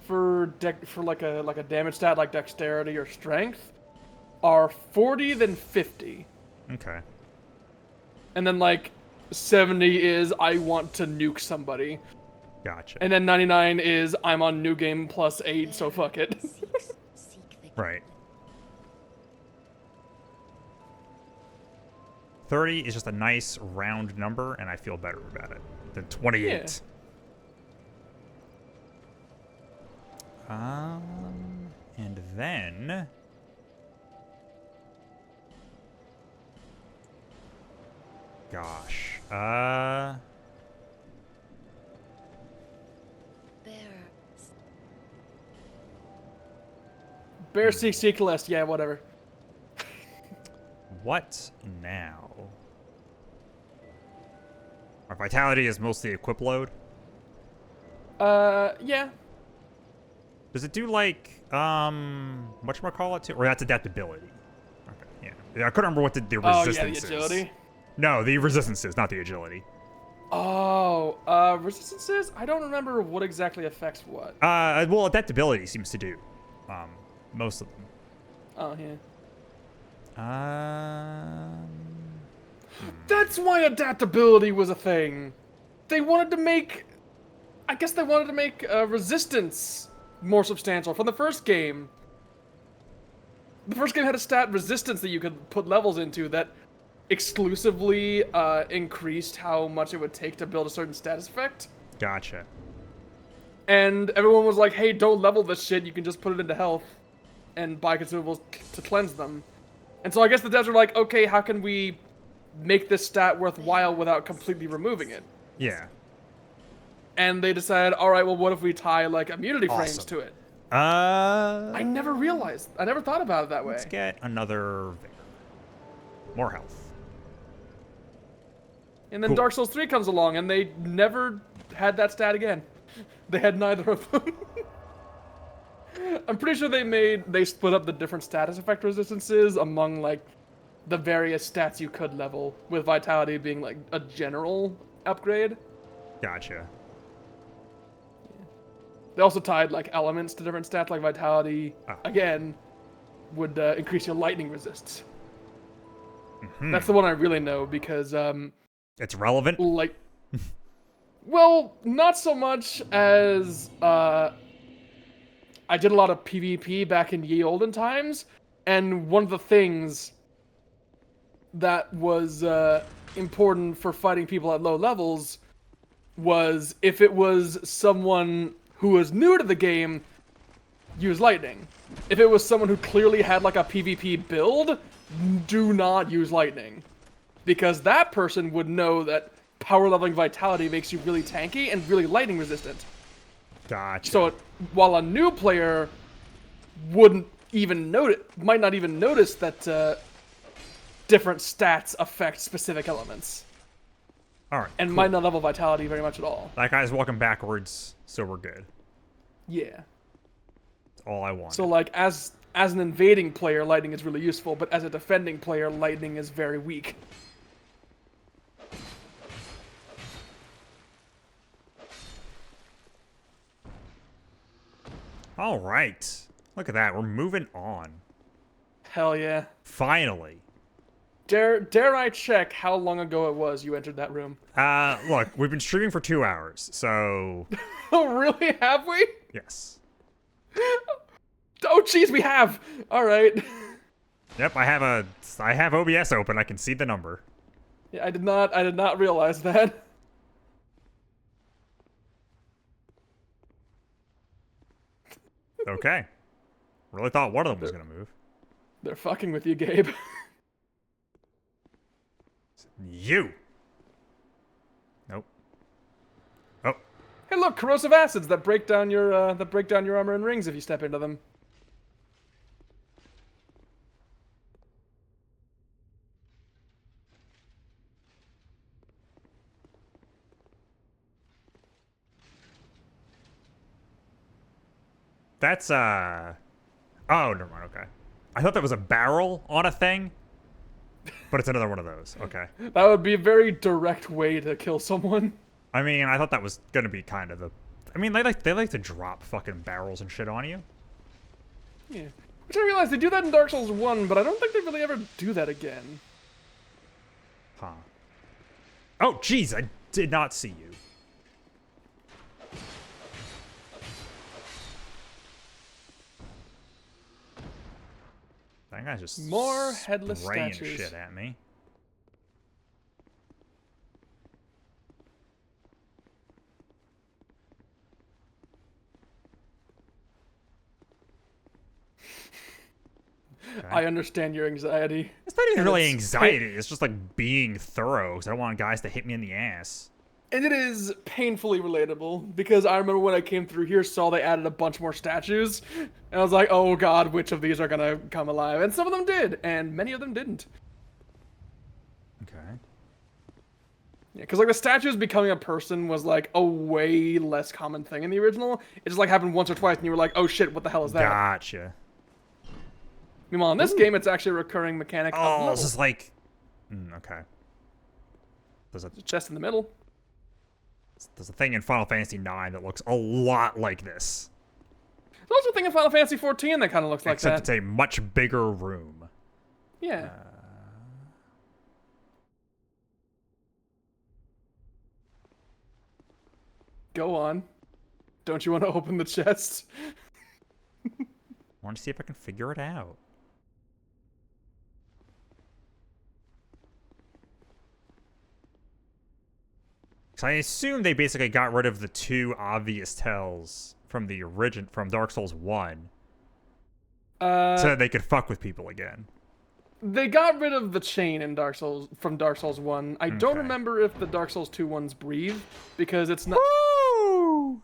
B: for like a damage stat like dexterity or strength are 40 then 50.
A: Okay.
B: And then like 70 is I want to nuke somebody.
A: Gotcha.
B: And then 99 is I'm on new game plus 8, so fuck it.
E: seek the
A: Right. 30 is just a nice round number, and I feel better about it than 28. And then gosh,
E: bearer.
B: Bear seek list, yeah, whatever.
A: what now? Our vitality is mostly equip load.
B: Yeah.
A: Does it do like whatchamacallit too? Or that's adaptability. Okay, yeah. Yeah, I couldn't remember what the
B: Oh,
A: resistance
B: yeah, the
A: is.
B: agility.
A: No, the resistance is, not the agility.
B: Oh, resistances? I don't remember what exactly affects what.
A: Well, adaptability seems to do most of them.
B: Oh, yeah.
A: Um,
B: That's why adaptability was a thing. They wanted to make... I guess they wanted to make resistance more substantial from the first game. The first game had a stat resistance that you could put levels into that exclusively increased how much it would take to build a certain status effect.
A: gotcha.
B: And everyone was like, hey, don't level this shit, you can just put it into health and buy consumables to cleanse them. And so I guess the devs were like, okay, how can we make this stat worthwhile without completely removing it?
A: Yeah.
B: And they decided, all right, well, what if we tie like immunity frames
A: Awesome.
B: to it?
A: I
B: I never realized. I never thought about it that way.
A: Let's get another vigor. More health.
B: And then
A: Cool.
B: Dark Souls 3 comes along, and they never had that stat again. They had neither of them. I'm pretty sure they split up the different status effect resistances among like the various stats you could level, with vitality being like a general upgrade.
A: Gotcha.
B: They also tied like elements to different stats, like vitality.
A: Oh.
B: Again, would increase your lightning resists. That's the one I really know because
A: It's relevant.
B: like, well, not so much as I did a lot of PvP back in ye olden times, and one of the things that was important for fighting people at low levels was if it was someone who was new to the game, use lightning. If it was someone who clearly had like a PvP build, do not use lightning. Because that person would know that power leveling vitality makes you really tanky and really lightning resistant.
A: Gotcha.
B: So while a new player wouldn't even notice, might not even notice that different stats affect specific elements.
A: all right.
B: And
A: cool.
B: might not level vitality very much at all.
A: That guy's walking backwards, so we're good.
B: Yeah.
A: That's all I want.
B: So like as an invading player, lightning is really useful, but as a defending player, lightning is very weak.
A: All right. Look at that. We're moving on.
B: Hell yeah.
A: Finally.
B: Dare I check how long ago it was you entered that room?
A: Look, we've been streaming for 2 hours, so
B: Oh, really? Have we?
A: yes.
B: Oh, jeez, we have. All right.
A: Yep, I have OBS open. I can see the number.
B: Yeah, I did not realize that.
A: Okay. Really thought one of them was gonna move.
B: They're fucking with you, Gabe.
A: You. Nope. Oh,
B: Hey, look, corrosive acids that break down your armor and rings if you step into them.
A: that's oh, never mind. Okay, I thought that was a barrel on a thing, but it's another one of those. Okay.
B: That would be a very direct way to kill someone.
A: I mean, I thought that was gonna be kind of the. I mean, they like to drop fucking barrels and shit on you.
B: Yeah. Which I realize they do that in Dark Souls 1, but I don't think they really ever do that again.
A: Huh. Oh, jeez, I did not see you. That guy's just
B: More headless
A: spraying
B: statues.
A: shit at me. Okay.
B: I understand your anxiety.
A: It's not even
B: and
A: really
B: it's-
A: anxiety. It's just like being thorough, because I don't want guys to hit me in the ass.
B: And it is painfully relatable, because I remember when I came through here, saw they added a bunch more statues, and I was like, oh god, which of these are gonna come alive? And some of them did, and many of them didn't.
A: Okay.
B: Yeah, because like the statues becoming a person was like a way less common thing in the original. It just like happened once or twice, and you were like, "Oh shit, what the hell is that?"
A: Gotcha.
B: Meanwhile, in this game, it's actually a recurring mechanic of
A: Oh,
B: level.
A: this is like. Okay. There's a
B: Chest in the middle.
A: thing in Final Fantasy IX that looks a lot like this,
B: There's also a thing in Final Fantasy 14 that kind of looks like
A: except
B: that.
A: it's a much bigger room.
B: Yeah. Go on. Don't you want to open the chest?
A: I want to see if I can figure it out. So I assume they basically got rid of the two obvious tells from the from Dark Souls 1 so that they could fuck with people again.
B: They got rid of the chain in Dark Souls from Dark Souls 1. I don't
A: Okay.
B: remember if the Dark Souls 2 ones breathe because it's not.
A: Woo!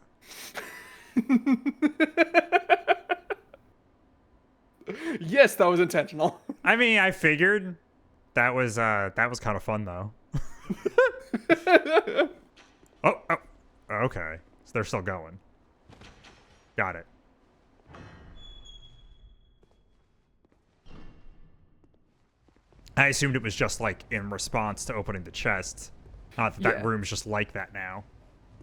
B: Yes, that was intentional.
A: I mean, I figured that was kind of fun though. Oh, okay. So they're still going. Got it. I assumed it was just like in response to opening the chest. Not that that
B: Yeah.
A: room's just like that now.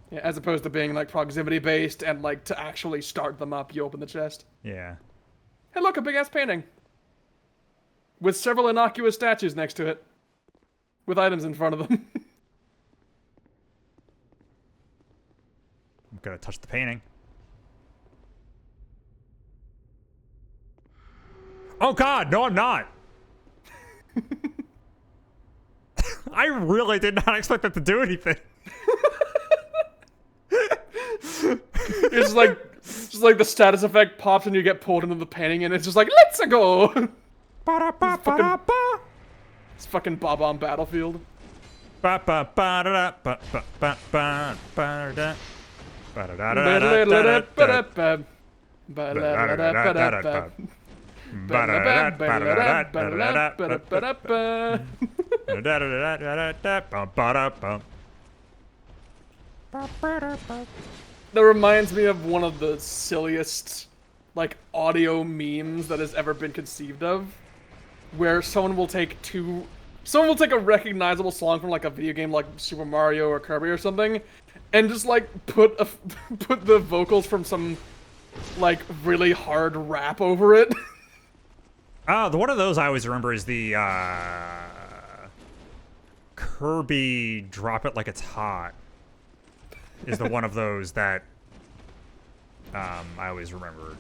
B: Yeah, as opposed to being like proximity based and like to actually start them up, you open the chest.
A: Yeah.
B: Hey, look, a big ass painting with several innocuous statues next to it, with items in front of them.
A: I'm gonna touch the painting. Oh god, no I'm not! I really did not expect that to do anything.
B: It's just like the status effect pops and you get pulled into the painting and it's just like, let's go!
A: Ba-da-ba-ba-da-ba.
B: It's fucking Bob on Battlefield.
A: Ba-ba-ba-da-da-ba-ba-ba-ba-da.
B: Ba-da-da-da-da-da-da-da. That reminds me of one of the silliest, like, audio memes that has ever been conceived of, where someone will take a recognizable song from like a video game like Super Mario or Kirby or something, and just like put the vocals from some like really hard rap over it.
A: Oh, the one of those I always remember is the Kirby Drop It Like It's Hot is the one of those that I always remembered.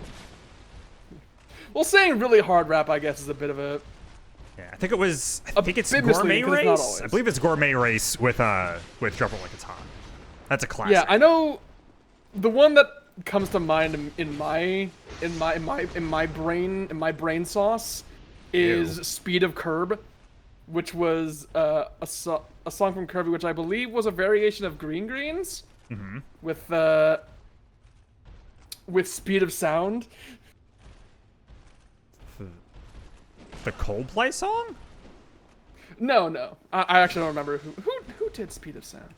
B: Well, saying really hard rap, I guess, is a bit of a.
A: Yeah, I think it's
B: bit
A: Gourmet
B: misleading, 'cause it's not
A: Race.
B: always.
A: I believe it's Gourmet Race with Drop It Like It's Hot. That's a classic.
B: Yeah, I know. The one that comes to mind in my brain sauce is
A: Ew.
B: "Speed of Curb," which was a song from Kirby, which I believe was a variation of Green Greens with speed of sound.
A: The Coldplay song?
B: No, I actually don't remember who did Speed of Sound.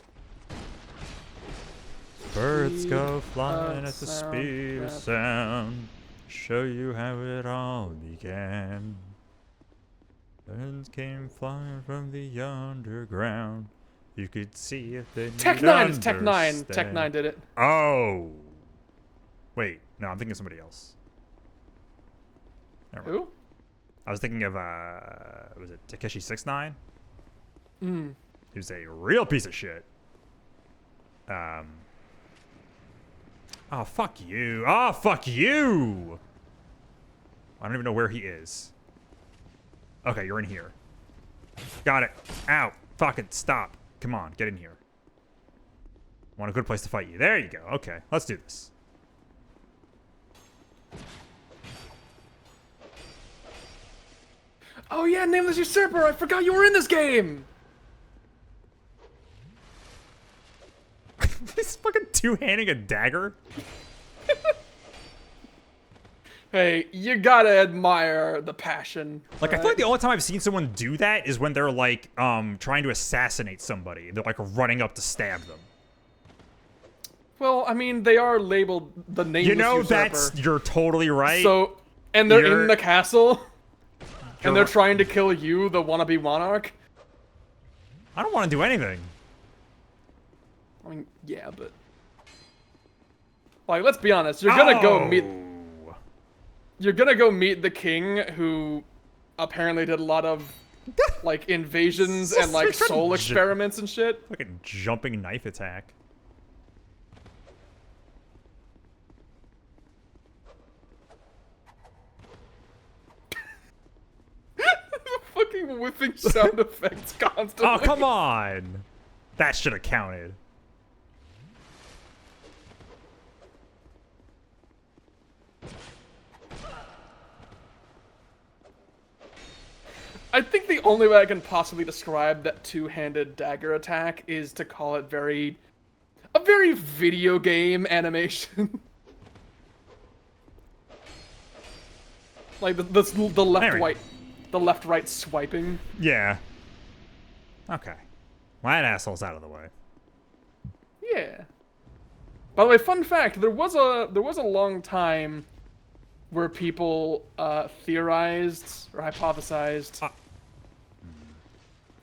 A: Birds
B: Speed
A: go flying
B: of
A: at the
B: sound,
A: speed of
B: rap.
A: sound. Show you how it all began. Birds came flying from the underground. You could see if they
B: Tech Nine, it's Tech Nine. Tech Nine did it.
A: Oh. Wait, no, I'm thinking of somebody else. Never mind.
B: Who?
A: I was thinking of was it Takeshi 69? Who's a real piece of shit. Oh fuck you. Oh fuck you. I don't even know where he is. Okay, you're in here. Got it. Ow. Fucking stop. Come on, get in here. Want a good place to fight you. There you go. Okay, let's do this.
B: Oh yeah, Nameless Usurper! I forgot you were in this game!
A: He's fucking two-handing a dagger.
B: Hey, you gotta admire the passion.
A: Like, I feel
B: right?
A: like the only time I've seen someone do that is when they're, like, trying to assassinate somebody. They're, like, running up to stab them.
B: Well, I mean, they are labeled the nameless
A: You know,
B: usurper.
A: you're totally right.
B: So, and they're
A: You're-
B: in the castle, and they're
A: You're-
B: trying to kill you, the wannabe monarch.
A: I don't want to do anything.
B: I mean, yeah, but like, let's be honest. You're gonna go meet.
A: Oh.
B: You're gonna go meet the king, who apparently did a lot of like invasions and like
A: Trying to
B: soul
A: ju-
B: experiments and shit.
A: Fucking jumping knife attack.
B: Fucking whipping sound effects constantly.
A: Oh, come on. That should have counted.
B: I think the only way I can possibly describe that two-handed dagger attack is to call it a very video game animation. Like the left right swiping.
A: Yeah. Okay. Well, that asshole's out of the way.
B: Yeah. By the way, fun fact: there was a long time where people theorized or hypothesized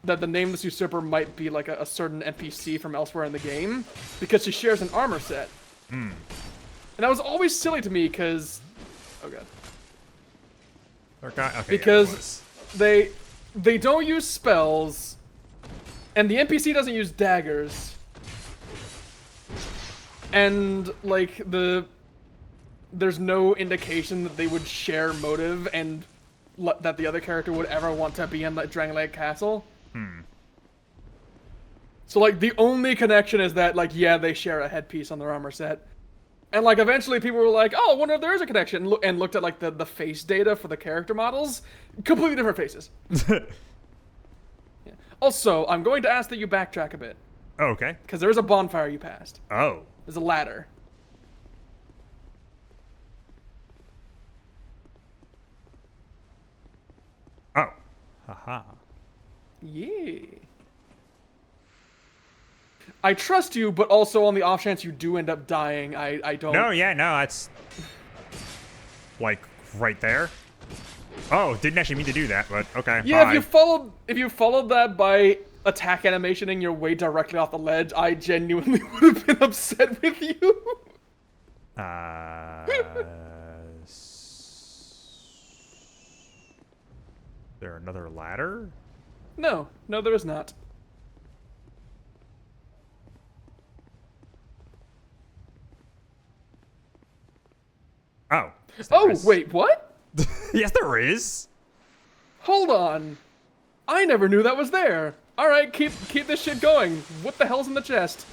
B: that the nameless usurper might be like a certain NPC from elsewhere in the game because she shares an armor set. And that was always silly to me because, oh god,
A: Okay, yeah,
B: because
A: it was.
B: they don't use spells, and the NPC doesn't use daggers, and like there's no indication that they would share motive and that the other character would ever want to be in that Dragon Lake Castle. So like the only connection is that like yeah they share a headpiece on their armor set, and like eventually people were like oh I wonder if there is a connection and looked at like the face data for the character models, completely different faces. Yeah. Also, I'm going to ask that you backtrack a bit
A: Okay.
B: because there is a bonfire you passed.
A: Oh.
B: There's a ladder.
A: Oh. Haha.
B: Yeah. I trust you, but also on the off chance you do end up dying, I don't.
A: No, yeah, no, that's like right there. Oh, didn't actually mean to do that, but okay.
B: Yeah,
A: bye.
B: if you followed that by attack animationing your way directly off the ledge, I genuinely would have been upset with you.
A: There another ladder?
B: No, there is not.
A: Oh. Yes, there
B: Oh,
A: is.
B: wait, what?
A: Yes, there is.
B: Hold on. I never knew that was there. All right, keep this shit going. What the hell's in the chest?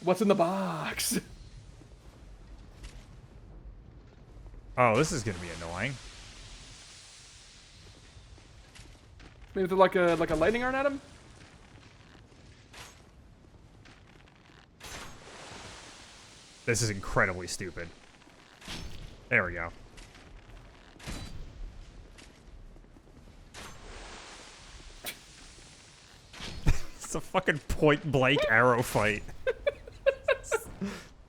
B: What's in the box?
A: Oh, this is gonna be annoying.
B: Maybe they're like a lightning iron at him?
A: This is incredibly stupid. There we go. It's a fucking point blank arrow fight.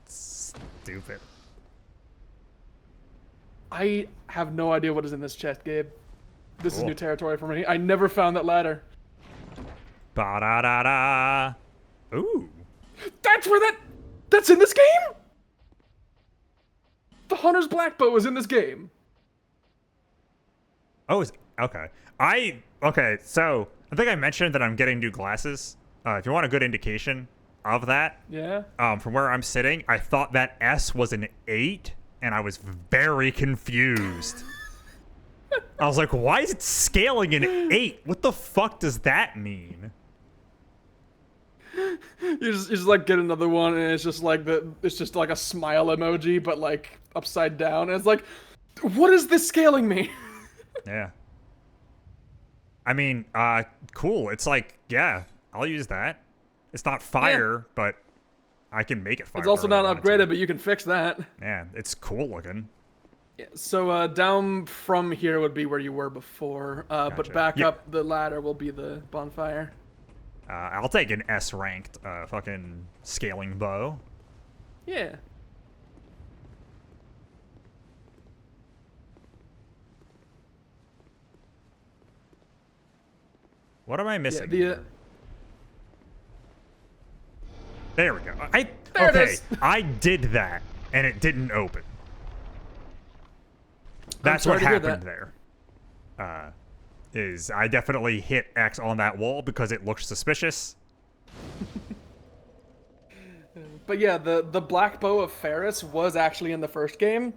A: Stupid.
B: I have no idea what is in this chest, Gabe. This is
A: Cool.
B: new territory for me. I never found that ladder.
A: Ba da da da. Ooh.
B: That's in this game? The Hunter's Blackbow is in this game.
A: Oh, okay. Okay, so I think I mentioned that I'm getting new glasses. If you want a good indication of that,
B: Yeah.
A: from where I'm sitting, I thought that S was an 8, and I was very confused. I was like, why is it scaling an 8? What the fuck does that mean?
B: You just like get another one and it's just like a smile emoji but like upside down and it's like what is this scaling me?
A: Yeah. I mean, cool. It's like, yeah, I'll use that. It's not fire, but I can make it fire.
B: It's also not upgraded, but you can fix that.
A: Yeah, it's cool looking.
B: Yeah, so down from here would be where you were before,
A: Gotcha.
B: but back
A: Yeah.
B: up the ladder will be the bonfire.
A: I'll take an S ranked fucking scaling bow.
B: Yeah.
A: What am I missing?
B: the,
A: here? There we go.
B: There it
A: Okay,
B: is.
A: I did that and it didn't open. That's
B: sorry
A: what
B: to hear
A: happened
B: that.
A: there. Is I definitely hit X on that wall because it looked suspicious.
B: But yeah, the black bow of Ferris was actually in the first game.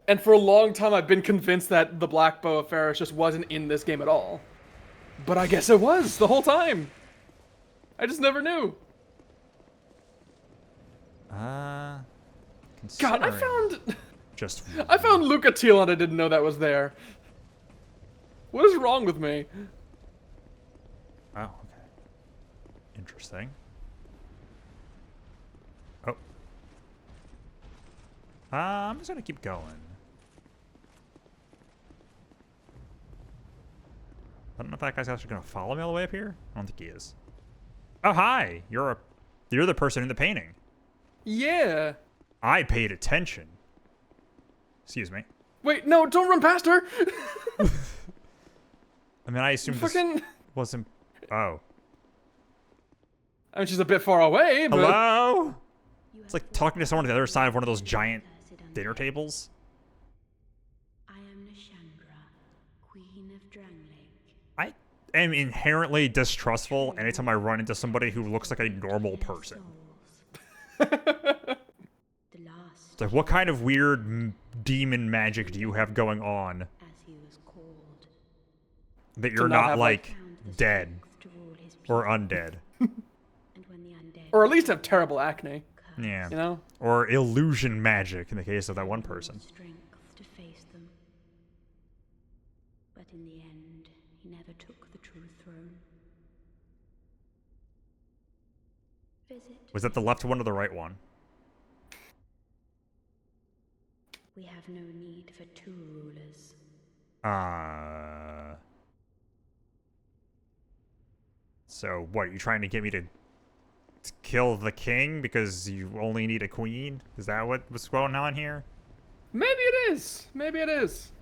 B: And for a long time I've been convinced that the black bow of Ferris just wasn't in this game at all. But I guess it was the whole time. I just never knew. God, I found
A: just
B: I found Lucatiel and I didn't know that was there. What is wrong with me?
A: Oh, okay. Interesting. Oh. I'm just gonna keep going. I don't know if that guy's actually gonna follow me all the way up here. I don't think he is. Oh, hi! You're the person in the painting.
B: Yeah.
A: I paid attention. Excuse me.
B: Wait, no, don't run past her!
A: I mean, I assumed this
B: Fucking...
A: wasn't... Oh.
B: I mean, she's a bit far away, but...
A: Hello? It's like talking to someone on the other side of one of those giant dinner tables.
E: I am Nashandra, Queen of Dranglake.
A: I am inherently distrustful anytime I run into somebody who looks like a normal person.
E: The last,
A: It's like, what kind of weird demon magic do you have going on
E: as he was called,
A: that you're
B: not
A: not,
B: have,
A: like,
E: found the
A: dead
E: strength to rule his people,
A: or undead?
E: and when the undead
B: Or at least have terrible acne,
A: Yeah.
B: you know?
A: Or illusion magic in the case of that one person.
E: strength to face them. But in the end, he never took the true throne. Visit.
A: Was that the left one or the right one?
E: We have no need for two rulers.
A: So, what, are you trying to get me to kill the king because you only need a queen? Is that what's going on here?
B: Maybe it is. Maybe it is.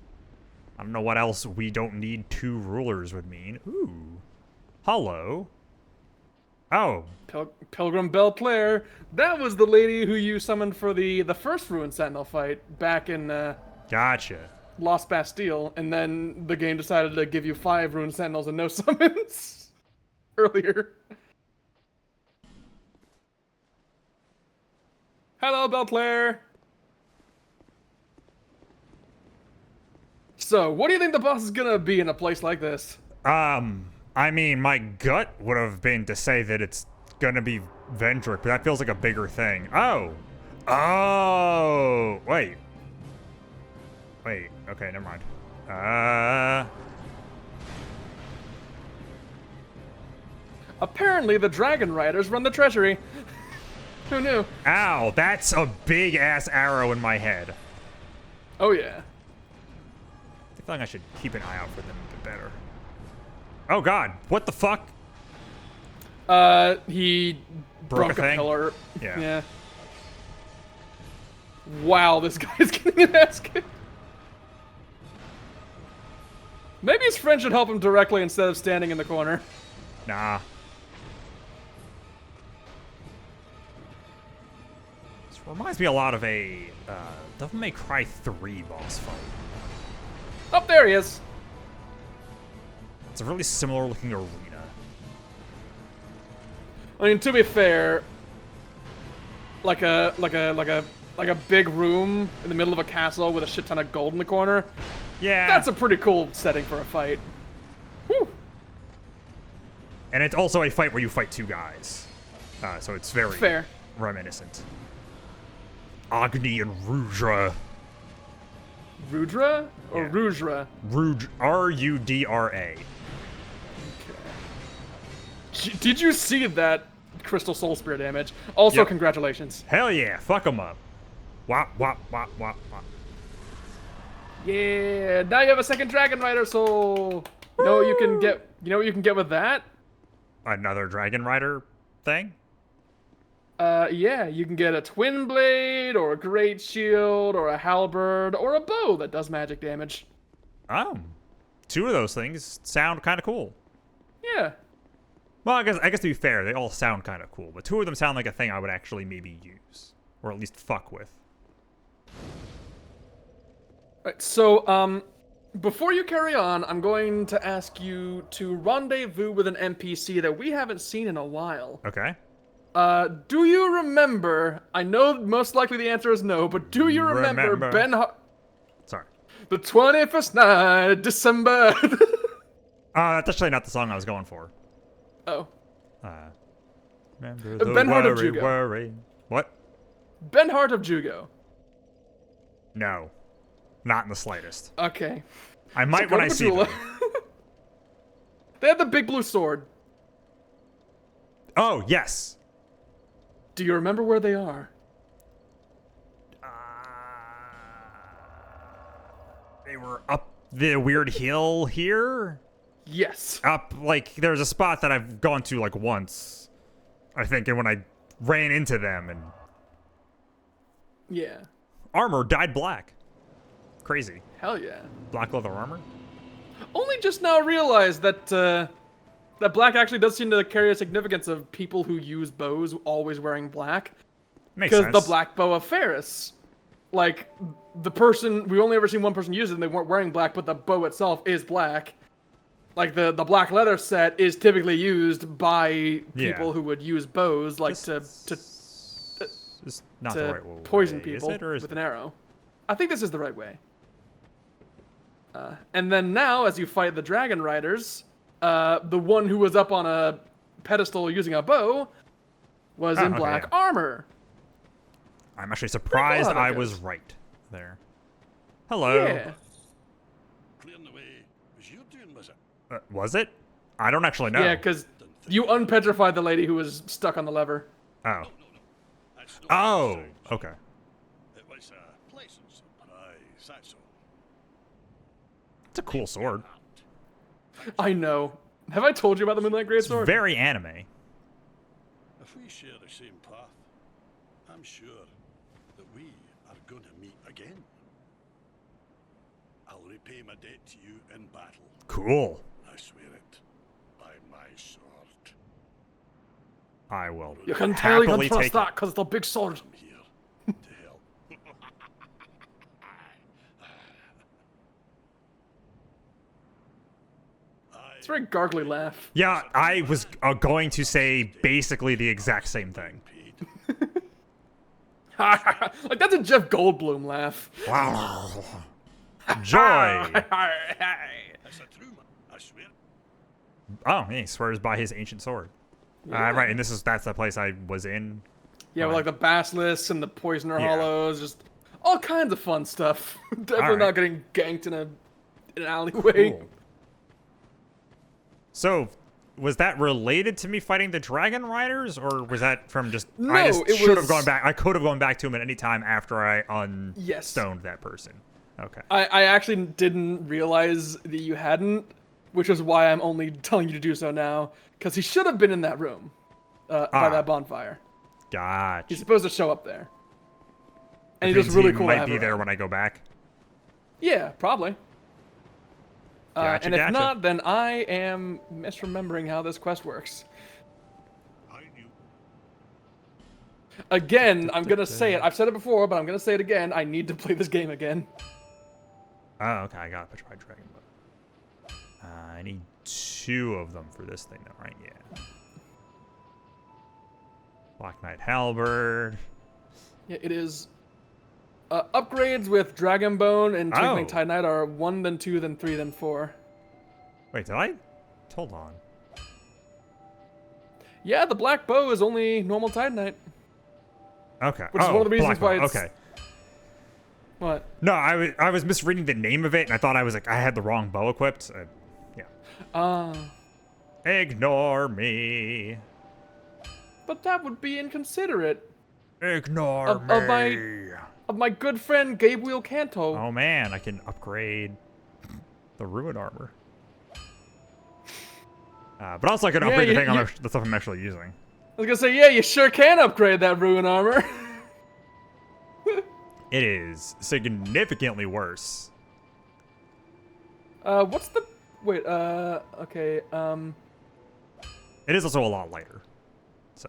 A: I don't know what else we don't need two rulers would mean. Ooh. Hello. Oh.
B: Pilgrim Belclair. That was the lady who you summoned for the first Ruined Sentinel fight back in
A: Gotcha.
B: Lost Bastille, and then the game decided to give you 5 Ruined Sentinels and no summons earlier. Hello, Belclair. So, what do you think the boss is gonna be in a place like this?
A: I mean, my gut would have been to say that it's gonna be Vendrick, but that feels like a bigger thing. Oh! Oh! Wait. Wait, okay, never mind.
B: Apparently, the Dragon Riders run the treasury. Who knew?
A: Ow, that's a big-ass arrow in my head.
B: Oh, yeah.
A: I feel like I should keep an eye out for them a bit better. Oh god, what the fuck?
B: He
A: Broke a
B: broke a
A: thing?
B: pillar.
A: Yeah.
B: Wow, this guy's getting an ass kicked. Maybe his friend should help him directly instead of standing in the corner.
A: Nah. This reminds me a lot of a Devil May Cry 3 boss fight.
B: Oh, there he is.
A: It's a really similar looking arena.
B: I mean, to be fair, like a big room in the middle of a castle with a shit ton of gold in the corner.
A: Yeah.
B: That's a pretty cool setting for a fight. Whew.
A: And it's also a fight where you fight 2 guys. So it's very
B: Fair.
A: reminiscent. Agni and Rudra.
B: Rudra or
A: Yeah.
B: Rudra?
A: R-U-D-R-A.
B: Did you see that Crystal Soul Spear damage? Also,
A: Yep.
B: congratulations.
A: Hell yeah, fuck them up. Wop, wop, wop, wop, wop.
B: Yeah, now you have a second Dragon Rider soul. You know what you can get? You know what you can get with that?
A: Another Dragon Rider thing?
B: Yeah, you can get a Twin Blade, or a Great Shield, or a Halberd, or a bow that does magic damage.
A: Oh. Two of those things sound kind of cool.
B: Yeah.
A: Well, I guess to be fair, they all sound kind of cool, but two of them sound like a thing I would actually maybe use. Or at least fuck with.
B: Right, so, before you carry on, I'm going to ask you to rendezvous with an NPC that we haven't seen in a while.
A: Okay.
B: Do you remember? I know most likely the answer is no, but do you remember
A: Sorry.
B: the 21st night of December?
A: That's actually not the song I was going for.
B: Oh.
A: Remember the
B: Ben Hart of
A: worry,
B: Jugo.
A: worry. What?
B: Ben Hart of Jugo.
A: No. Not in the slightest.
B: Okay.
A: I might
B: So
A: when I see them.
B: They have the big blue sword.
A: Oh, yes.
B: Do you remember where they are?
A: They were up the weird hill here?
B: Yes.
A: Up, like, there's a spot that I've gone to, like, once. I think, and when I ran into them, and
B: Yeah.
A: armor dyed black. Crazy.
B: Hell yeah.
A: Black leather armor?
B: Only just now realized that that black actually does seem to carry a significance of people who use bows always wearing black.
A: Makes
B: Because
A: sense.
B: the black bow of Ferris, like the person we only ever seen one person use it, and they weren't wearing black, but the bow itself is black. Like the black leather set is typically used by people
A: Yeah.
B: who would use bows, like to
A: It's not the right way.
B: poison
A: Is
B: people
A: it, or is
B: with an arrow. I think this is the right way. And then now, as you fight the Dragon Riders, the one who was up on a pedestal using a bow was in
A: okay,
B: black
A: yeah.
B: armor.
A: I'm actually surprised
B: Pretty cool how
A: I
B: that
A: was
B: goes.
A: right there. Hello.
B: Yeah.
F: Clearing the way was you doing, was it?
A: Was it? I don't actually know.
B: Yeah, because you unpetrified the lady who was stuck on the lever.
A: Oh.
F: That's no
A: Oh.
F: surprise.
A: Okay.
F: It was a pleasant surprise, that's all.
A: It's a cool sword.
B: I know. Have I told you about the Moonlight Greatsword?
A: Very anime.
F: If we share the same path, I'm sure that we are going to meet again. I'll repay my debt to you in battle.
A: Cool.
F: I swear it by my sword.
A: I will.
B: You can tell you
A: happily
B: can trust
A: take
B: that
A: it.
B: because it's a big sword.
F: I'm here to help.
B: It's a very gargly laugh.
A: Yeah, I was going to say basically the exact same thing.
F: Paid.
B: Like, that's a Jeff Goldblum laugh.
A: Wow. Joy.
F: That's a true man, I swear.
A: Oh, he swears by his ancient sword. Right, and that's the place I was in.
B: Yeah, with like the basilisks and the poisoner
A: Yeah.
B: hollows, just all kinds of fun stuff. Definitely
A: Alright.
B: not getting ganked in an alleyway.
A: Cool. So, was that related to me fighting the Dragon Riders, or was that from just?
B: No,
A: I just
B: it
A: should have
B: was-
A: gone back. I could have gone back to him at any time after I
B: Yes.
A: unstoned that person. Okay.
B: I actually didn't realize that you hadn't, which is why I'm only telling you to do so now, because he should have been in that room by that bonfire. He's
A: Gotcha.
B: supposed to show up there. And
A: Which
B: he's just
A: means
B: really
A: he
B: cool to
A: might
B: have
A: be there
B: around.
A: when I go back.
B: Yeah, probably.
A: Gotcha,
B: and if
A: gotcha.
B: not, then I am misremembering how this quest works.
F: I knew.
B: Again, I'm gonna say it. I've said it before, but I'm gonna say it again. I need to play this game again.
A: Oh, okay. I got Petrified Dragon Bow. I need 2 of them for this thing, though, right? Yeah. Black Knight Halberd.
B: Yeah, it is. Upgrades with Dragon Bone and Twinkling
A: Oh.
B: Tide Knight are 1, then 2, then 3, then 4.
A: Wait, did I? Hold on.
B: Yeah, the Black Bow is only normal Tide Knight.
A: Okay.
B: Which is one of the reasons
A: Black Bow,
B: why it's-
A: Okay.
B: What?
A: No, I was misreading the name of it, and I thought I had the wrong bow equipped. Yeah. Ignore me.
B: But that would be inconsiderate
A: Ignore
B: Of-
A: me.
B: of of my good friend Gabriel Canto.
A: Oh man, I can upgrade the ruin armor. But also I can upgrade the thing the stuff I'm actually using.
B: I was gonna say, yeah, you sure can upgrade that ruin armor.
A: It is significantly worse.
B: What's the... Wait, okay,
A: It is also a lot lighter. So,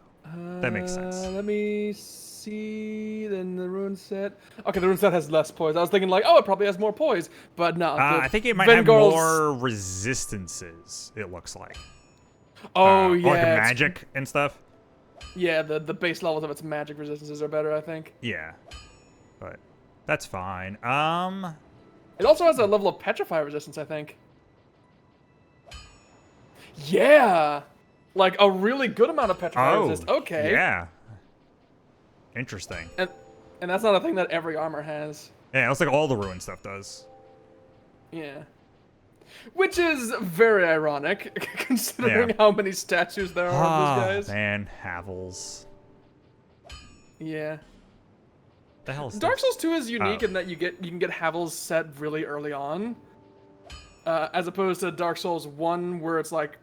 A: that makes sense.
B: Let me see, then the ruin set. Okay, the ruin set has less poise. I was thinking like, oh, it probably has more poise, but no.
A: I think it might have more resistances, it looks like.
B: Oh, yeah.
A: Like magic and stuff.
B: Yeah, the base levels of its magic resistances are better, I think.
A: Yeah. But that's fine.
B: It also has a level of petrify resistance, I think. Yeah! Like, a really good amount of petrify resistance. Okay.
A: Yeah. Interesting.
B: And that's not a thing that every armor has.
A: Yeah, it looks like all the ruin stuff does.
B: Yeah. Which is very ironic, considering how many statues there are of these guys.
A: Man, Havels.
B: Yeah.
A: The hell is
B: Dark
A: this?
B: Souls 2 is unique in that you can get Havels set really early on, as opposed to Dark Souls 1 where it's like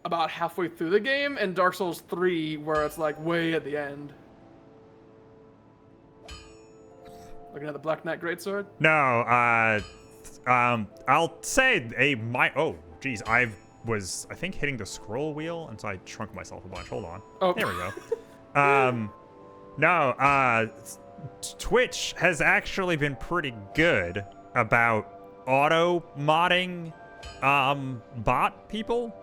B: about halfway through the game, and Dark Souls 3 where it's like way at the end. Looking at the Black Knight Greatsword?
A: No, I'll say oh, geez, I think hitting the scroll wheel, and so I shrunk myself a bunch. Hold on.
B: Oh.
A: There we go. No, Twitch has actually been pretty good about auto-modding, bot people.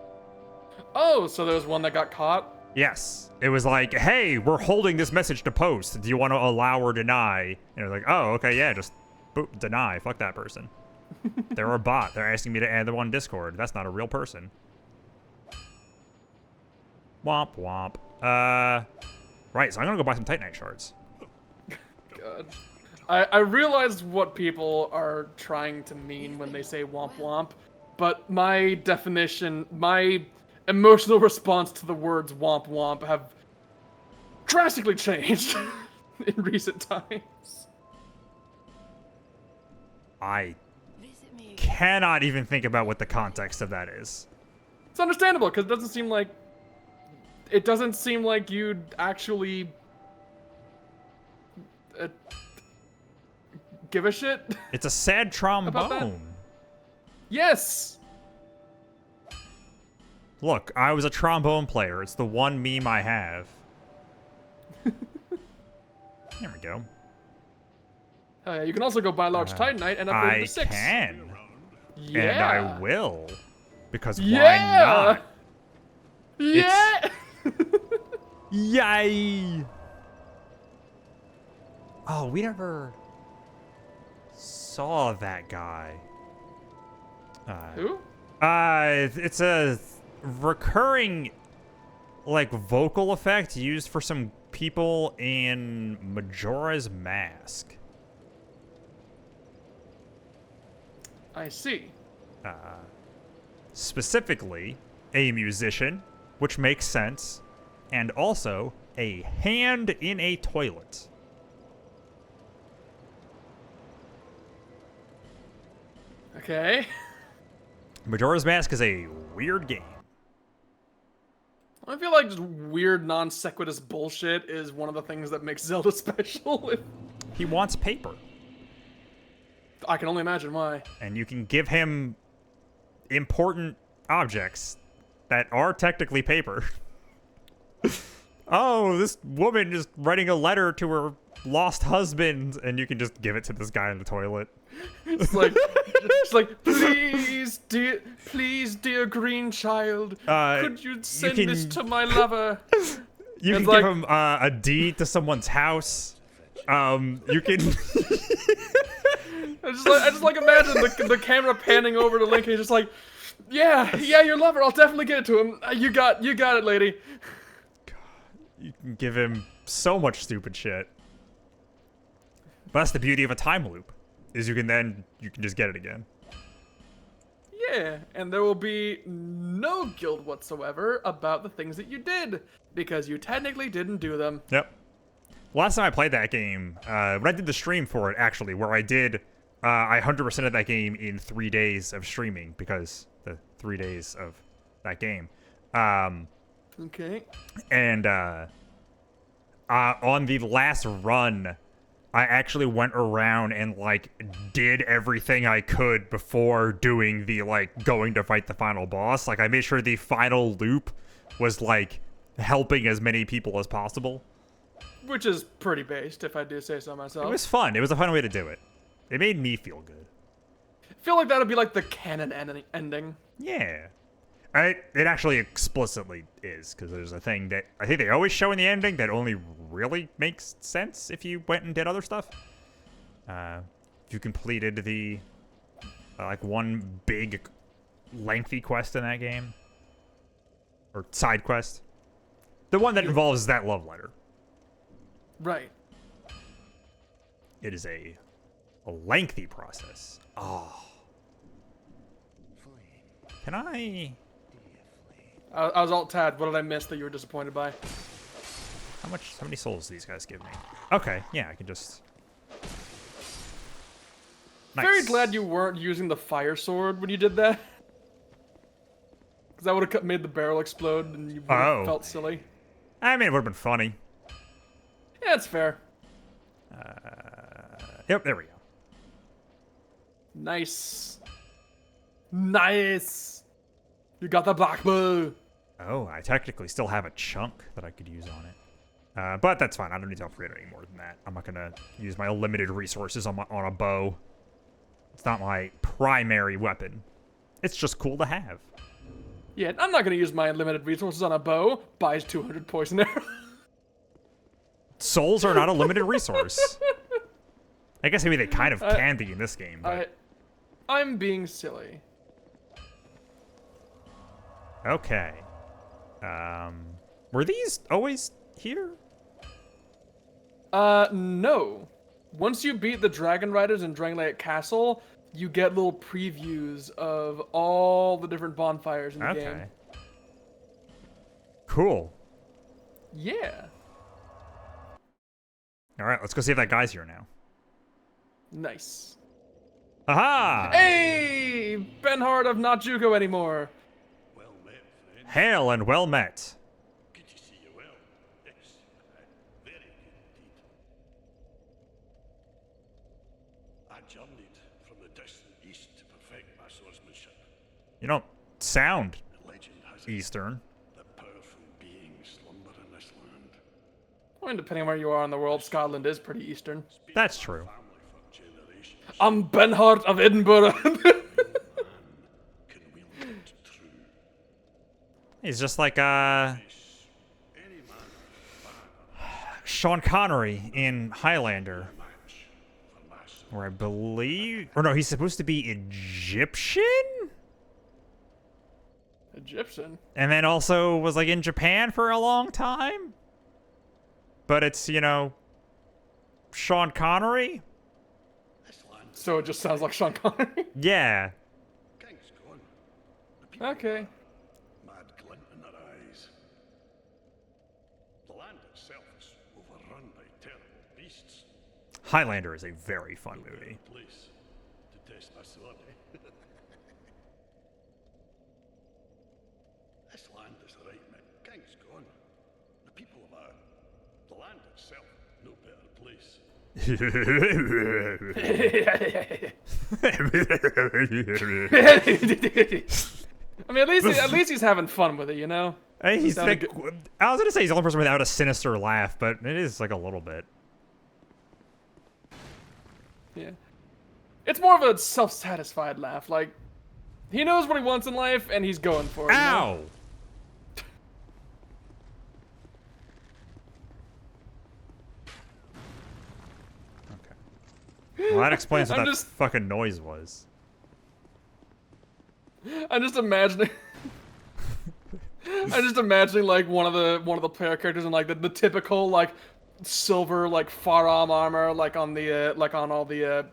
B: Oh, so there's one that got caught?
A: Yes. It was like, hey, we're holding this message to post. Do you want to allow or deny? And it was like, oh, okay, yeah, just boop, deny. Fuck that person. They're a bot. They're asking me to add them on Discord. That's not a real person. Womp womp. Right, so I'm gonna go buy some Titanite shards.
B: God. I realize what people are trying to mean when they say womp womp, but my definition, my emotional response to the words womp womp have drastically changed in recent times.
A: I cannot even think about what the context of that is.
B: It's understandable, because it doesn't seem like you'd actually give a shit.
A: It's a sad trombone.
B: Yes!
A: Look, I was a trombone player. It's the one meme I have. There we go.
B: Oh yeah, you can also go buy large Titanite and upgrade to 6.
A: I can.
B: Yeah.
A: And I will. Because why
B: Yeah!
A: not?
B: Yeah!
A: Yay! Oh, we never saw that guy.
B: Who?
A: It's a recurring, like, vocal effect used for some people in Majora's Mask.
B: I see.
A: Specifically, a musician, which makes sense, and also a hand in a toilet.
B: Okay.
A: Majora's Mask is a weird game.
B: I feel like just weird non sequitur bullshit is one of the things that makes Zelda special.
A: He wants paper.
B: I can only imagine why.
A: And you can give him important objects that are technically paper. Oh, this woman is writing a letter to her lost husband, and you can just give it to this guy in the toilet.
B: It's like, please, dear green child, could you send this to my lover?
A: You can give him a deed to someone's house. You can.
B: I just imagine the camera panning over to Link, and he's just like, yeah, your lover. I'll definitely get it to him. You got it, lady.
A: God, you can give him so much stupid shit. But that's the beauty of a time loop, is you can just get it again.
B: Yeah, and there will be no guilt whatsoever about the things that you did, because you technically didn't do them.
A: Yep. Last time I played that game, when I did the stream for it, actually, where I did, I 100% of that game in 3 days of streaming because the 3 days of that game.
B: Okay.
A: And on the last run, I actually went around and like did everything I could before doing the like going to fight the final boss. Like I made sure the final loop was like helping as many people as possible.
B: Which is pretty based, if I do say so myself.
A: It was fun. It was a fun way to do it. It made me feel good.
B: I feel like that'd be like the canon ending.
A: Yeah. It actually explicitly is, because there's a thing that I think they always show in the ending that only really makes sense if you went and did other stuff. If you completed the, like, one big, lengthy quest in that game. Or side quest. The one that involves that love letter.
B: Right.
A: It is a lengthy process. Oh. Can I...
B: I was alt-tab. What did I miss that you were disappointed by?
A: How many souls do these guys give me? Okay, yeah, I can just... Nice.
B: Very glad you weren't using the fire sword when you did that. Because that would have made the barrel explode and you would have felt silly.
A: I mean, it would have been funny.
B: Yeah, it's fair.
A: Yep, there we go.
B: Nice. Nice. You got the black bow.
A: Oh, I technically still have a chunk that I could use on it. But that's fine. I don't need to upgrade it any more than that. I'm not going to use my limited resources on a bow. It's not my primary weapon. It's just cool to have.
B: Yeah, I'm not going to use my unlimited resources on a bow. Buys 200 poison arrows.
A: Souls are not a limited resource. I guess maybe they kind of can be in this game, but...
B: I'm being silly.
A: Okay. Were these always here?
B: No. Once you beat the Dragon Riders in Drangleic Castle, you get little previews of all the different bonfires in the game.
A: Okay. Cool.
B: Yeah.
A: Alright, let's go see if that guy's here now.
B: Nice.
A: Aha!
B: Hey! Benhard of not Jugo anymore.
F: Well met, friend.
A: Hail and well met.
F: Good to see you well. Yes, very good indeed. I journeyed from the distant east to perfect my swordsmanship.
A: You don't sound
F: The legend has it
A: Eastern.
F: that powerful beings slumber in this land.
B: I mean, depending on where you are in the world, Scotland is pretty eastern.
A: That's true.
F: Family for generations.
B: I'm Benhard of Edinburgh.
F: Can wield it true.
A: He's just like,
F: Any man
A: Sean Connery in Highlander.
F: match for my sword.
A: Where I believe... Or no, he's supposed to be Egyptian?
B: Egyptian.
A: And then also was like in Japan for a long time? But it's, you know, Sean Connery?
F: This land,
B: So it just sounds like Sean Connery.
A: Yeah.
F: king's gone. The people
B: Okay.
F: mad glint in their eyes. The land itself is overrun by terrible beasts.
A: Highlander is a very fun movie.
F: Place to test my sword, eh? This land is right, mate. King's gone. The people of our... The land itself, no better place.
B: I mean, at least he's having fun with it, you know.
A: He's
B: Sounded
A: like, I was gonna say he's the only person without a sinister laugh, but it is like a little bit.
B: Yeah. It's more of a self-satisfied laugh. Like, he knows what he wants in life, and he's going for it. you know?
A: Ow! Okay. Well, that explains what
B: I'm
A: that
B: just-
A: fucking noise was.
B: I'm just imagining. I'm just imagining like one of the player characters in like the typical like silver like firearm armor like on the like on all the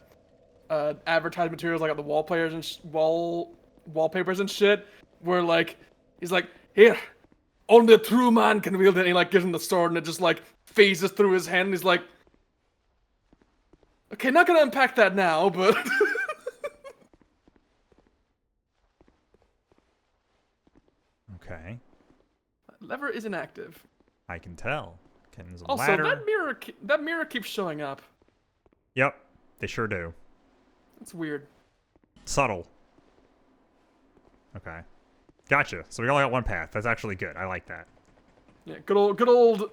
B: advertised materials like on the wallplayers and wallpapers and shit, where like he's like, here, only a true man can wield it, and he like gives him the sword and it just like phases through his hand. And he's like, okay, not gonna unpack that now, but
A: Okay.
B: lever isn't active.
A: I can tell. Okay, there's a
B: Also,
A: ladder.
B: that mirror keeps showing up.
A: Yep, they sure do.
B: It's weird.
A: Subtle. Okay. Gotcha. So we only got one path. That's actually good. I like that.
B: Yeah, good old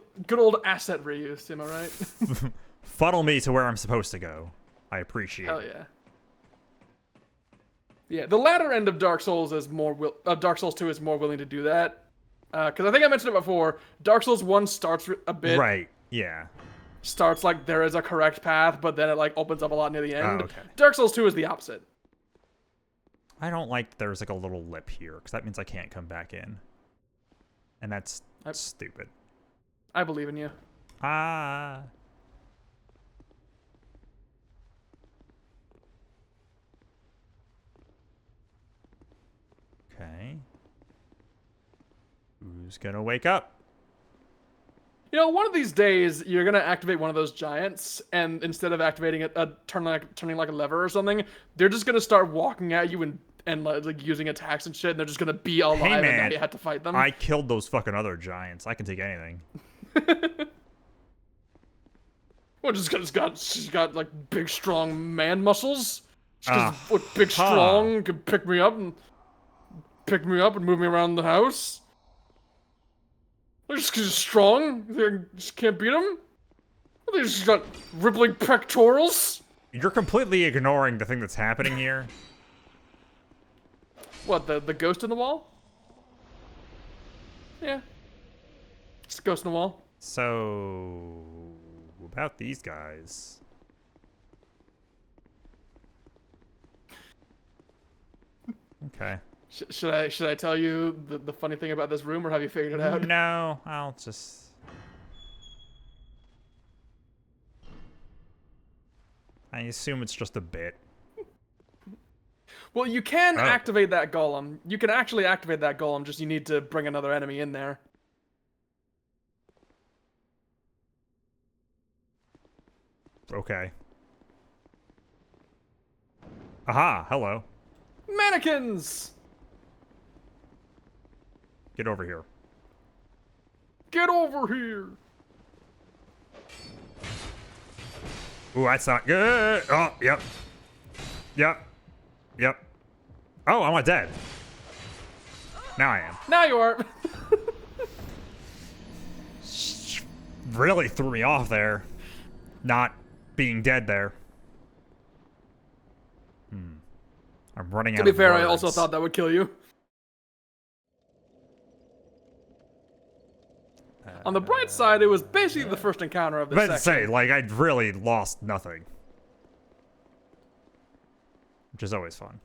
B: asset reuse. Am I right?
A: Funnel me to where I'm supposed to go. I appreciate
B: Hell
A: it.
B: yeah. Yeah, the latter end of Dark Souls is Dark Souls 2 is more willing to do that. Because I think I mentioned it before. Dark Souls 1 starts a bit.
A: Right. Yeah.
B: Starts like there is a correct path, but then it like opens up a lot near the end.
A: Oh, okay.
B: Dark Souls 2 is the opposite.
A: I don't like that there's like a little lip here, because that means I can't come back in. And that's stupid.
B: I believe in you.
A: Ah. Okay. Who's gonna wake up?
B: You know, one of these days you're gonna activate one of those giants, and instead of activating it, turning like a lever or something, they're just gonna start walking at you and like using attacks and shit, and they're just gonna be alive,
A: Hey,
B: and now
A: man,
B: you have to fight them.
A: I killed those fucking other giants. I can take anything.
B: Well, she's got like big strong man muscles. She's big
A: Huh.
B: strong, can pick me up and move me around the house. They're just strong. They just can't beat them. They just got rippling pectorals.
A: You're completely ignoring the thing that's happening here.
B: What, the ghost in the wall? Yeah. It's a ghost in the wall.
A: So, about these guys. Okay.
B: Should I tell you the funny thing about this room, or have you figured it out?
A: No, I'll just... I assume it's just a bit.
B: Well, you can
A: Oh.
B: activate that golem. You can actually activate that golem, just you need to bring another enemy in there.
A: Okay. Aha, hello.
B: Mannequins!
A: Get over here.
B: Get over here!
A: Ooh, that's not good. Oh, yep. Yep. Yep. Oh, I'm not dead. Now I am.
B: Now you are.
A: Really threw me off there. Not being dead there. I'm running out
B: To be
A: of
B: fair,
A: words.
B: I also thought that would kill you. On the bright side, it was basically the first encounter of this
A: I meant to
B: section.
A: say, like, I'd really lost nothing. Which is always fun.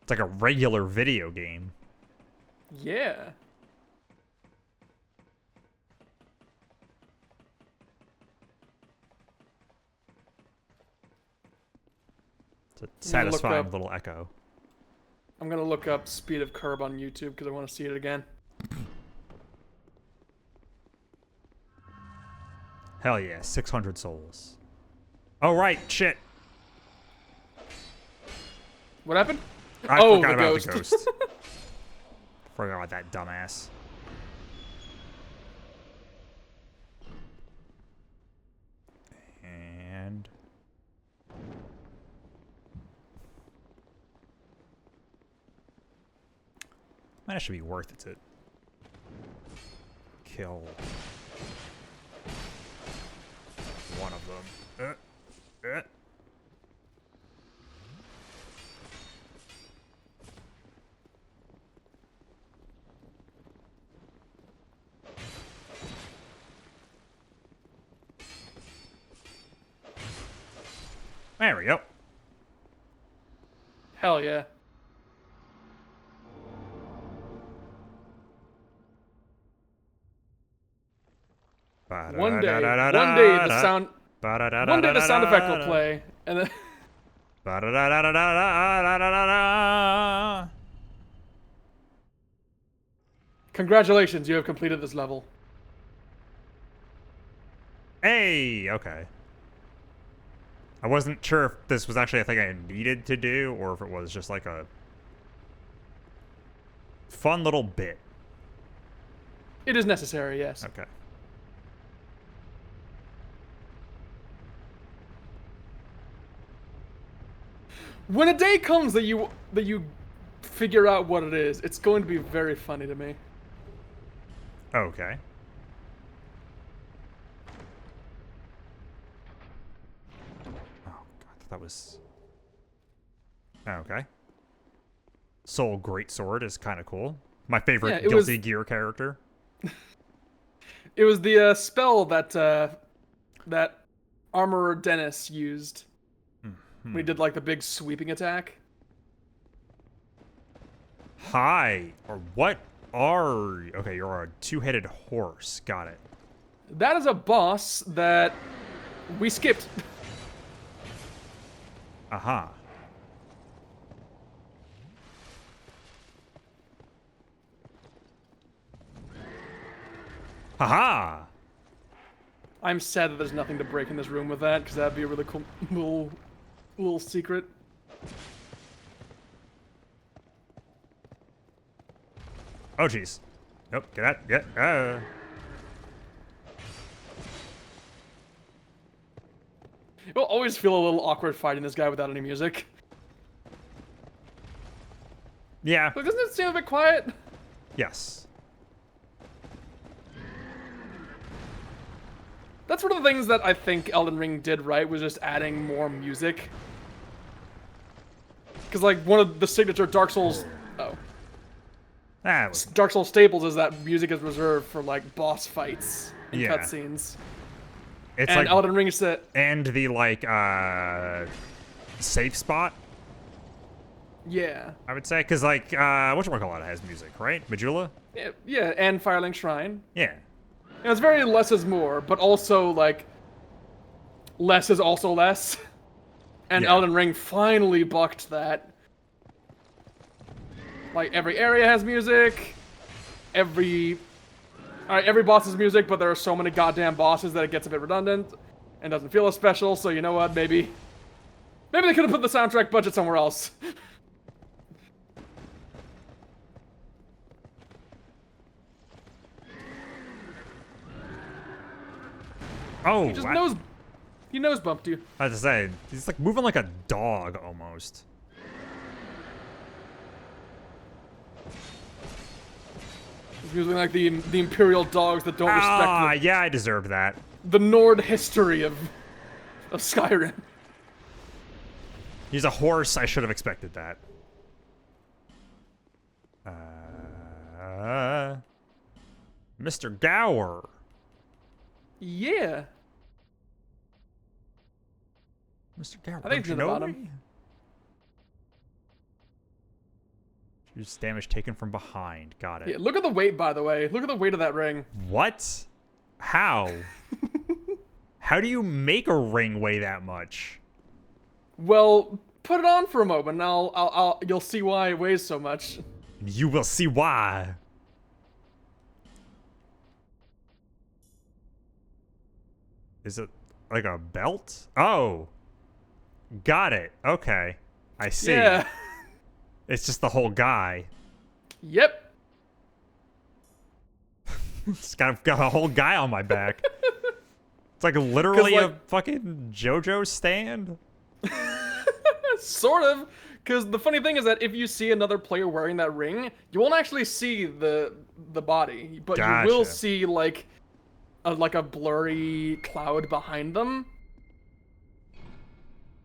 A: It's like a regular video game.
B: Yeah.
A: It's a
B: gonna look
A: satisfying
B: up-
A: little echo.
B: I'm gonna look up Speed of Curb on YouTube because I want to see it again.
A: Hell yeah, 600 souls. Oh, right, shit.
B: What happened?
A: I
B: Oh,
A: forgot
B: the
A: about
B: ghost.
A: the ghost. Forgot about that dumbass. And... Might actually be worth it to kill one of them. There we go.
B: Hell yeah. One day the sound effect will play, and then congratulations, you have completed this level.
A: Hey, okay. I wasn't sure if this was actually a thing I needed to do, or if it was just like a fun little bit.
B: It is necessary, yes.
A: Okay.
B: When a day comes that you figure out what it is, it's going to be very funny to me.
A: Okay. Oh, God, that was... Okay. Soul Greatsword is kind of cool. My favorite
B: Yeah, it
A: Guilty
B: was-
A: Gear character.
B: It was the spell that that Armorer Dennis used when he did like the big sweeping attack.
A: Hi. Or what are... Okay, you're a two-headed horse. Got it.
B: That is a boss that we skipped.
A: Aha. Haha!
B: I'm sad that there's nothing to break in this room with that, because that'd be a really cool little secret.
A: Oh, jeez. Nope, get that. Get.
B: It'll always feel a little awkward fighting this guy without any music.
A: Yeah.
B: Like, doesn't it seem a bit quiet?
A: Yes.
B: That's one of the things that I think Elden Ring did right, was just adding more music. Because, like, one of the signature Dark Souls... Oh.
A: Ah, it was,
B: Dark Souls staples is that music is reserved for, like, boss fights and
A: Yeah.
B: cutscenes.
A: it's
B: And
A: like...
B: Elden Ring said...
A: And the, like, safe spot,
B: Yeah.
A: I would say. Because, like, whatchamacallit has music, right? Majula?
B: Yeah, and Firelink Shrine.
A: Yeah.
B: And it's very less is more, but also, like, less is also less. And
A: Yeah.
B: Elden Ring finally bucked that. Like, every area has music. Every boss has music, but there are so many goddamn bosses that it gets a bit redundant and doesn't feel as special, so you know what, maybe they could have put the soundtrack budget somewhere else.
A: Oh,
B: He just nose bumped you.
A: I was to say, he's like moving like a dog almost.
B: He's using like the imperial dogs that don't
A: Ah,
B: respect
A: yeah, I deserved that.
B: the Nord history of Skyrim.
A: He's a horse. I should have expected that. Mr. Gower.
B: Yeah.
A: Mr. Gower,
B: I think it's
A: don't you
B: in the
A: know
B: bottom.
A: me? Use damage taken from behind. Got it.
B: Yeah, look at the weight, by the way. Look at the weight of that ring.
A: What? How? How do you make a ring weigh that much?
B: Well, put it on for a moment, and you'll see why it weighs so much.
A: You will see why. Is it like a belt? Oh. Got it. Okay. I see.
B: Yeah.
A: It's just the whole guy.
B: Yep.
A: It's got a whole guy on my back. It's like literally a
B: like-
A: fucking JoJo stand.
B: Sort of. Because the funny thing is that if you see another player wearing that ring, you won't actually see the body, but you will
A: Gotcha.
B: see like a blurry cloud behind them.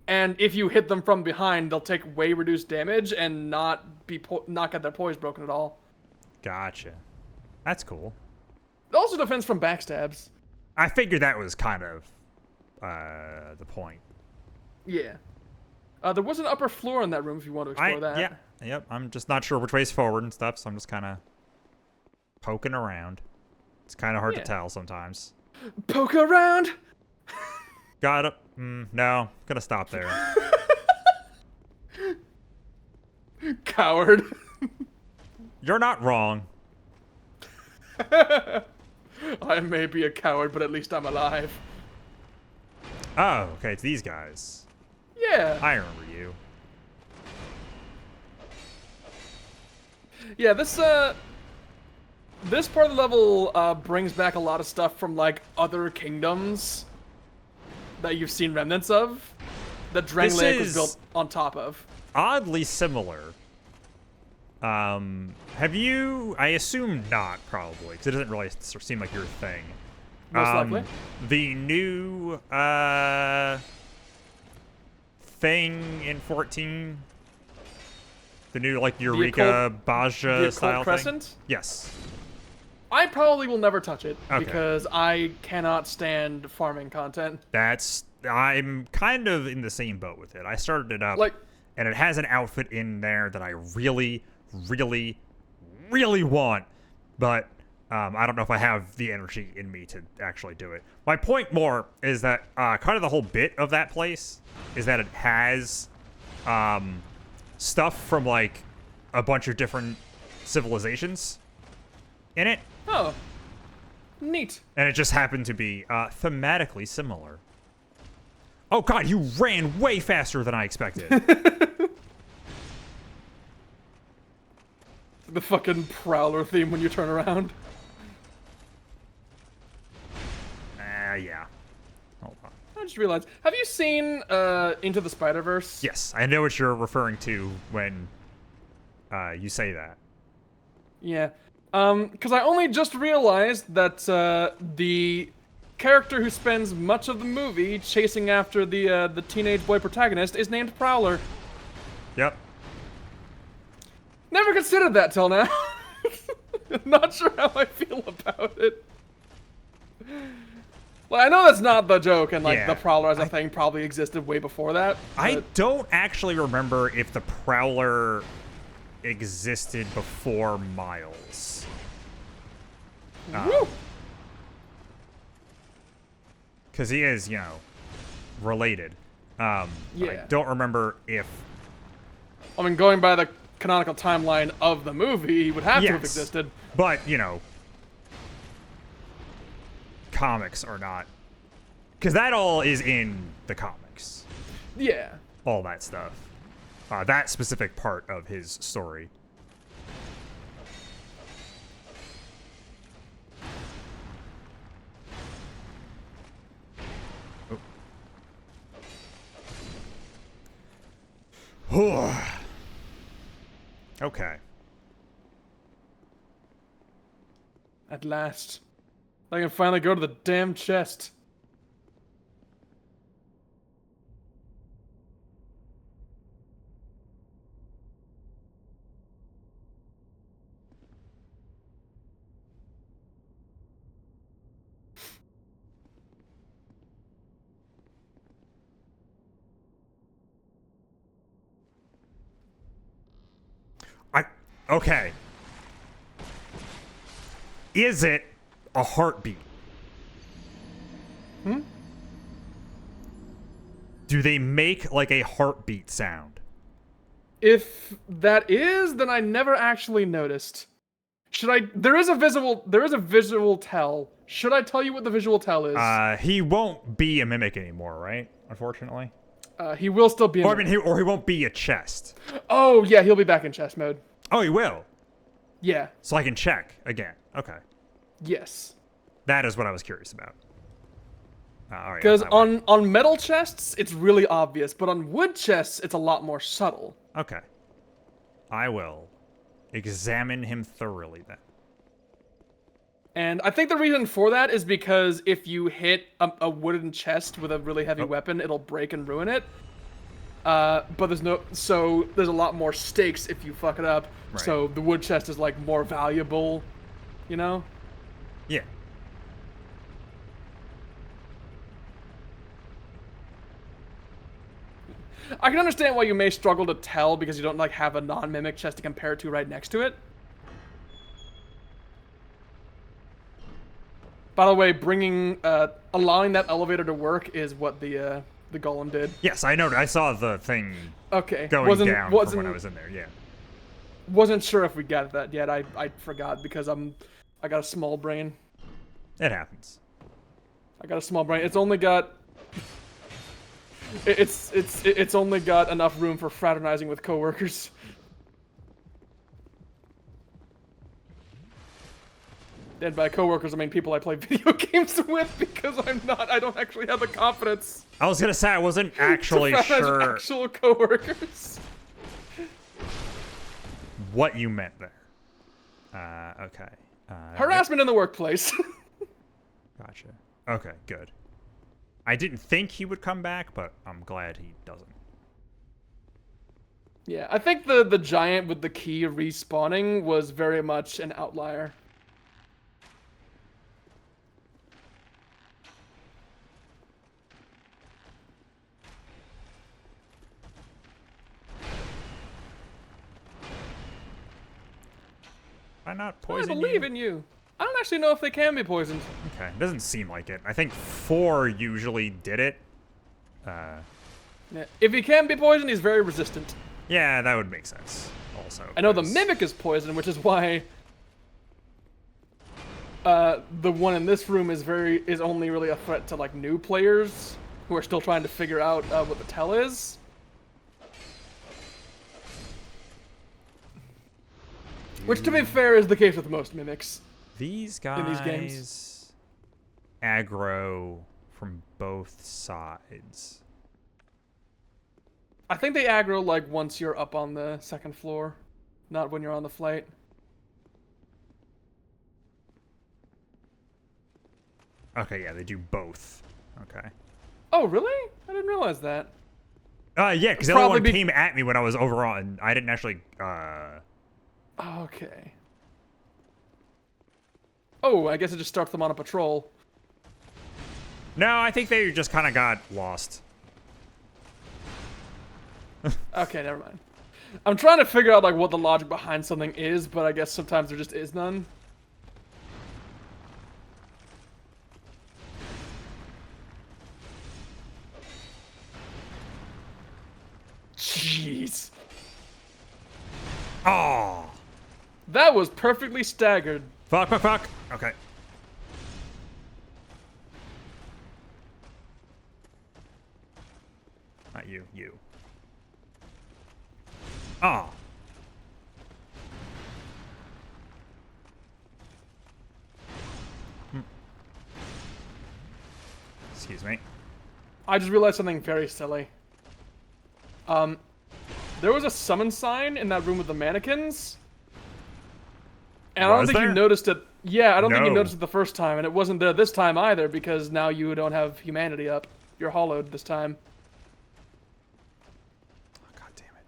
B: And if you hit them from behind, they'll take way reduced damage and not get their poise broken at all.
A: Gotcha. That's cool.
B: It also defends from backstabs.
A: I figured that was kind of the point.
B: Yeah. There was an upper floor in that room if you want to explore that.
A: Yeah. Yep. I'm just not sure which way's forward and stuff, so I'm just kind of poking around. It's kind of hard to
B: Yeah.
A: tell sometimes.
B: Poke around!
A: Got it. No, gonna stop there.
B: Coward.
A: You're not wrong.
B: I may be a coward, but at least I'm alive.
A: Oh, okay, it's these guys.
B: Yeah.
A: I remember you.
B: Yeah, this part of the level brings back a lot of stuff from like other kingdoms that you've seen remnants of that Drangleic was built on top of.
A: Oddly similar. Have you? I assume not, probably, because it doesn't really seem like your thing.
B: Most likely.
A: The new thing in 14. The new like Eureka Baja style
B: Crescent?
A: thing. Yes.
B: I probably will never touch it
A: Okay.
B: because I cannot stand farming content.
A: I'm kind of in the same boat with it. I started it up,
B: Like-
A: and it has an outfit in there that I really, really, really want, but I don't know if I have the energy in me to actually do it. My point more is that kind of the whole bit of that place is that it has stuff from like a bunch of different civilizations in it.
B: Oh, neat.
A: And it just happened to be thematically similar. Oh god, you ran way faster than I expected.
B: The fucking Prowler theme when you turn around.
A: Yeah. Hold on.
B: I just realized. Have you seen Into the Spider-Verse?
A: Yes, I know what you're referring to when you say that.
B: Yeah. Because I only just realized that the character who spends much of the movie chasing after the teenage boy protagonist is named Prowler.
A: Yep.
B: Never considered that till now. Not sure how I feel about it. Well, I know that's not the joke, and like
A: Yeah,
B: the Prowler as a thing probably existed way before that.
A: I
B: but-
A: don't actually remember if the Prowler existed before Miles.
B: Woo!
A: Because he is, related. I
B: Yeah.
A: don't remember if...
B: I mean, going by the canonical timeline of the movie, he would have to have
A: Yes.
B: existed.
A: But, comics are not... Because that all is in the comics.
B: Yeah.
A: All that stuff. That specific part of his story. Oh. Okay.
B: At last. I can finally go to the damn chest.
A: Okay. Is it a heartbeat? Do they make like a heartbeat sound?
B: If that is, then I never actually noticed. Should I? There is a visual tell. Should I tell you what the visual tell is?
A: He won't be a mimic anymore, right? Unfortunately.
B: He will still be.
A: Or he won't be a chest.
B: Oh yeah, he'll be back in chest mode.
A: Oh, he will.
B: Yeah.
A: So I can check again. Okay.
B: Yes.
A: That is what I was curious about. All right.
B: Because on metal chests, it's really obvious, but on wood chests, it's a lot more subtle.
A: Okay. I will examine him thoroughly then.
B: And I think the reason for that is because if you hit a wooden chest with a really heavy weapon, it'll break and ruin it. But there's a lot more stakes if you fuck it up.
A: Right.
B: So the wood chest is like more valuable, you know?
A: Yeah.
B: I can understand why you may struggle to tell because you don't like have a non-mimic chest to compare it to right next to it. By the way, allowing that elevator to work is what the golem did.
A: Yes, I know. I saw the thing
B: Okay.
A: going down from when I was in there. Yeah.
B: Wasn't sure if we got that yet. I forgot because I got a small brain.
A: It happens.
B: I got a small brain. It's only got It's only got enough room for fraternizing with coworkers. And by coworkers, I mean people I play video games with, because I don't actually have the confidence
A: I was gonna say I wasn't actually
B: to fraternize with
A: sure
B: actual coworkers.
A: what you meant there. Okay.
B: Harassment in the workplace.
A: Gotcha. Okay, good. I didn't think he would come back, but I'm glad he doesn't.
B: Yeah, I think the giant with the key respawning was very much an outlier.
A: Why not
B: I
A: poison
B: believe
A: you?
B: in you. I don't actually know if they can be poisoned.
A: Okay, doesn't seem like it. I think 4 usually did it.
B: Yeah. If he can be poisoned, he's very resistant.
A: Yeah, that would make sense. Also,
B: I know the
A: 'cause-
B: mimic is poisoned, which is why the one in this room is only really a threat to like new players who are still trying to figure out what the tell is. Which, to be fair, is the case with most mimics.
A: These guys
B: in these games.
A: aggro from both sides.
B: I think they aggro like once you're up on the second floor, not when you're on the flight.
A: Okay, yeah, they do both. Okay.
B: Oh, really? I didn't realize that.
A: Yeah, because the other one
B: Probably
A: came at me when I was over on. I didn't actually.
B: Okay. Oh, I guess it just starts them on a patrol.
A: No, I think they just kind of got lost.
B: Okay, never mind. I'm trying to figure out like what the logic behind something is, but I guess sometimes there just is none. Jeez.
A: Oh,
B: That was perfectly staggered.
A: fuck, fuck, fuck. Okay. Not you, you. Oh. Excuse me.
B: I just realized something very silly. There was a summon sign in that room with the mannequins. And I don't
A: Was
B: think you
A: there?
B: noticed it. Yeah, I don't think you
A: No.
B: noticed it the first time, and it wasn't there this time either, because now you don't have humanity up. You're hollowed this time.
A: Oh, God damn it.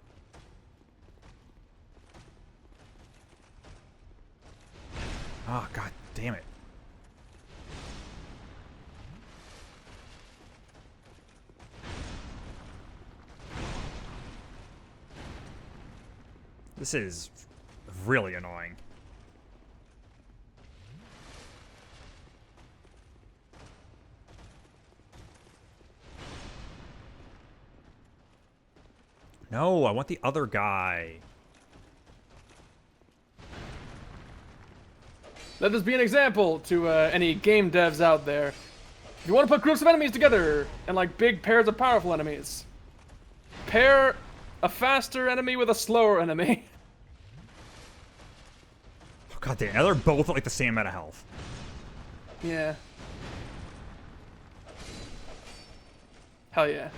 A: Oh, God damn it. This is really annoying. No, I want the other guy.
B: Let this be an example to any game devs out there. If you want to put groups of enemies together, and like big pairs of powerful enemies, pair a faster enemy with a slower enemy.
A: Oh, God damn, they're both at like the same amount of health.
B: Yeah. Hell yeah.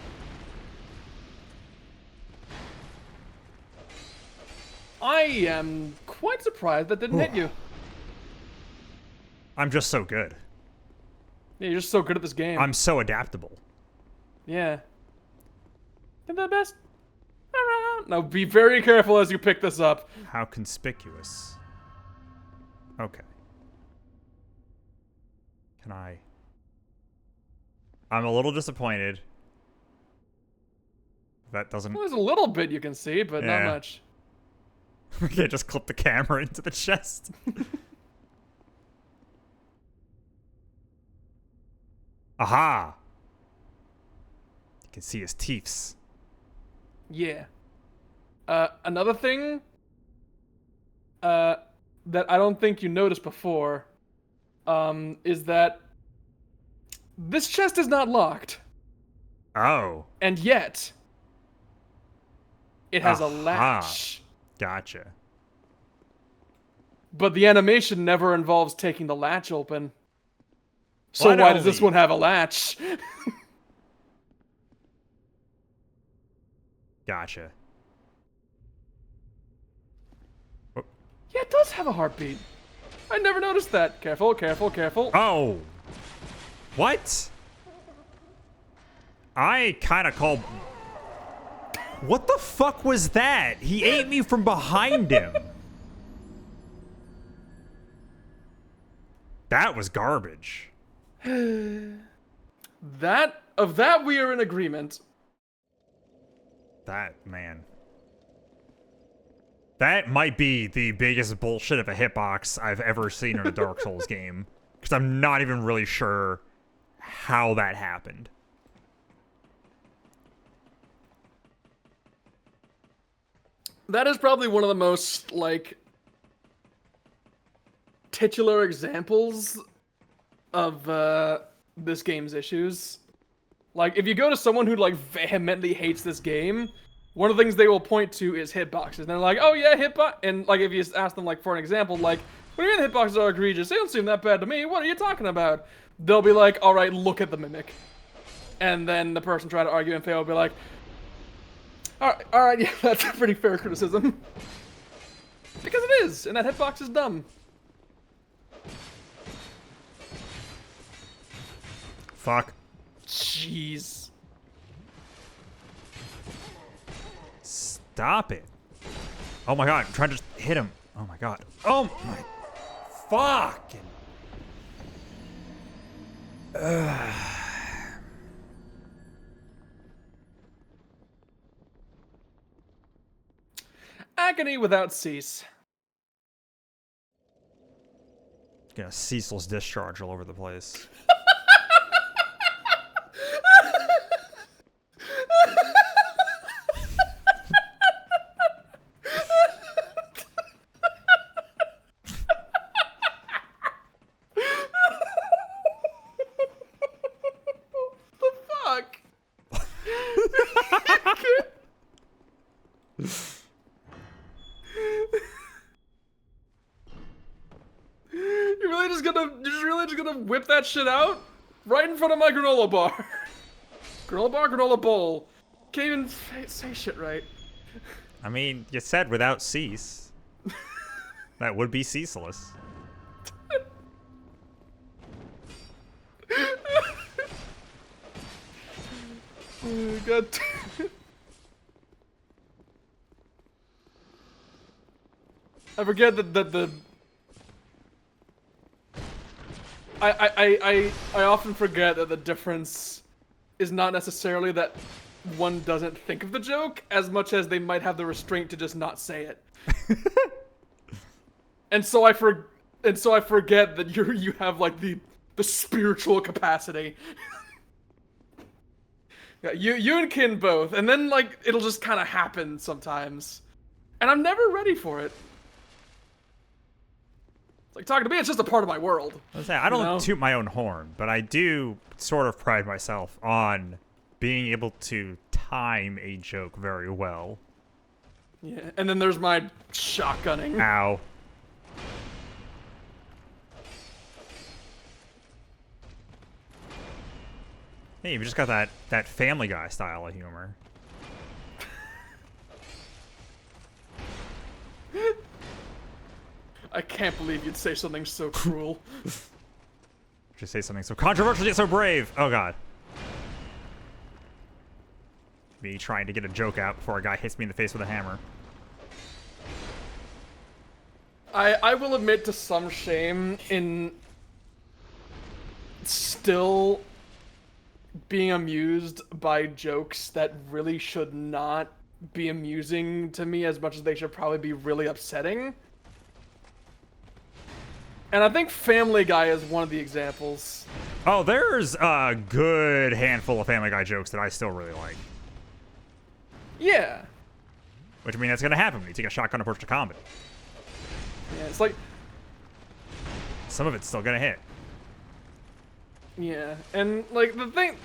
B: I am quite surprised that didn't hit you.
A: I'm just so good.
B: Yeah, you're just so good at this game.
A: I'm so adaptable.
B: Yeah. You're the best around. Now be very careful as you pick this up.
A: How conspicuous. Okay. Can I? I'm a little disappointed. That doesn't.
B: Well, there's a little bit you can see, but
A: Yeah.
B: not much.
A: We can't just clip the camera into the chest. Aha! You can see his teeths.
B: Yeah. Another thing that I don't think you noticed before is that this chest is not locked.
A: Oh,
B: And yet, it has a
A: Aha.
B: latch.
A: gotcha.
B: But the animation never involves taking the latch open. So
A: Well,
B: why does this
A: only-
B: one have a latch?
A: Gotcha.
B: Yeah, it does have a heartbeat. I never noticed that. Careful, careful, careful.
A: Oh. What? I kind of called... What the fuck was that? He ate me from behind him. That was garbage.
B: That we are in agreement.
A: That, man. That might be the biggest bullshit of a hitbox I've ever seen in a Dark Souls game. Because I'm not even really sure how that happened.
B: That is probably one of the most, like, titular examples of this game's issues. Like, if you go to someone who, like, vehemently hates this game, one of the things they will point to is hitboxes. And they're like, oh yeah, hitbox. And, like, if you ask them, like, for an example, like, what do you mean hitboxes are egregious? They don't seem that bad to me. What are you talking about? They'll be like, alright, look at the mimic. And then the person trying to argue and fail will be like, alright, yeah, that's a pretty fair criticism. Because it is, and that hitbox is dumb.
A: Fuck.
B: Jeez.
A: Stop it. Oh my god, I'm trying to just hit him. Oh my god. Oh my fucking.
B: Agony without cease.
A: Gonna ceaseless discharge all over the place.
B: The fuck? You're really just gonna whip that shit out? Right in front of my granola bar. Granola bar, granola bowl. Can't even say shit right.
A: I mean, you said without cease. That would be ceaseless.
B: Oh, God. I forget that the I often forget that the difference is not necessarily that one doesn't think of the joke as much as they might have the restraint to just not say it. And so I forget that you have like the spiritual capacity. Yeah, you and Kin both, and then like it'll just kind of happen sometimes, and I'm never ready for it. It's like talking to me, it's just a part of my world.
A: I don't
B: You know?
A: toot my own horn, but I do sort of pride myself on being able to time a joke very well.
B: Yeah, and then there's my shotgunning.
A: Ow. Hey, we just got that Family Guy style of humor.
B: I can't believe you'd say something so cruel.
A: Just say something so controversial yet so brave. Oh god. Me trying to get a joke out before a guy hits me in the face with a hammer.
B: I will admit to some shame in still being amused by jokes that really should not be amusing to me as much as they should probably be really upsetting. And I think Family Guy is one of the examples.
A: Oh, there's a good handful of Family Guy jokes that I still really like.
B: Yeah.
A: Which I mean, that's gonna happen when you take a shotgun approach to combat.
B: Yeah, it's like,
A: Some of it's still gonna hit.
B: yeah, and like the thing,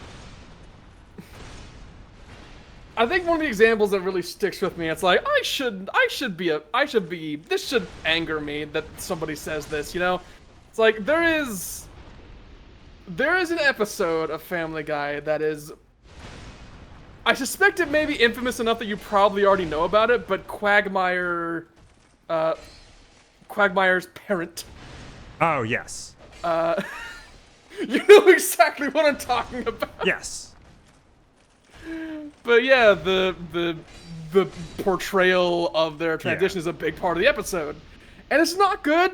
B: I think one of the examples that really sticks with me, it's like this should anger me that somebody says this, you know? It's like there is an episode of Family Guy that is, I suspect it may be infamous enough that you probably already know about it, but Quagmire's parent.
A: Oh, yes.
B: You know exactly what I'm talking about.
A: Yes.
B: But yeah, the portrayal of their transition is a big part of the episode. And it's not good.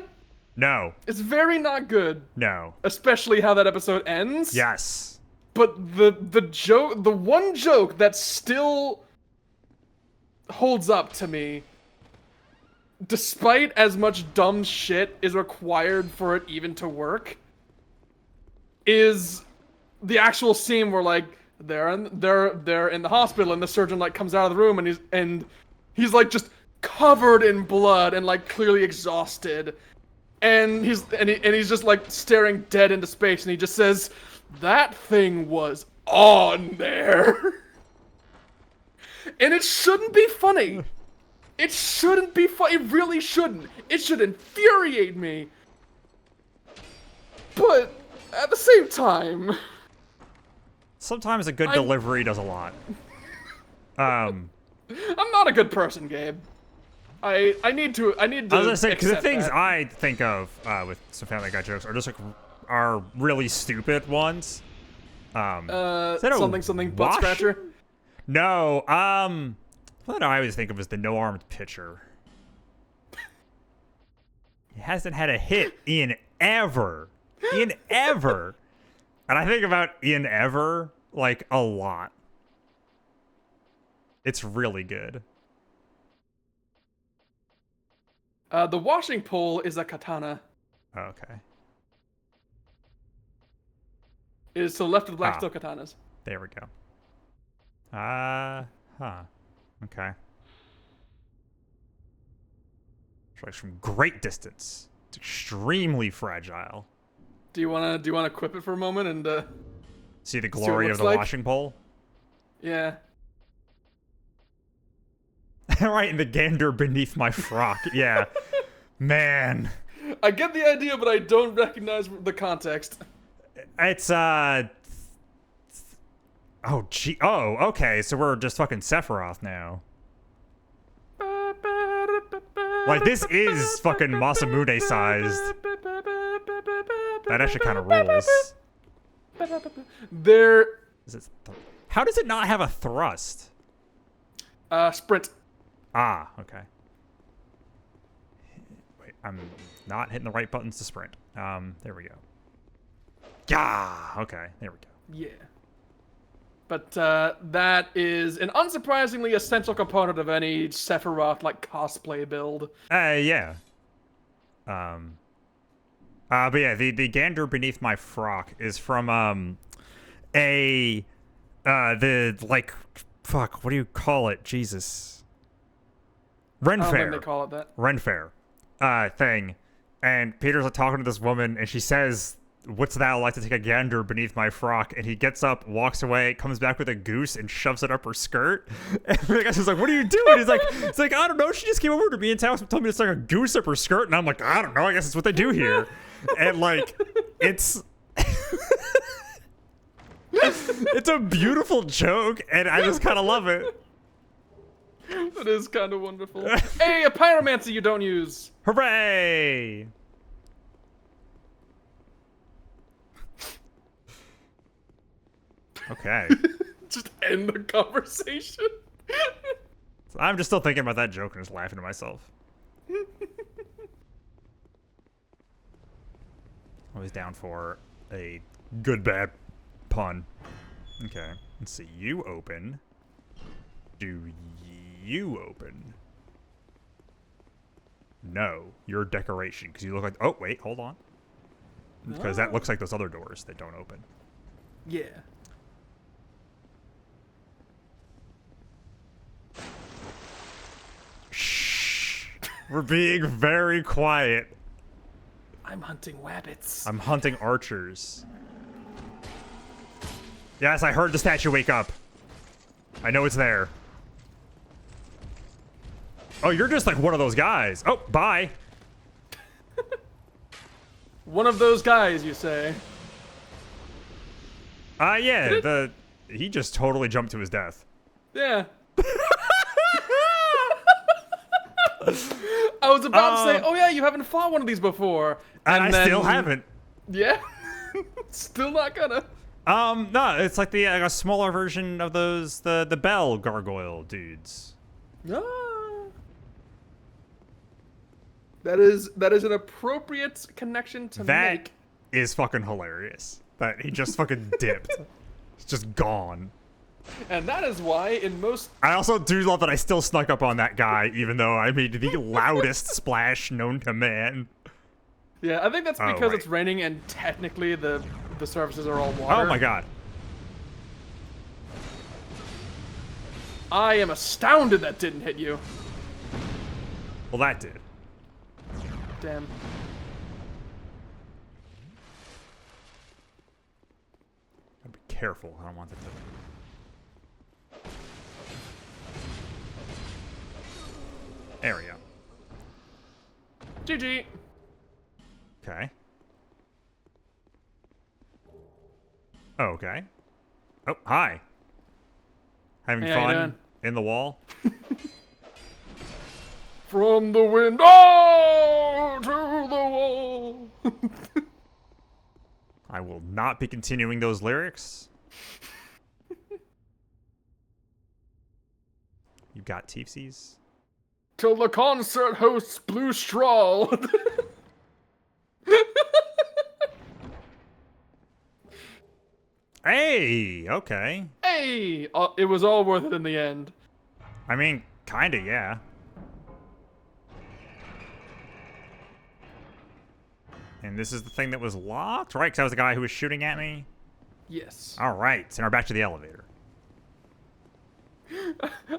A: No.
B: It's very not good.
A: No.
B: Especially how that episode ends.
A: Yes.
B: But the one joke that still holds up to me, despite as much dumb shit is required for it even to work, is the actual scene where like they're in the hospital and the surgeon like comes out of the room and he's like just covered in blood and like clearly exhausted, and he's just like staring dead into space, and he just says, "That thing was on there." And it shouldn't be funny. It shouldn't be funny. It really shouldn't. It should infuriate me. But at the same time,
A: sometimes a good delivery does a lot.
B: I'm not a good person, Gabe. I need to.
A: I was gonna say, because the things
B: that.
A: I think of with some Family Guy jokes are just like are really stupid ones. Is that a
B: something butt
A: wash?
B: scratcher.
A: No, what I always think of is the no-armed pitcher. He hasn't had a hit in ever. And I think about in ever, like, a lot. It's really good.
B: The washing pole is a katana.
A: Okay.
B: It is to the left of the black steel katanas.
A: There we go. Okay. Strikes from great distance. It's extremely fragile.
B: Do you wanna quip it for a moment and
A: see the glory of the washing pole?
B: Yeah.
A: Right in the gander beneath my frock. Yeah. Man.
B: I get the idea, but I don't recognize the context.
A: It's oh gee. Oh, okay. So we're just fucking Sephiroth now. Like, this is fucking Masamune sized. That actually kind of rules. How does it not have a thrust?
B: Sprint.
A: Ah, okay. Wait, I'm not hitting the right buttons to sprint. There we go. Yeah. Okay, there we go.
B: Yeah. But that is an unsurprisingly essential component of any Sephiroth like cosplay build.
A: Yeah. But yeah, the gander beneath my frock is from the like, fuck, what do you call it? Jesus. Ren
B: I don't
A: Fair.
B: think they call it that.
A: Ren Fair thing. And Peter's like talking to this woman, and she says, "What's thou like to take a gander beneath my frock?" And he gets up, walks away, comes back with a goose, and shoves it up her skirt. And the guy's like, "What are you doing?" He's like, "It's like, I don't know. She just came over to me and told me to stick a goose up her skirt." And I'm like, "I don't know. I guess it's what they do here." And like, it's it's a beautiful joke, and I just kind of love it.
B: That is kind of wonderful. Hey, a pyromancy you don't use.
A: Hooray! Okay.
B: Just end the conversation.
A: I'm just still thinking about that joke and just laughing to myself. Always down for a good bad pun. Okay. Let's see. You open. Do you open? No. You're decoration. Because you look like... Oh, wait. Hold on. Because that looks like those other doors that don't open.
B: Yeah.
A: Shh. We're being very quiet.
B: I'm hunting wabbits.
A: I'm hunting archers. Yes, I heard the statue wake up. I know it's there. Oh, you're just like one of those guys. Oh, bye.
B: One of those guys, you say?
A: Yeah, he just totally jumped to his death.
B: Yeah. I was about to say, oh yeah, you haven't fought one of these before.
A: And I
B: then,
A: still haven't.
B: Yeah. Still not gonna.
A: No, it's like a smaller version of those, the bell gargoyle dudes.
B: Ah. That is an appropriate connection to make.
A: That is fucking hilarious. That he just fucking dipped. It's just gone.
B: And that is why in most...
A: I also do love that I still snuck up on that guy, even though I made the loudest splash known to man.
B: Yeah, I think that's
A: Oh,
B: because
A: right.
B: it's raining and technically the surfaces are all water.
A: Oh my god.
B: I am astounded that didn't hit you.
A: Well, that did.
B: Damn.
A: I'd be careful. I don't want it to... There we go.
B: GG.
A: Okay. Oh, okay. Oh, hi. Having
B: Hey, how you
A: fun
B: doing?
A: in the wall?
B: From the window to the wall.
A: I will not be continuing those lyrics. You got teepsies?
B: Till the concert hosts Blue Straw.
A: Hey, okay.
B: Hey, it was all worth it in the end.
A: I mean, kinda, yeah. And this is the thing that was locked, right? Because that was the guy who was shooting at me?
B: Yes.
A: All right, so now we're back to the elevator.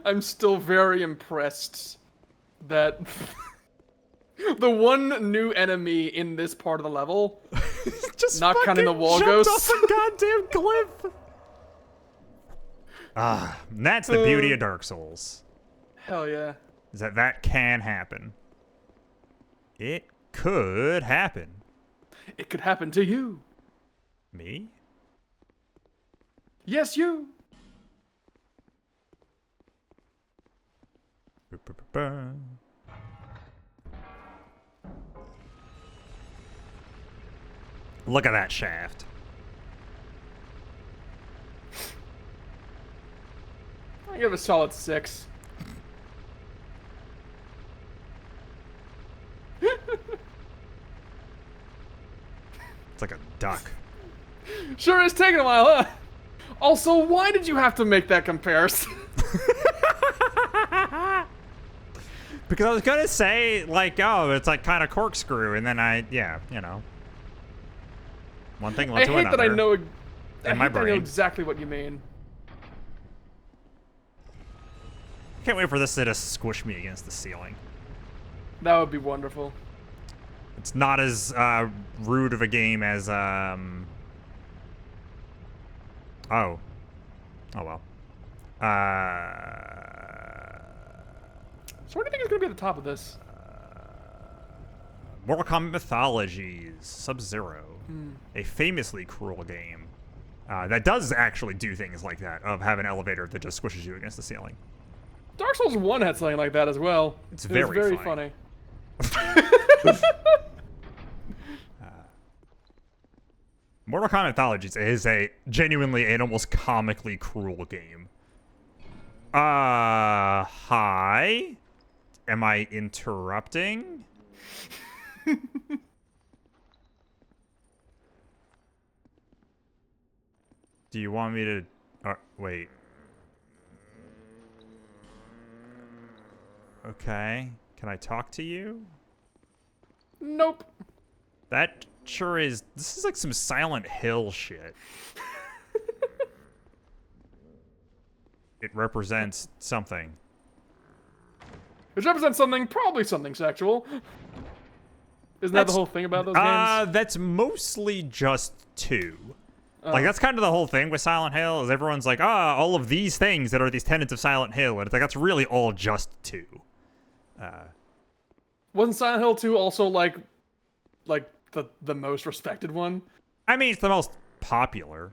B: I'm still very impressed that the one new enemy in this part of the level,
A: Just
B: not counting the
A: fucking
B: wall
A: jumped
B: ghosts.
A: off a goddamn cliff. And that's the beauty of Dark Souls.
B: hell yeah.
A: Is that can happen. It could happen.
B: It could happen to you.
A: Me?
B: Yes, you.
A: Look at that shaft.
B: I give it a solid 6.
A: It's like a duck.
B: Sure is taking a while, huh? Also, why did you have to make that comparison?
A: Because I was gonna say, like, oh, it's like kind of corkscrew, and then yeah, you know. One thing led
B: I
A: to
B: hate
A: another.
B: that I know. I
A: my
B: hate that I know
A: brain.
B: exactly what you mean.
A: Can't wait for this to just squish me against the ceiling.
B: That would be wonderful.
A: It's not as rude of a game as Oh well.
B: So what do you think is gonna be at the top of this?
A: Mortal Kombat Mythologies Sub-Zero, a famously cruel game that does actually do things like that, of have an elevator that just squishes you against the ceiling.
B: Dark Souls 1 had something like that as well.
A: It's
B: It was
A: very
B: very funny.
A: Mortal Kombat Mythologies is a genuinely and almost comically cruel game. Hi? Am I interrupting? Do you want me to... wait. Okay. Can I talk to you?
B: Nope.
A: That sure is... This is like some Silent Hill shit. It represents something.
B: It represents something, probably something sexual. Isn't that the whole thing about those games?
A: That's mostly just 2. Like, that's kind of the whole thing with Silent Hill, is everyone's like, all of these things that are these tenets of Silent Hill, and it's like, that's really all just 2.
B: Wasn't Silent Hill 2 also like the most respected one?
A: I mean, it's the most popular.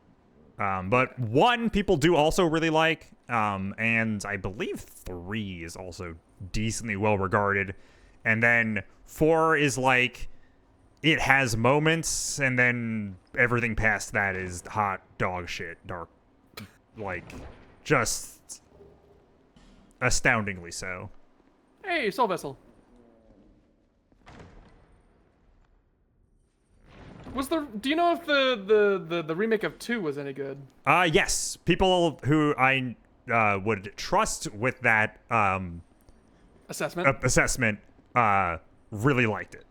A: But 1 people do also really like, and I believe 3 is also decently well regarded. And then 4 is like, it has moments, and then everything past that is hot dog shit, dark, like, just astoundingly so.
B: Hey, Soul Vessel. Do you know if the remake of 2 was any good?
A: Yes. People who I would trust with that
B: Assessment?
A: really liked it.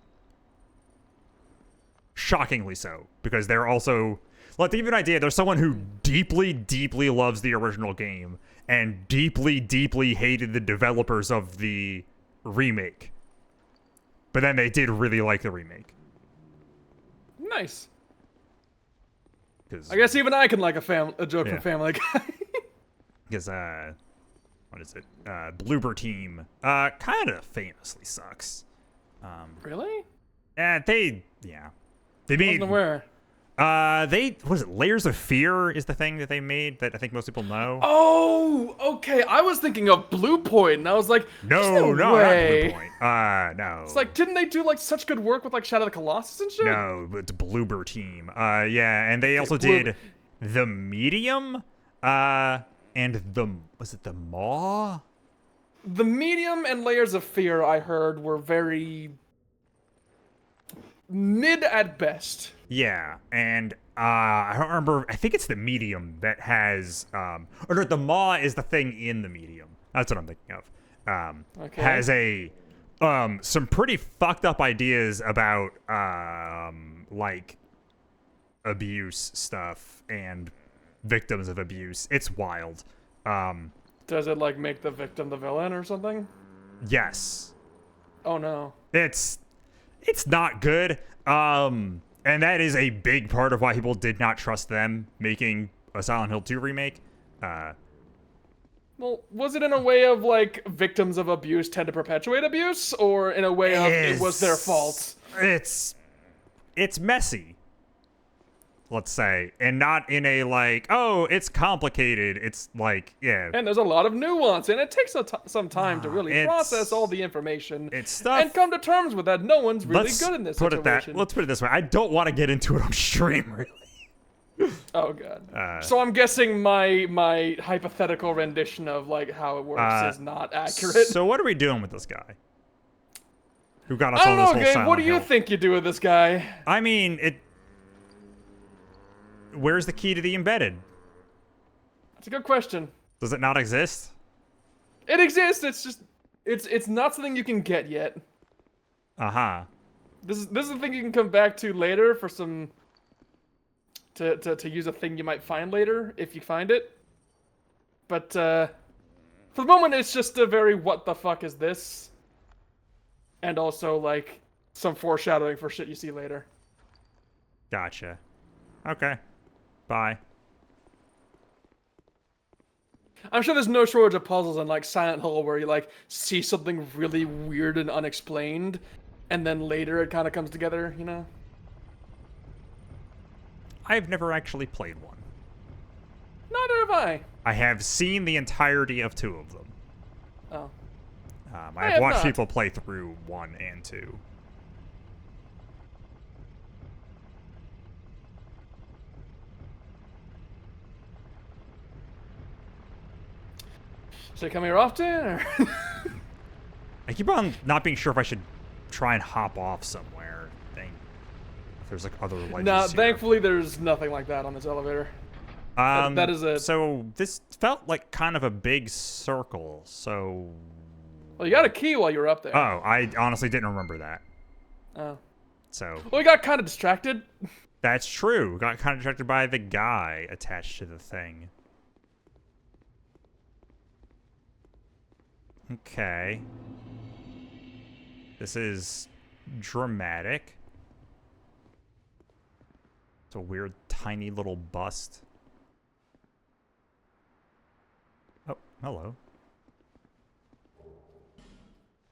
A: Shockingly so, because they're also, like, to give you an idea, there's someone who deeply, deeply loves the original game and deeply, deeply hated the developers of the remake. But then they did really like the remake.
B: Nice. I guess even I can like a joke
A: Yeah.
B: from Family Guy.
A: Because, what is it? Bloober Team, kind of famously sucks.
B: Really?
A: They
B: I
A: made,
B: wasn't aware.
A: what is it? Layers of Fear is the thing that they made that I think most people know.
B: Oh, okay. I was thinking of Blue Point, and I was like,
A: No,
B: way.
A: not Blue Point. No.
B: It's like, didn't they do like such good work with like Shadow of the Colossus and shit?
A: No, it's Bloober Team. Yeah, and they also did The Medium, and was it The Maw?
B: The Medium and Layers of Fear, I heard, were very mid at best.
A: Yeah, and I don't remember. I think it's The Medium that has, or no, The Maw is the thing in The Medium. That's what I'm thinking of.
B: Okay.
A: Has some pretty fucked up ideas about like abuse stuff and victims of abuse. It's wild.
B: Does it like make the victim the villain or something?
A: Yes.
B: Oh no.
A: It's not good. And that is a big part of why people did not trust them making a Silent Hill 2 remake.
B: Well, was it in a way of like victims of abuse tend to perpetuate abuse, or in a way of it was their fault?
A: It's messy, let's say, and not in a like, oh, it's complicated. It's like, yeah.
B: And there's a lot of nuance, and it takes some time to really process all the information
A: It's stuff.
B: and come to terms with that. No one's really good in this situation.
A: Let's put it this way. I don't want to get into it on stream, really.
B: Oh god. So I'm guessing my hypothetical rendition of like how it works is not accurate.
A: So what are we doing with this guy? Who got us
B: I
A: on
B: don't
A: this
B: know,
A: whole
B: Gabe.
A: Silent
B: What do you
A: Hill?
B: think you do with this guy?
A: I mean, where's the key to the embedded?
B: That's a good question.
A: Does it not exist?
B: It exists. It's just it's not something you can get yet.
A: Uh-huh.
B: This is the thing you can come back to later for some to use a thing you might find later if you find it. But for the moment, it's just a very what the fuck is this? And also like some foreshadowing for shit you see later.
A: Gotcha. Okay. Bye.
B: I'm sure there's no shortage of puzzles in like Silent Hill where you like see something really weird and unexplained, and then later it kind of comes together, you know?
A: I've never actually played one.
B: Neither have I.
A: I have seen the entirety of 2 of them.
B: Oh.
A: I've
B: have
A: watched
B: not.
A: people play through 1 and 2.
B: Should I come here often? Or?
A: I keep on not being sure if I should try and hop off somewhere. If there's like other ledges
B: Nah,
A: here.
B: thankfully there's nothing like that on this elevator. That is a...
A: So this felt like kind of a big circle. So.
B: Well, you got a key while you were up there.
A: Oh, I honestly didn't remember that.
B: Oh.
A: So.
B: Well, we got kind of distracted.
A: That's true. Got kind of distracted by the guy attached to the thing. Okay. This is dramatic. It's a weird, tiny little bust. Oh, hello.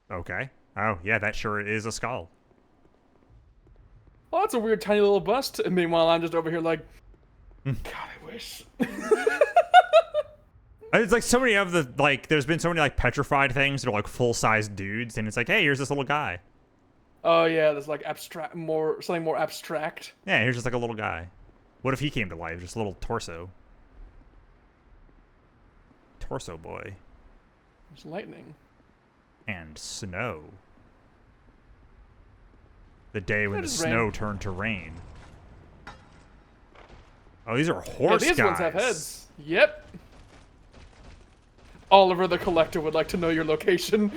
A: Okay. Oh, yeah, that sure is a skull.
B: Well, that's a weird tiny little bust. And meanwhile, I'm just over here like, God, I wish.
A: It's like so many of the, like, there's been so many, like, petrified things that are, like, full-size dudes, and it's like, hey, here's this little guy.
B: Oh yeah, there's like something more abstract.
A: Yeah, here's just, like, a little guy. What if he came to life? Just a little torso. Torso boy.
B: There's lightning.
A: And snow. The day when
B: Yeah,
A: the
B: just
A: snow
B: rain.
A: turned to rain. Oh, these are horse
B: Yeah, these
A: guys.
B: ones have heads. Yep. Oliver the Collector would like to know your location.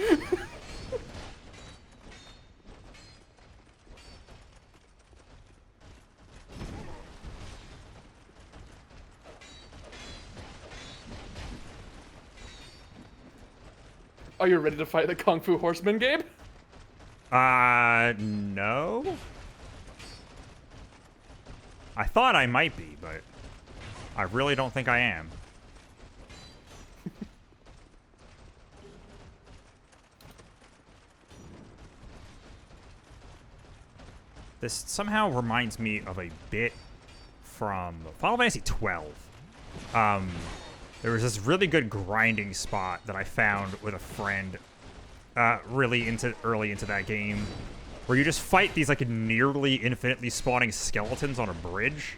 B: Are you ready to fight the Kung Fu Horseman, Gabe?
A: No. I thought I might be, but I really don't think I am. This somehow reminds me of a bit from Final Fantasy XII. There was this really good grinding spot that I found with a friend early into that game, where you just fight these like nearly infinitely spawning skeletons on a bridge.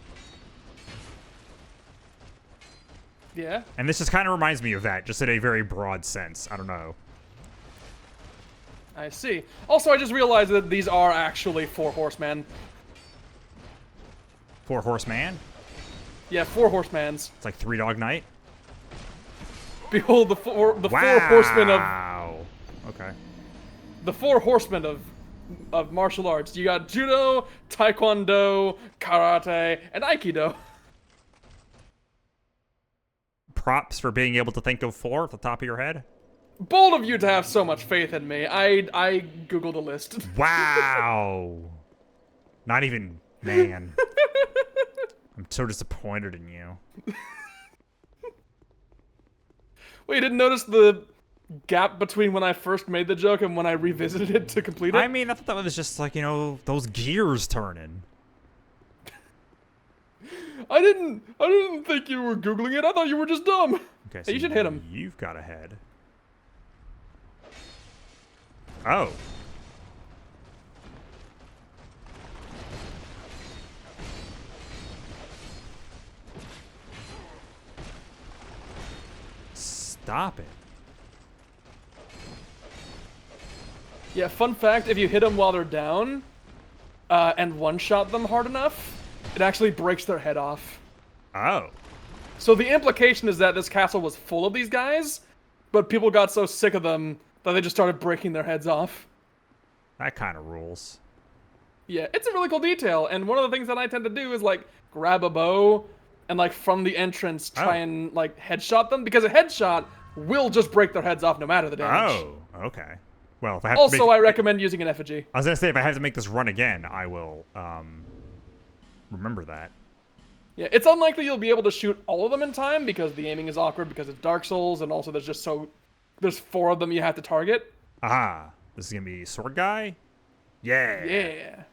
B: Yeah.
A: And this just kind of reminds me of that, just in a very broad sense. I don't know.
B: I see. Also, I just realized that these are actually 4 horsemen.
A: 4 Horseman?
B: Yeah, 4 horsemans.
A: It's like 3 Dog Night?
B: Behold the four horsemen of
A: Wow. Okay.
B: the 4 horsemen of martial arts. You got judo, taekwondo, karate, and aikido.
A: Props for being able to think of 4 at the top of your head.
B: Bold of you to have so much faith in me. I googled a list.
A: Wow. Not even, man. I'm so disappointed in you.
B: Well, you didn't notice the gap between when I first made the joke and when I revisited it to complete it?
A: I mean, I thought that was just like, you know, those gears turning.
B: I didn't think you were googling it. I thought you were just dumb.
A: Okay,
B: Hey, you should hit him.
A: You've got a head. Oh. Stop it.
B: Yeah, fun fact, if you hit them while they're down, and one-shot them hard enough, it actually breaks their head off.
A: Oh.
B: So the implication is that this castle was full of these guys, but people got so sick of them that they just started breaking their heads off.
A: That kind of rules.
B: Yeah, it's a really cool detail, and one of the things that I tend to do is, like, grab a bow and, like, from the entrance try and, like, headshot them, because a headshot will just break their heads off no matter the damage.
A: Oh, okay. Well, if I have
B: Also,
A: to make,
B: I recommend using an effigy.
A: I was gonna say, if I have to make this run again, I will remember that.
B: Yeah, it's unlikely you'll be able to shoot all of them in time, because the aiming is awkward because it's Dark Souls, and also there's 4 of them you have to target.
A: Aha. This is gonna be sword guy? Yeah.
B: Yeah.
A: And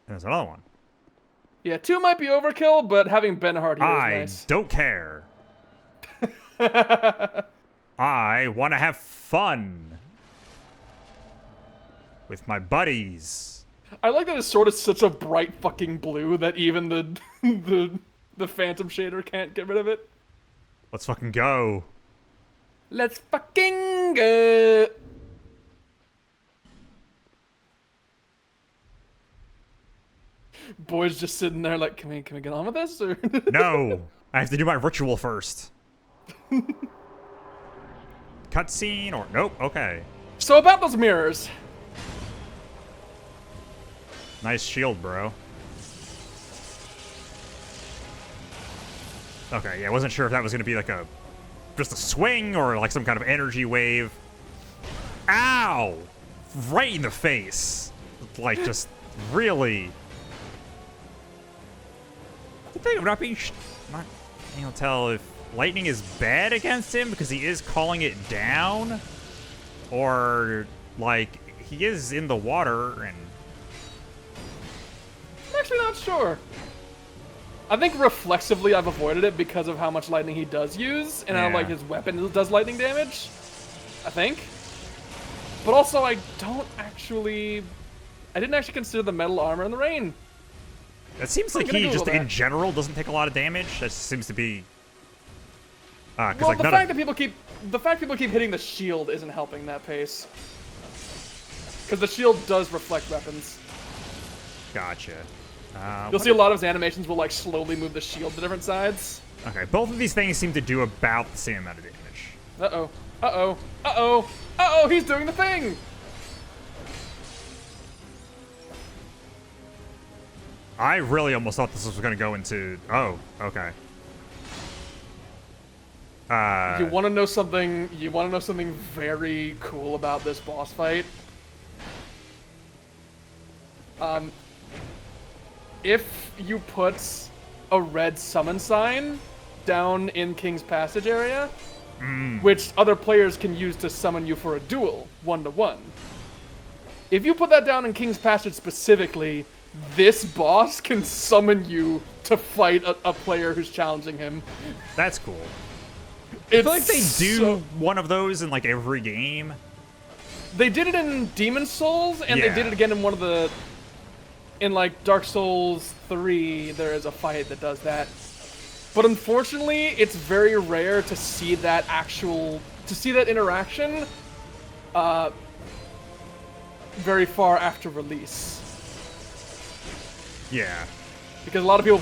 A: there's another one.
B: Yeah, 2 might be overkill, but having Ben Hart here
A: I
B: is nice.
A: don't care. I want to have fun with my buddies.
B: I like that his sword is such a bright fucking blue that even the phantom shader can't get rid of it.
A: Let's fucking go.
B: Let's fucking go. Boy's just sitting there like, can we get on with this? Or
A: No. I have to do my ritual first. Cutscene or nope. Okay.
B: So about those mirrors.
A: Nice shield, bro. Okay, yeah, I wasn't sure if that was gonna be like just a swing or like some kind of energy wave. Ow! Right in the face. Like just really. thing. I'm not being not able to tell if lightning is bad against him because he is calling it down, or like he is in the water and.
B: I'm actually not sure. I think reflexively I've avoided it because of how much lightning he does use, and how
A: Yeah.
B: like his weapon does lightning damage. I think. But also I didn't actually consider the metal armor in the rain.
A: It seems like
B: gonna
A: he
B: Google
A: just in
B: that.
A: general doesn't take a lot of damage. That seems to be. Because
B: Well,
A: like
B: the
A: none
B: fact
A: of.
B: that people keep hitting the shield isn't helping that pace. Because the shield does reflect weapons.
A: Gotcha.
B: You'll see a lot of his animations will like slowly move the shield to different sides.
A: Okay, both of these things seem to do about the same amount of damage.
B: Uh-oh. Uh-oh. Uh-oh. Uh-oh, he's doing the thing!
A: I really almost thought this was going to go into. Oh, okay.
B: You want to know something? You want to know something very cool about this boss fight? If you put a red summon sign down in King's Passage area, which other players can use to summon you for a duel, 1-to-1. If you put that down in King's Passage specifically, this boss can summon you to fight a player who's challenging him.
A: That's cool.
B: It's
A: I feel like they do
B: so-
A: one of those in like every game.
B: They did it in Demon Souls, and they
A: Yeah.
B: did it again in one of the... In, like, Dark Souls 3, there is a fight that does that. But unfortunately, it's very rare to see that interaction, very far after release.
A: Yeah.
B: Because a lot of people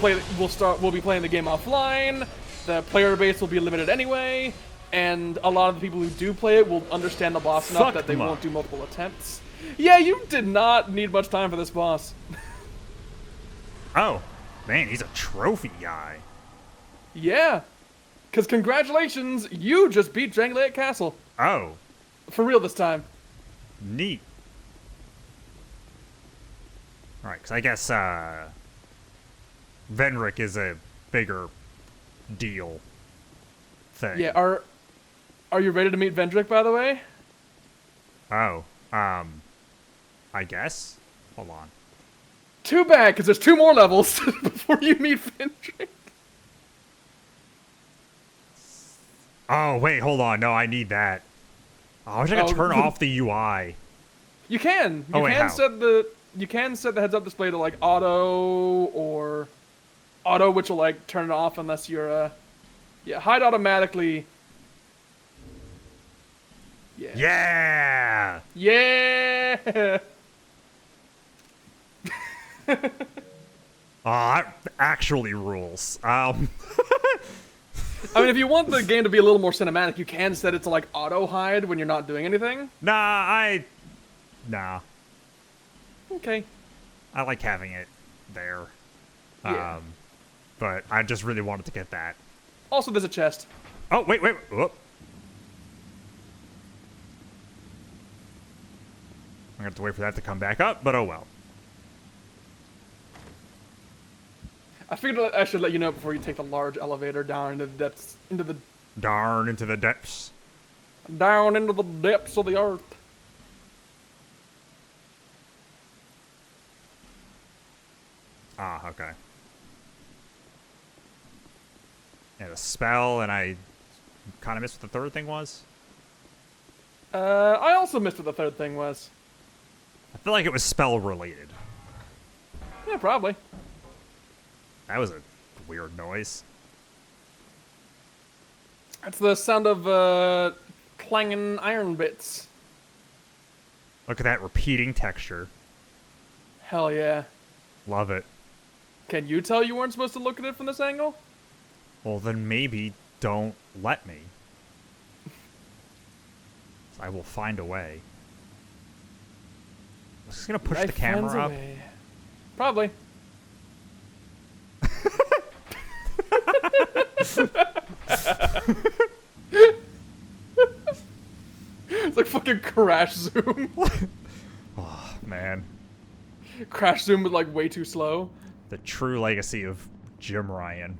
B: will be playing the game offline, the player base will be limited anyway, and a lot of the people who do play it will understand the boss enough
A: Fuck
B: that they
A: ma.
B: won't do multiple attempts. Yeah, you did not need much time for this boss.
A: Oh, man, he's a trophy guy.
B: Yeah. Because congratulations, you just beat Drangleic Castle.
A: Oh,
B: For real this time.
A: neat. All right, because I guess Venric is a bigger deal thing.
B: Yeah, are you ready to meet Vendrick, by the way?
A: Oh, I guess. Hold on.
B: Too bad, because there's 2 more levels before you meet Vendrick.
A: Oh, wait, hold on. No, I need that. Oh, I wish I could
B: Oh,
A: turn off the UI.
B: You can.
A: Oh, wait, how?
B: You can set the heads-up display to like auto or auto, which will like turn it off unless you're yeah, hide automatically. Yeah.
A: Yeah!
B: Yeah.
A: Oh, that actually rules.
B: I mean, if you want the game to be a little more cinematic, you can set it to like auto hide when you're not doing anything.
A: Nah.
B: Okay.
A: I like having it there.
B: Yeah.
A: But I just really wanted to get that.
B: Also, there's a chest.
A: Oh, wait. Whoop. I'm gonna have to wait for that to come back up, but oh well.
B: I figured I should let you know before you take the large elevator down into the depths,
A: Darn into the depths.
B: down into the depths of the earth.
A: Ah, okay. Yeah, the spell, and I kind of missed what the third thing was.
B: I also missed what the third thing was.
A: I feel like it was spell related.
B: Yeah, probably.
A: That was a weird noise.
B: That's the sound of clanging iron bits.
A: Look at that repeating texture.
B: Hell yeah.
A: Love it.
B: Can you tell you weren't supposed to look at it from this angle?
A: Well, then maybe don't let me. I will find a way. I'm just gonna push the
B: Life finds
A: camera
B: a
A: up.
B: way. Probably. It's like fucking crash zoom.
A: Oh, man.
B: Crash zoom, but like way too slow.
A: The true legacy of Jim Ryan.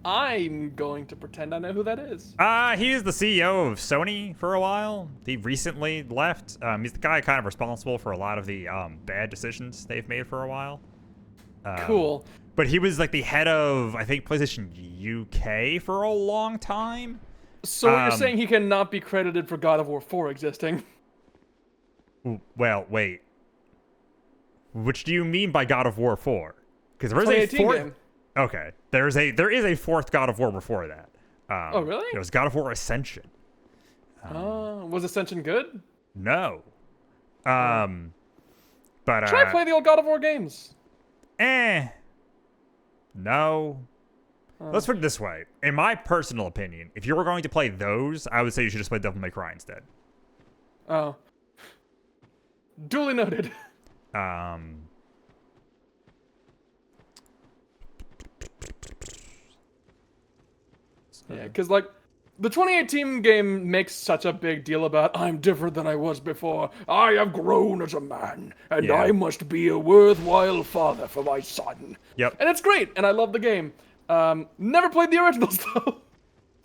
B: I'm going to pretend I know who that is.
A: He is the CEO of Sony for a while. He recently left. He's the guy kind of responsible for a lot of the bad decisions they've made for a while.
B: Cool.
A: But he was like the head of, I think, PlayStation UK for a long time.
B: So you're saying he cannot be credited for God of War 4 existing?
A: Well, wait. Which do you mean by God of War 4? Because there is a
B: 2018
A: fourth.
B: game.
A: Okay, there is a fourth God of War before that.
B: Oh, really?
A: It was God of War Ascension.
B: Was Ascension good?
A: No. But
B: Try play the old God of War games.
A: No. Let's put it this way. In my personal opinion, if you were going to play those, I would say you should just play Devil May Cry instead.
B: Oh. Duly noted. Yeah, because, like, the 2018 game makes such a big deal about, I'm different than I was before. I have grown as a man, and
A: Yeah.
B: I must be a worthwhile father for my son.
A: Yep.
B: And it's great, and I love the game. Never played the originals, though.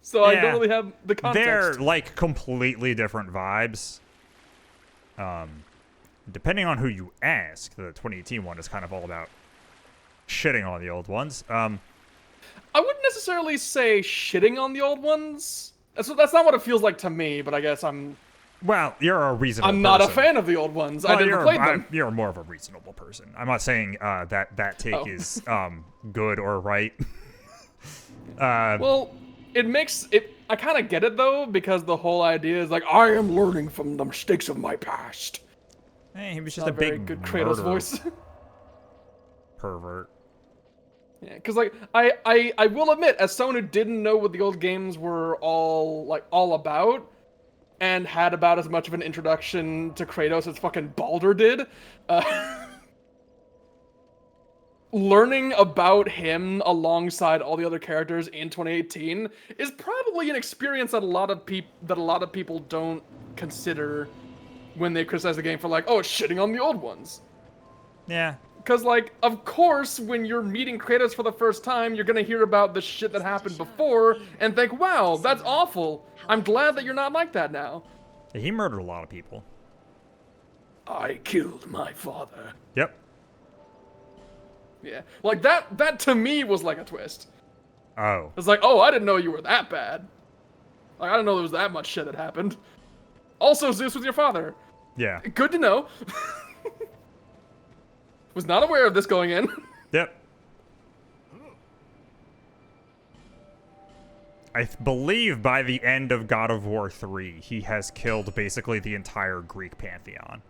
B: So I
A: Yeah.
B: don't really have the context.
A: They're like completely different vibes. Depending on who you ask, the 2018 one is kind of all about shitting on the old ones.
B: I wouldn't necessarily say shitting on the old ones. That's not what it feels like to me, but I guess
A: Well, you're a reasonable
B: I'm not a
A: person.
B: fan of the old ones. I
A: Well,
B: never played them.
A: You're more of a reasonable person. I'm not saying that take
B: Oh.
A: is good or right.
B: Well, it makes it. I kind of get it though, because the whole idea is like, I am learning from the mistakes of my past.
A: Hey, he was just
B: Not
A: a
B: a very
A: big
B: good Kratos
A: murderer
B: voice.
A: pervert.
B: Yeah, because like I will admit, as someone who didn't know what the old games were all about, and had about as much of an introduction to Kratos as fucking Baldur did, learning about him alongside all the other characters in 2018 is probably an experience that a lot of people don't consider when they criticize the game for like, oh, it's shitting on the old ones.
A: Yeah.
B: Because, like, of course, when you're meeting Kratos for the first time, you're gonna hear about the shit that happened before and think, wow, that's awful. I'm glad that you're not like that now.
A: He murdered a lot of people.
B: I killed my father.
A: Yep.
B: Yeah. Like, that to me was like a twist.
A: Oh.
B: It's like, oh, I didn't know you were that bad. Like, I didn't know there was that much shit that happened. Also, Zeus was your father.
A: Yeah.
B: Good to know. Was not aware of this going in.
A: Yep. I believe by the end of God of War 3, he has killed basically the entire Greek pantheon.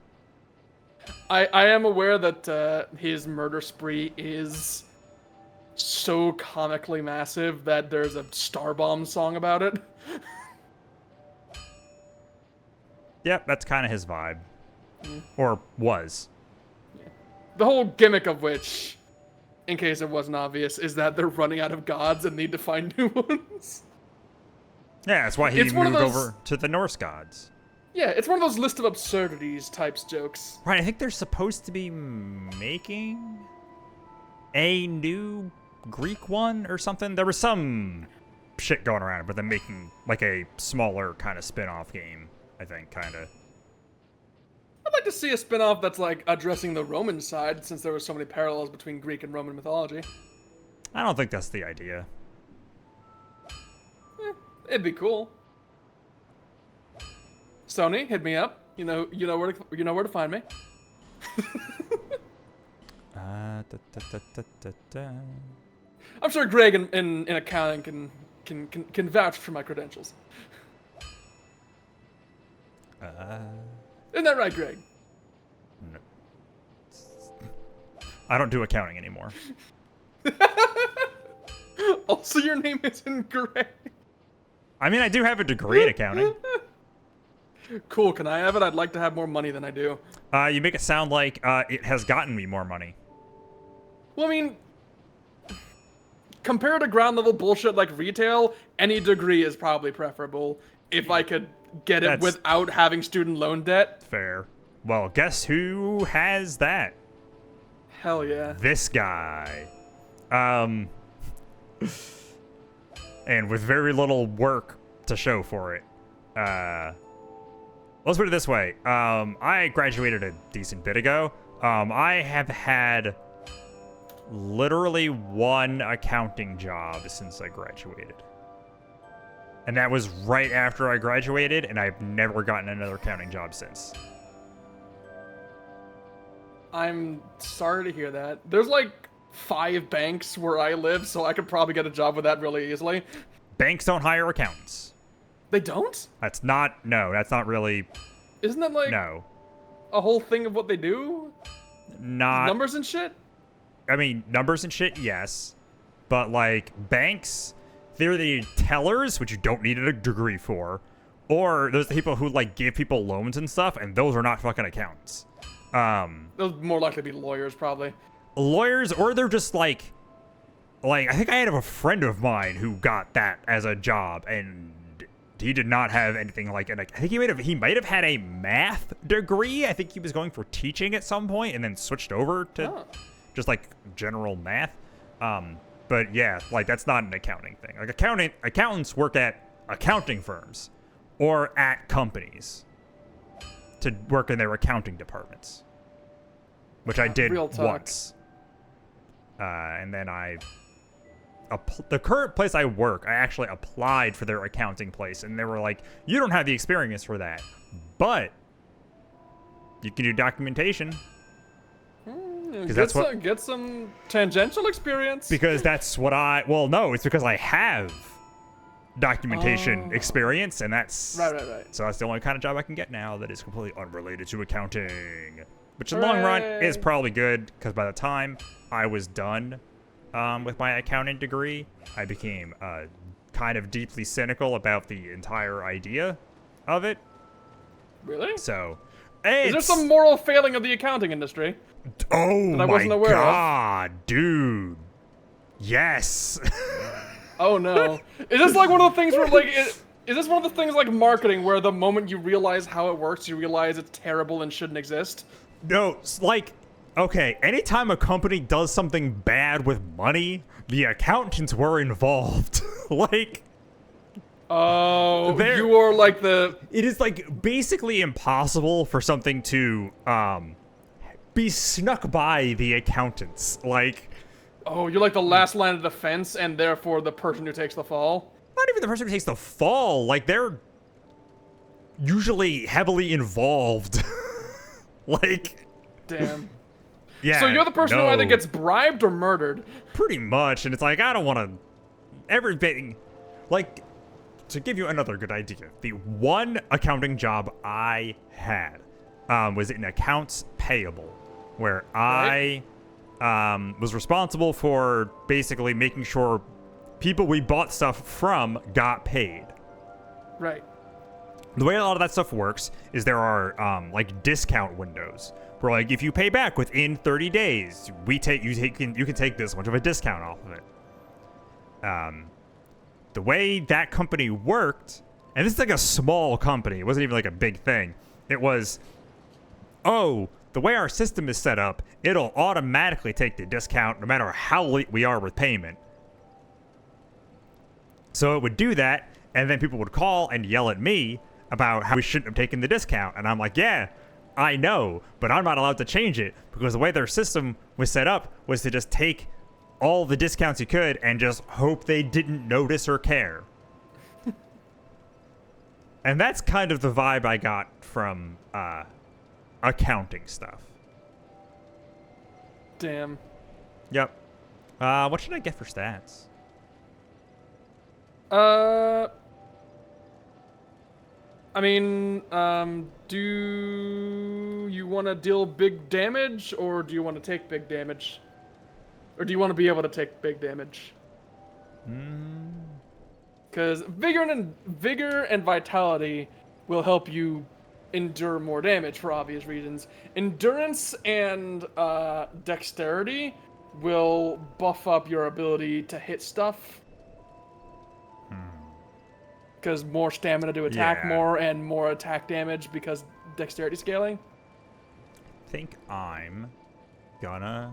B: I am aware that his murder spree is so comically massive that there's a Starbomb song about it.
A: Yep, that's kind of his vibe. Or was.
B: The whole gimmick of which, in case it wasn't obvious, is that they're running out of gods and need to find new ones.
A: Yeah, that's why he
B: It's one of
A: moved
B: those-
A: over to the Norse gods.
B: Yeah, it's one of those list of absurdities types jokes.
A: Right, I think they're supposed to be making a new Greek one or something. There was some shit going around, but they're making like a smaller kind of spin-off game, I think, kind of.
B: I'd like to see a spin-off that's like addressing the Roman side, since there were so many parallels between Greek and Roman mythology.
A: I don't think that's the idea.
B: It'd be cool. Sony, hit me up. You know where to find me. I'm sure Greg in accounting can vouch for my credentials. Isn't that right, Greg?
A: I don't do accounting anymore.
B: Also, your name isn't Greg.
A: I mean, I do have a degree in accounting.
B: Cool, can I have it? I'd like to have more money than I do.
A: You make it sound like it has gotten me more money.
B: Well, I mean, compared to ground level bullshit like retail, any degree is probably preferable if I could get it
A: That's-
B: without having student loan debt.
A: Fair. Well, guess who has that?
B: Hell yeah.
A: this guy. And with very little work to show for it. Let's put it this way. I graduated a decent bit ago. I have had literally one accounting job since I graduated. And that was right after I graduated, and I've never gotten another accounting job since.
B: I'm sorry to hear that. There's like 5 banks where I live, so I could probably get a job with that really easily.
A: Banks don't hire accountants.
B: They don't?
A: That's not really,
B: Isn't that like
A: no.
B: a whole thing of what they do?
A: Not,
B: Numbers and shit?
A: I mean, numbers and shit, yes. But like, banks, they're the tellers, which you don't need a degree for. Or there's the people who like give people loans and stuff, and those are not fucking accountants.
B: Those more likely to be lawyers, probably.
A: Lawyers, or they're just like I think I had a friend of mine who got that as a job, and he did not have anything like, and I think he might have had a math degree. I think he was going for teaching at some point, and then switched over to just like general math. But yeah, like that's not an accounting thing. Like accountants work at accounting firms or at companies to work in their accounting departments, which I did
B: Real talk.
A: once. And then the current place I work, I actually applied for their accounting place, and they were like, you don't have the experience for that, but you can do documentation.
B: Get some tangential experience.
A: Because that's what well, no, it's because I have documentation experience, and that's
B: Right.
A: So that's the only kind of job I can get now that is completely unrelated to accounting, which in the long run is probably good, because by the time I was done with my accounting degree, I became kind of deeply cynical about the entire idea of it.
B: Really?
A: So,
B: Is there some moral failing of the accounting industry?
A: Oh
B: I wasn't
A: my
B: aware of?
A: god, dude! Yes.
B: Oh no. Is this like one of the things where like is this one of the things like marketing where the moment you realize how it works, you realize it's terrible and shouldn't exist?
A: No, like, okay, anytime a company does something bad with money, the accountants were involved. Like,
B: oh, you are like the...
A: It is like basically impossible for something to be snuck by the accountants. Like,
B: oh, you're like the last line of defense, and therefore the person who takes the fall.
A: not even the person who takes the fall. Like, they're usually heavily involved. Like,
B: damn.
A: Yeah.
B: So you're the person who either gets bribed or murdered.
A: Pretty much, and it's like, I don't want to. Everything, like, to give you another good idea, the one accounting job I had was in accounts payable, where I was responsible for basically making sure people we bought stuff from got paid.
B: Right.
A: The way a lot of that stuff works is there are like discount windows where, like, if you pay back within 30 days, you can take this much of a discount off of it. The way that company worked, and this is like a small company, it wasn't even like a big thing. It was, the way our system is set up, it'll automatically take the discount no matter how late we are with payment. So it would do that, and then people would call and yell at me about how we shouldn't have taken the discount. And I'm like, yeah, I know, but I'm not allowed to change it, because the way their system was set up was to just take all the discounts you could and just hope they didn't notice or care. And that's kind of the vibe I got from accounting stuff.
B: Damn.
A: Yep. What should I get for stats?
B: I mean, do you want to deal big damage, or do you want to take big damage? Or do you want to be able to take big damage? Because vigor and vitality will help you endure more damage for obvious reasons. Endurance and dexterity will buff up your ability to hit stuff. Because more stamina to attack more, and more attack damage because dexterity scaling.
A: I think I'm gonna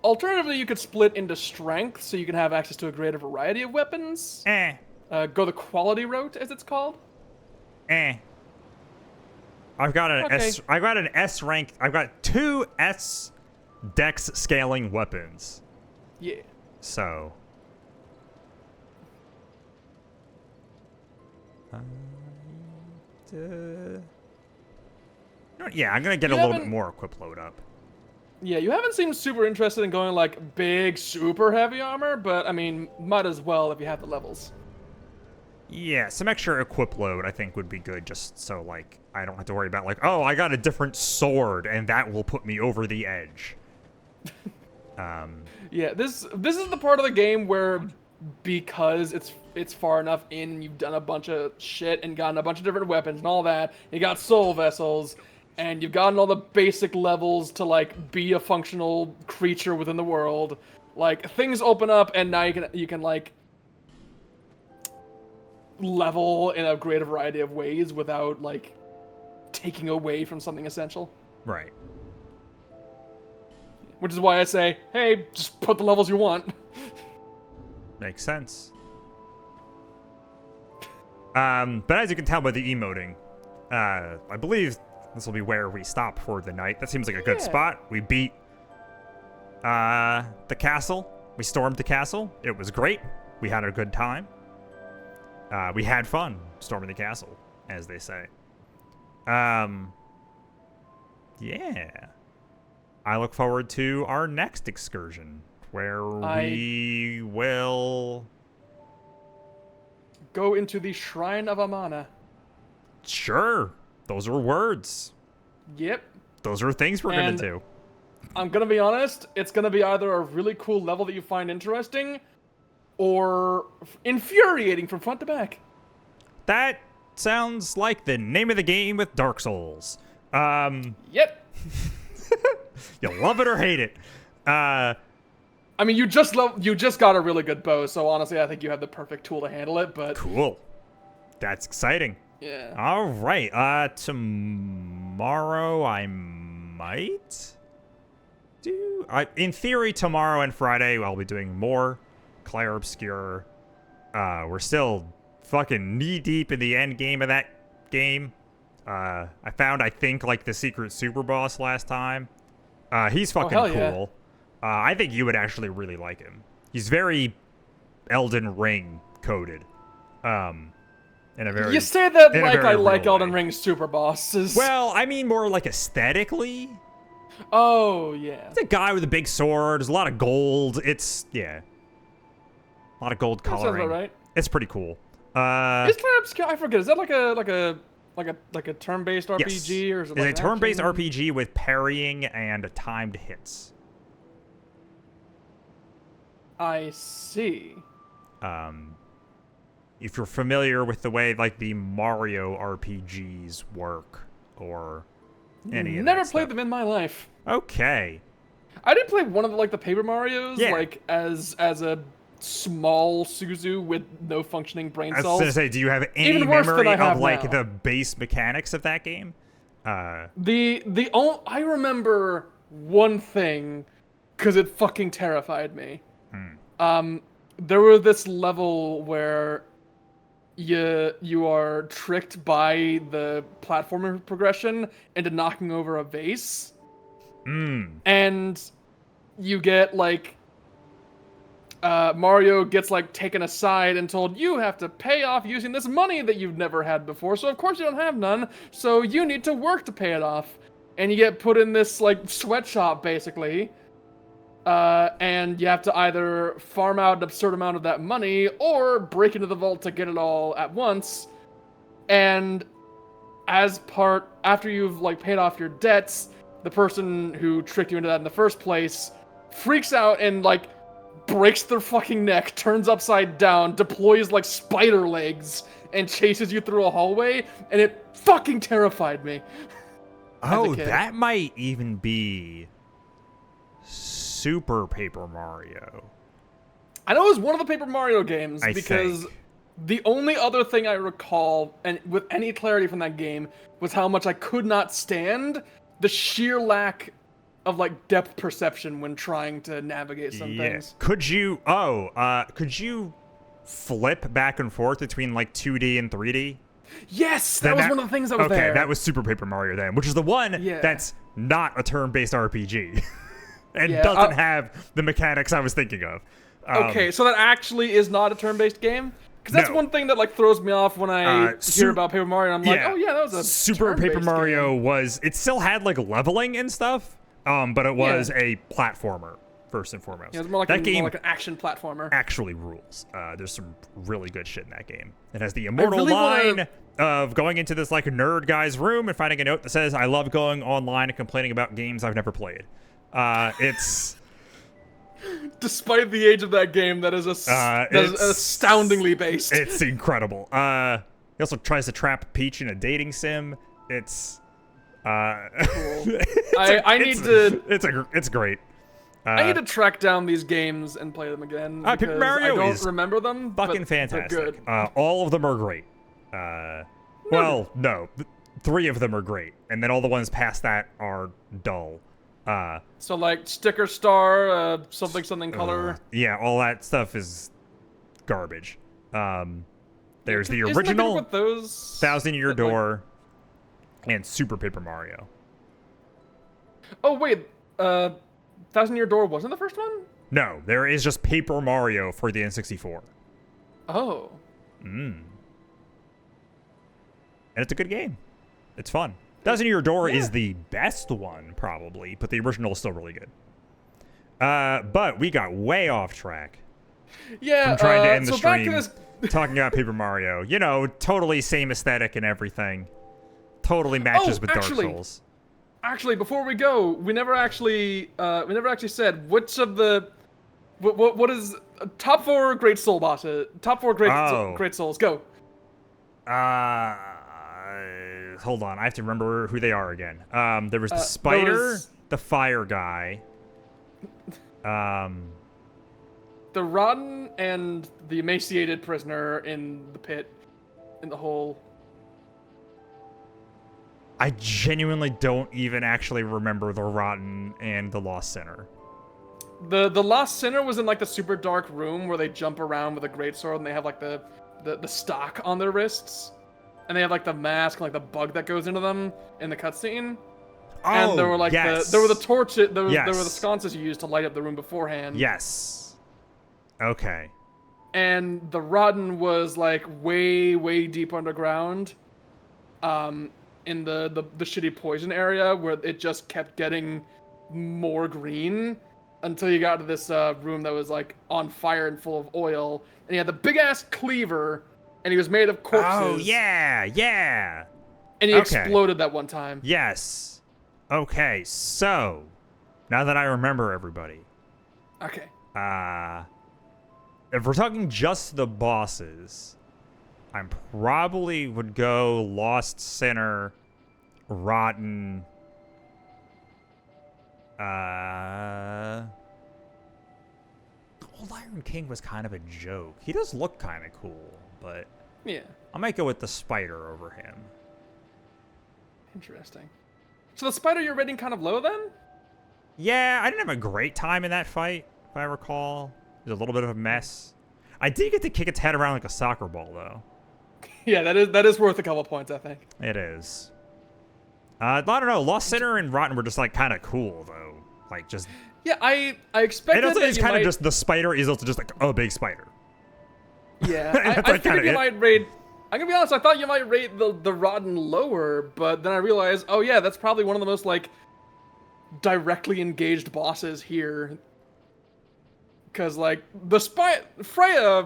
B: Alternatively, you could split into strength, so you can have access to a greater variety of weapons. Go the quality route, as it's called.
A: I've got an
B: Okay.
A: I got an S rank. I've got 2 S dex scaling weapons.
B: Yeah.
A: So. Yeah, I'm gonna get a little bit more equip load up.
B: Yeah, you haven't seemed super interested in going like big, super heavy armor, but I mean, might as well if you have the levels.
A: Yeah, some extra equip load I think would be good, just so like I don't have to worry about like, oh, I got a different sword and that will put me over the edge.
B: Yeah, this is the part of the game where, because it's far enough in, you've done a bunch of shit and gotten a bunch of different weapons and all that. You got soul vessels, and you've gotten all the basic levels to like be a functional creature within the world. Like things open up, and now you can like level in a greater variety of ways without like taking away from something essential.
A: Right.
B: Which is why I say, hey, just put the levels you want.
A: Makes sense. But as you can tell by the emoting, I believe this will be where we stop for the night. That seems like a good spot. We beat the castle. We stormed the castle. It was great. We had a good time. We had fun storming the castle, as they say. Yeah. I look forward to our next excursion, where we will
B: go into the Shrine of Amana.
A: Sure. Those are words.
B: Yep.
A: Those are things we're going to do.
B: I'm going to be honest, it's going to be either a really cool level that you find interesting, or infuriating from front to back.
A: That sounds like the name of the game with Dark Souls.
B: Yep.
A: You love it or hate it.
B: I mean, you just got a really good bow, so honestly, I think you have the perfect tool to handle it. But
A: cool. That's exciting.
B: Yeah.
A: All right. Tomorrow I might do. In theory, tomorrow and Friday I'll be doing more Clair Obscure. We're still fucking knee deep in the end game of that game. I found, I think, like the secret super boss last time. He's fucking cool.
B: Yeah.
A: I think you would actually really like him. He's very Elden Ring coded. In a very,
B: you say that like I like
A: way.
B: Elden Ring super bosses.
A: Well, I mean more like aesthetically.
B: Oh yeah.
A: It's a guy with a big sword. There's a lot of gold. It's a lot of gold coloring.
B: That sounds about right.
A: It's pretty cool.
B: Is Clair Obscure? I forget. Is that like a turn-based RPG
A: yes.
B: or is it
A: It's
B: like
A: a turn-based RPG with parrying and timed hits.
B: I see.
A: If you're familiar with the way like the Mario RPGs work, or any of
B: Never
A: that
B: played
A: stuff.
B: them in my life.
A: Okay.
B: I did play one of the Paper Marios,
A: Yeah.
B: like as a small Suzu with no functioning brain
A: I was
B: cells.
A: gonna say, do you have any
B: Even worse than
A: memory
B: I have
A: of like
B: now.
A: the base mechanics of that game?
B: I remember one thing, because it fucking terrified me. There was this level where you are tricked by the platformer progression into knocking over a vase. And you get like Mario gets like taken aside and told, you have to pay off using this money that you've never had before, so of course you don't have none, so you need to work to pay it off. And you get put in this like sweatshop basically, and you have to either farm out an absurd amount of that money or break into the vault to get it all at once. And after you've like paid off your debts, the person who tricked you into that in the first place freaks out and like breaks their fucking neck, turns upside down, deploys like spider legs, and chases you through a hallway, and it fucking terrified me.
A: Oh, that might even be Super Paper Mario.
B: I know it was one of the Paper Mario games
A: I
B: because
A: think.
B: the only other thing I recall, and with any clarity from that game, was how much I could not stand the sheer lack of like depth perception when trying to navigate some things.
A: Could you flip back and forth between like 2D and 3D?
B: Yes, that was one of the things that was
A: okay,
B: there.
A: that was Super Paper Mario then, which is the one that's not a turn-based RPG and doesn't have the mechanics I was thinking of.
B: Okay, so that actually is not a turn-based game? Because that's one thing that like throws me off when I hear about Paper Mario. And I'm like, oh yeah, that was a
A: Super Paper Mario
B: game.
A: It still had like leveling and stuff, but it was a platformer first and foremost.
B: Yeah, it's more like, more like an action platformer.
A: Actually rules. There's some really good shit in that game. It has the immortal line of going into this like nerd guy's room and finding a note that says, "I love going online and complaining about games I've never played." It's
B: despite the age of that game, that is astoundingly based.
A: It's incredible. He also tries to trap Peach in a dating sim. It's
B: cool.
A: It's great.
B: I need to track down these games and play them again because
A: Paper Mario
B: I don't remember them.
A: Fucking fantastic.
B: Good.
A: All of them are great. Well, no, 3 of them are great, and then all the ones past that are dull.
B: So like Sticker Star, something color.
A: Yeah, all that stuff is garbage. There's the
B: Isn't
A: original
B: with those
A: 1000 Year Door and Super Paper Mario.
B: Oh wait, 1000 Year Door wasn't the first one?
A: No, there is just Paper Mario for the N64.
B: Oh.
A: And it's a good game. It's fun. 1000 Year Door is the best one, probably, but the original is still really good. But we got way off track.
B: Yeah,
A: from trying to end the
B: so
A: stream
B: back to this...
A: talking about Paper Mario. You know, totally same aesthetic and everything. Totally matches with Dark Souls.
B: Actually, before we go, we never actually said which of the what is top 4 Great Soul bosses. Top 4 Great Souls. Go.
A: Hold on, I have to remember who they are again. There was the spider, the fire guy,
B: the rotten and the emaciated prisoner in the pit, in the hole.
A: I genuinely don't even actually remember the rotten and the lost sinner.
B: The lost sinner was in like the super dark room where they jump around with a greatsword and they have like the stock on their wrists. And they have like the mask, and, like the bug that goes into them in the cutscene.
A: Oh,
B: and there were like there were the torches, there were the sconces you used to light up the room beforehand.
A: Yes. Okay.
B: And the rotten was like way deep underground, in the shitty poison area where it just kept getting more green until you got to this room that was like on fire and full of oil, and he had the big ass cleaver. And he was made of corpses.
A: Oh, yeah.
B: And he exploded that one time.
A: Yes. Okay, so, now that I remember everybody.
B: Okay.
A: If we're talking just the bosses, I probably would go Lost Sinner, Rotten, Old Iron King was kind of a joke. He does look kind of cool. But
B: yeah,
A: I might go with the spider over him.
B: Interesting. So the spider you're rating kind of low then?
A: Yeah, I didn't have a great time in that fight, if I recall. It was a little bit of a mess. I did get to kick its head around like a soccer ball, though.
B: Yeah, that is worth a couple points, I think.
A: It is. I don't know. Lost Sinner and Rotten were just like kind of cool, though. Like just.
B: Yeah, I expected.
A: It's kind of just the spider is also just like a big spider.
B: Yeah, I figured you might rate. I'm gonna be honest. I thought you might rate the rotten lower, but then I realized, oh yeah, that's probably one of the most like directly engaged bosses here. Because like the Freya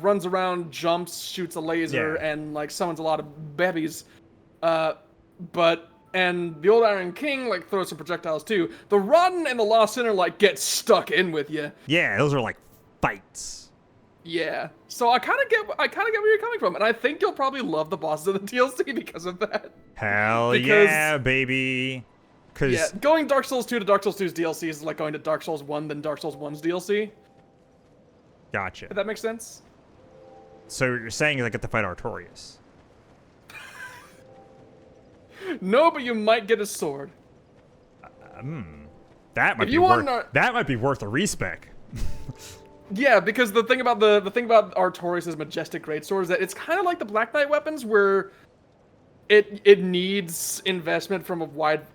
B: runs around, jumps, shoots a laser, and like summons a lot of babies. And the Old Iron King like throws some projectiles too. The Rotten and the Lost Sinner like get stuck in with you.
A: Yeah, those are like fights.
B: Yeah, so I kind of get where you're coming from, and I think you'll probably love the bosses of the DLC because of that.
A: Hell yeah, baby!
B: Yeah, going Dark Souls 2 to Dark Souls 2's DLC is like going to Dark Souls 1 then Dark Souls 1's DLC.
A: Gotcha.
B: If that makes sense.
A: So you're saying I get to fight Artorias?
B: No, but you might get a sword.
A: That might
B: If
A: be
B: you
A: worth.
B: want
A: That might be worth a respec.
B: Yeah, because the thing about Artorias' majestic greatsword is that it's kind of like the Black Knight weapons, where it needs investment from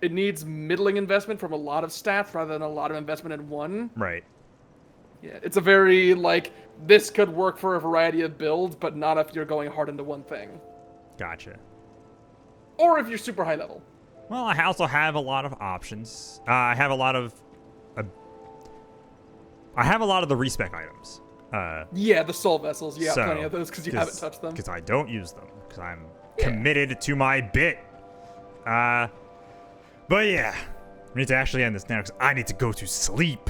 B: it needs middling investment from a lot of stats rather than a lot of investment in one.
A: Right.
B: Yeah, it's a very like this could work for a variety of builds, but not if you're going hard into one thing,
A: Gotcha.
B: or if you're super high level.
A: Well, I also have a lot of options. I have a lot of the respec items.
B: Yeah, the soul vessels. You have
A: So,
B: plenty of those because you haven't touched them.
A: Because I don't use them. Because I'm committed to my bit. But yeah. We need to actually end this now because I need to go to sleep.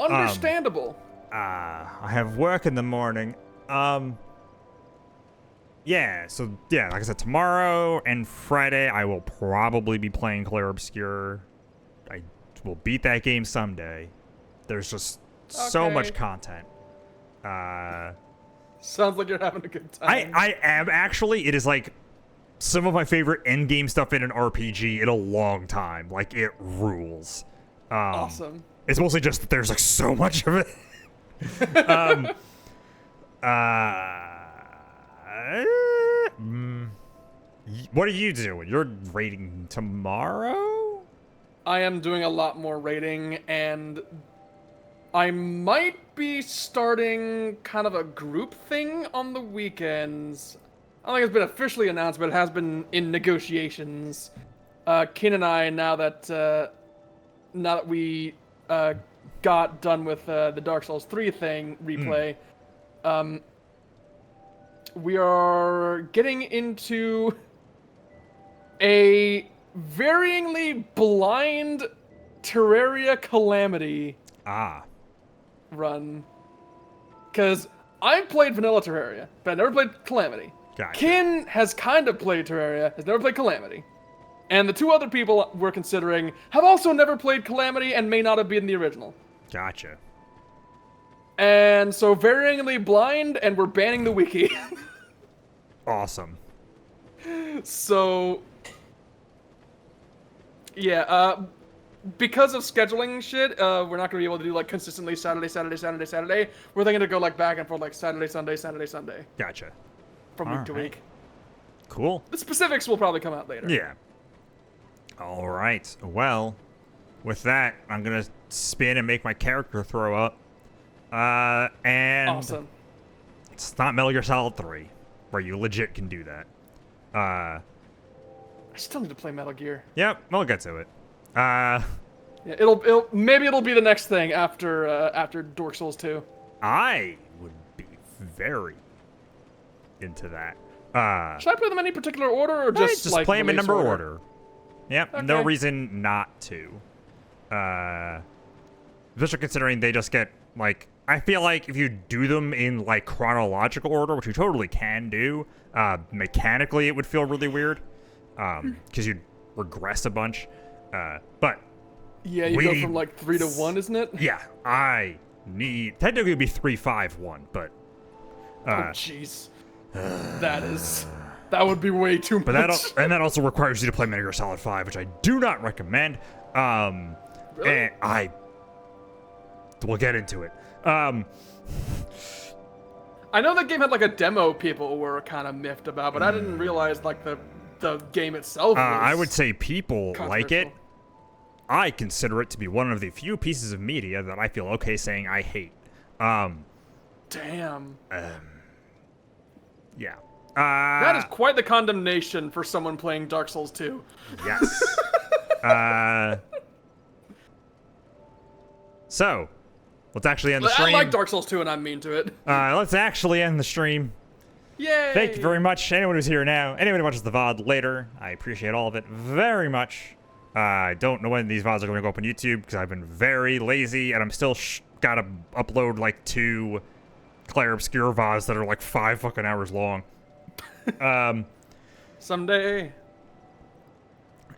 B: Understandable.
A: I have work in the morning. Yeah, so yeah, like I said, tomorrow and Friday I will probably be playing Clair Obscur. I will beat that game someday. There's just so much content.
B: Sounds like you're having a good time.
A: I am actually. It is like some of my favorite endgame stuff in an RPG in a long time. Like, it rules.
B: Awesome.
A: It's mostly just that there's like so much of it. What are you doing? You're raiding tomorrow?
B: I am doing a lot more raiding, and I might be starting kind of a group thing on the weekends. I don't think it's been officially announced, but it has been in negotiations. Keen and I, now that we got done with the Dark Souls 3 thing replay, we are getting into a varyingly blind Terraria Calamity run. Because I've played vanilla Terraria, but I've never played Calamity.
A: Gotcha.
B: Kin has kind of played Terraria, has never played Calamity. And the two other people we're considering have also never played Calamity and may not have been the original.
A: Gotcha.
B: And so varyingly blind, and we're banning the wiki.
A: Awesome.
B: So, yeah, because of scheduling shit, we're not gonna be able to do like consistently Saturday. We're thinking to go like back and forth, like Saturday, Sunday.
A: Gotcha.
B: From week to week.
A: Cool.
B: The specifics will probably come out later.
A: Yeah. All right. Well, with that, I'm gonna spin and make my character throw up. And
B: Awesome.
A: It's not Metal Gear Solid 3, where you legit can do that.
B: I still need to play Metal Gear.
A: Yep, we'll get to it.
B: Yeah, maybe it'll be the next thing after Dark Souls 2.
A: I would be very into that.
B: Should I play them in any particular order, or just like
A: play them in
B: release
A: number order? Yep, no
B: Okay.
A: reason not to. Especially considering they just get, like, I feel like if you do them in, like, chronological order, which you totally can do, mechanically it would feel really weird, because you'd regress a bunch. But
B: Yeah, you go from like 3 to 1, isn't it?
A: yeah, technically it'd be 3-5-1, but
B: Oh jeez, that would be way too much.
A: but that also requires you to play Metal Gear Solid 5, which I do not recommend.
B: Really?
A: And we'll get into it.
B: I know that game had like a demo people were kind of miffed about, but I didn't realize like the game itself was
A: I would say people like it.
B: controversial.
A: I consider it to be one of the few pieces of media that I feel okay saying I hate.
B: Damn.
A: Yeah.
B: That is quite the condemnation for someone playing Dark Souls 2.
A: Yes. So, let's actually end the stream.
B: I like Dark Souls 2 and I'm mean to it.
A: Let's actually end the stream.
B: Yay!
A: Thank you very much, anyone who's here now. Anyone who watches the VOD later, I appreciate all of it very much. I don't know when these VODs are going to go up on YouTube because I've been very lazy and I'm still gotta upload like 2 Clair Obscur VODs that are like 5 fucking hours long.
B: Someday.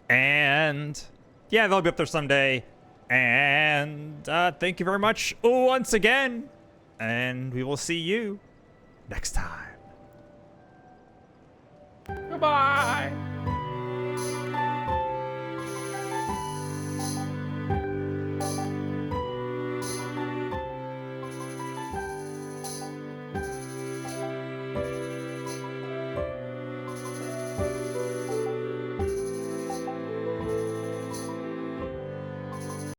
A: And yeah, they'll be up there someday. And thank you very much once again. And we will see you next time.
B: Goodbye.